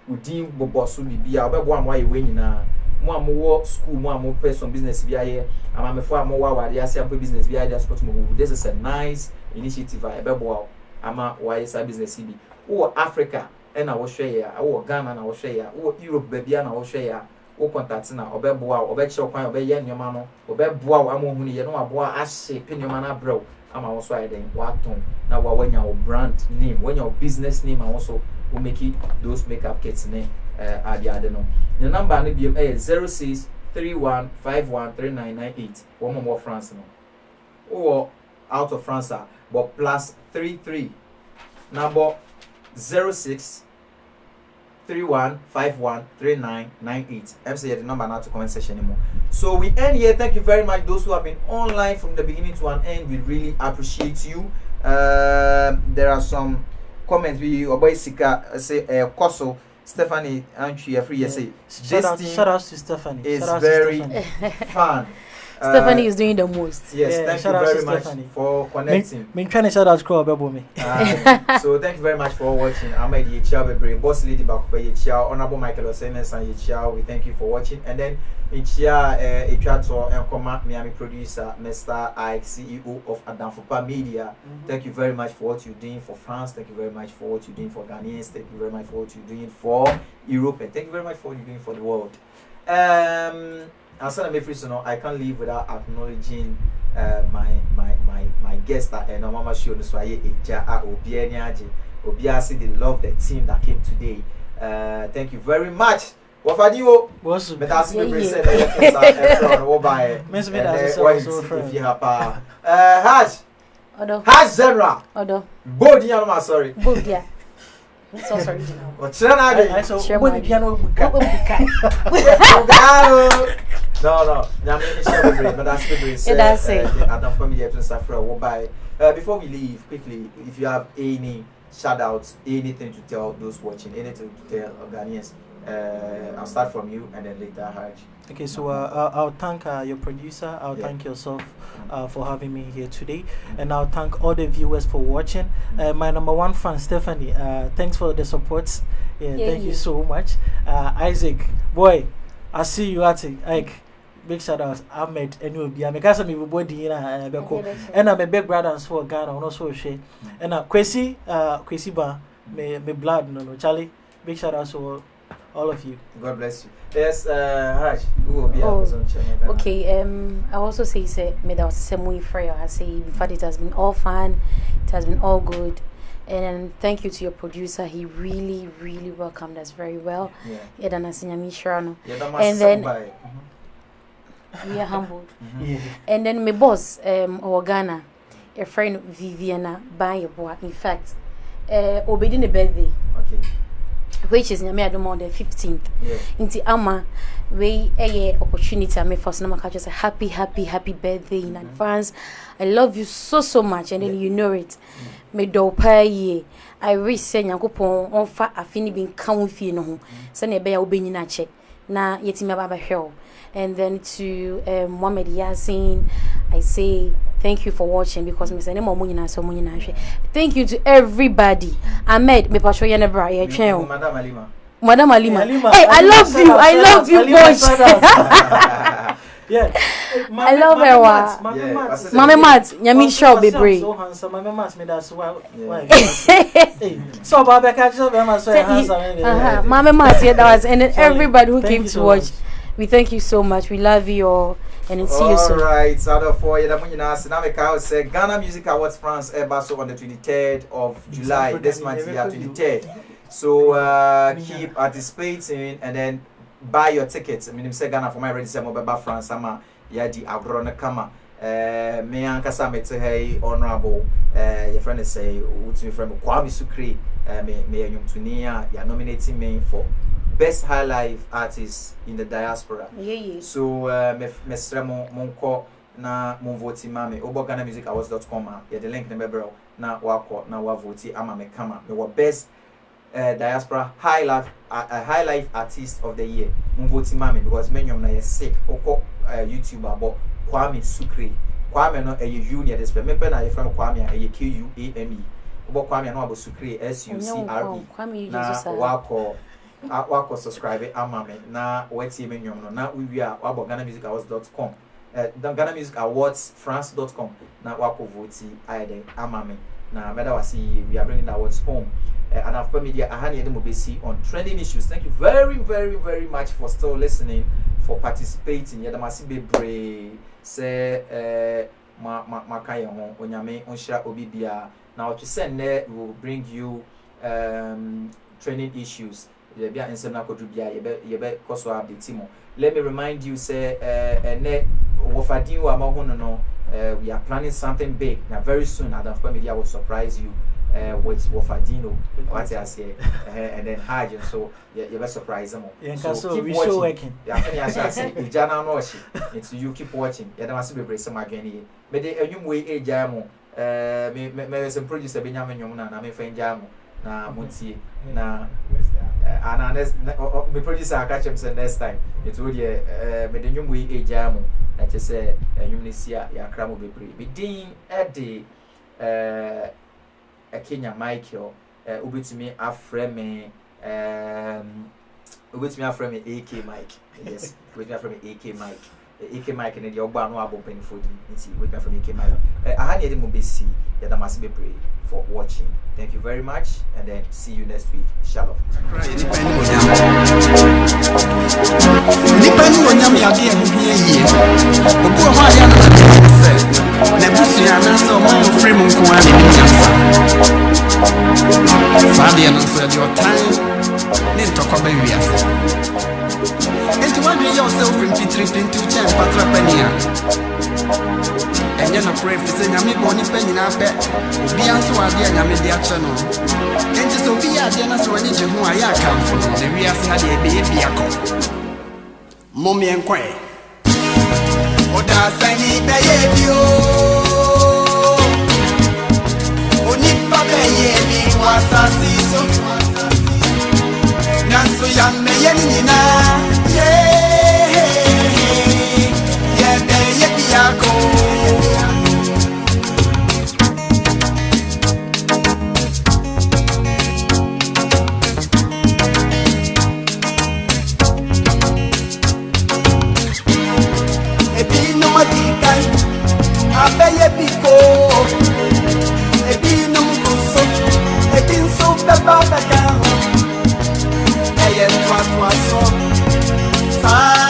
wudin bobo so bibia obebo am wa ye we nyina mo am wo school mo am person business bia ye ama me fo am wa ware ase am business bia just support mo this is a nice initiative ebebo ama why is business bi wo Africa na wo hwe ya wo Ghana na wo hwe ya wo Europe ba bia na wo hwe ya wo contact na obeboa obekye kwan obeye nyoma no obeboa wo ama ohunu ye no aboa ahye penyoma na brew ama wo so ayden waton na wa wanya wo brand name wanya wo business name and also wo make those makeup kits ne ade no the number na biem 0631513998 wo mo France no wo out of France but +33 number 0631513998. I'm saying the number now to comment section anymore. So we end here. Thank you very much those who have been online from the beginning to an end. We really appreciate you. There are some comments we Oboy Sika say Koso Stephanie and you free say shout out to Stephanie is very fun. Stephanie is doing the most. Yes, Yeah, thank you shout out very to much Stephanie. for connecting. Me trying to shout out to Bebo me. So thank you very much for watching. I'm Eddie Chiabebre, Boss Lady Bakupe Yichia, Honorable Michael Osenes and Yichia. We thank you for watching. And then Yichia Echato and Koma Miami producer, Mr. Ike, CEO of Adamfopa Media. Thank you very much for what you're doing for France. Thank you very much for what you're doing for Ghanaians. Thank you very much for what you're doing for Europe. And thank you very much for what you're doing for the world. I can't leave without acknowledging my guest and Mama Show Nuswaye Eja Obianiaji. Obiasi, they love the team that came today. Thank you very much. Wafadio, but that's me present if you have Haj Zenra. Odo. Bodi Yalma, sorry. Bodia. So sorry. What's your name? No. But that's the Adam family to suffer. Before we leave, quickly, if you have any shout outs, anything to tell those watching, anything to tell Ghanaians, I'll start from you and then later Haj. Okay, so I'll thank your producer. I'll thank yourself for having me here today, and I'll thank all the viewers for watching. My number one fan, Stephanie. Thanks for the support. Thank you so much. Isaac, boy, I see you at it. Like, big shout out, Ahmed, and you'll be a because I'm a body and I'm a big brother for Ghana, and also share. And Kwesi Ba, me blood, no, Charlie. Big shout out to all of you. God bless you. Yes, Haj, who will be on channel? Okay, I also say me that was same way for you. I say in fact it has been all fun, it has been all good. And thank you to your producer. He really welcomed us very well. And then we are humbled. And then my boss, Ghana, a friend Viviana Bayeboa. In fact, obeying the birthday. Okay. Which is Nyame Adom on the 15th. Inti ama we a opportunity me first na maka just a happy birthday in advance. I love you so much, and then you know it. Me do pay I wish say Nyankopon on fa afini bin kan fi no ho. Se na be ya obenyina che na yetimi baba hwe. And then to Mohammed Yasin, I say thank you for watching because me say na mo nyina so mo nyina hwe. Thank you to everybody. Ahmed me pasho ye nebra ye twen. Madam Alima. Hey, I love you much. Yeah. I love her. Mama Mat, nyami show be brave. So handsome. Mama Mat me that's why. So Baba catch so handsome. Mama Mat, yeah, that was, and then everybody who came to watch. We thank you so much. We love you all. And see you soon. Alright, so out of 4 years, Ghana Music Awards France Airbasso on the 23rd of July. This month, 23rd. So keep participating and then buy your tickets. I mean, say Ghana for my register mobile France sama yadi agrona kama. Me ankasa me te hey honorable your friend say ultimate friend Kwame Sukri me yum tunia ya nominating me for best high life artist in the diaspora. So me stremo monko na mon voti mame oboghanamusicawards.com ya the link na bebro na wako na wa voti ama me kama me wa best diaspora high life artist of the year mon voti mame because menyom na ye sick oko YouTube abo Kwame Sukri. Kwame no union this me pe na ye friend Kwame QUAME obo Kwame no abo Sukri SUCRE na wako subscribe amame na weti menyom no na we are oboghanamusicawards.com Ghana Music Awards France.com na wako voti aide amame na meda wasi we are bringing the awards home. Adamfopa Media ahani edemo besi on trending issues. Thank you very much for still listening, for participating. Yadamasi bebre say ma kaya ho onyame onhira obibia na what you send there will bring you trending issues. Let me remind you, say, we are planning something big. Now, very soon, Adamfopa Media will surprise you with Wofadino, what I say, and then Hajj. So, you will surprise them. So, keep watching. It's you keep watching. You must be bracing again. But a new way, a jamo, may some producer Benjamin Yomana, and I'm a friend jamo. Na Munti na and me producer catch him next time it will be me the new way a jam na che se enwumnesia ya kra mo bebre bidin ede Kenya Michael ubetumi afrɛ me AK Mike. Yes, ubetumi afrɛ me AK Mike. AK Mike ne de ogba no abo penfo di nti ubetumi afrɛ me AK Mike. Aha ne de mo besi ya da mase bebre for watching. Thank you very much and then see you next week. Shalom. Nipa ni onyam ya de ehie yie. Obu ho aya na se. Na busu ya na so mo free mu nko ani nyamsa. Fabia no so your time. Ni ntoko ba wiase. Enti one day yourself from Petri to Chen Patra Penia. And you're not brave to say, I'm born in penny na bet. Be answer idea, I'm in the channel. And just be a dinner, so I need you who I come from. The real had a baby. Mommy and Quay. Oh, that's any baby. Oh, Nipa baby was a season. Nanso young me, yeah, baby, I go. Fine.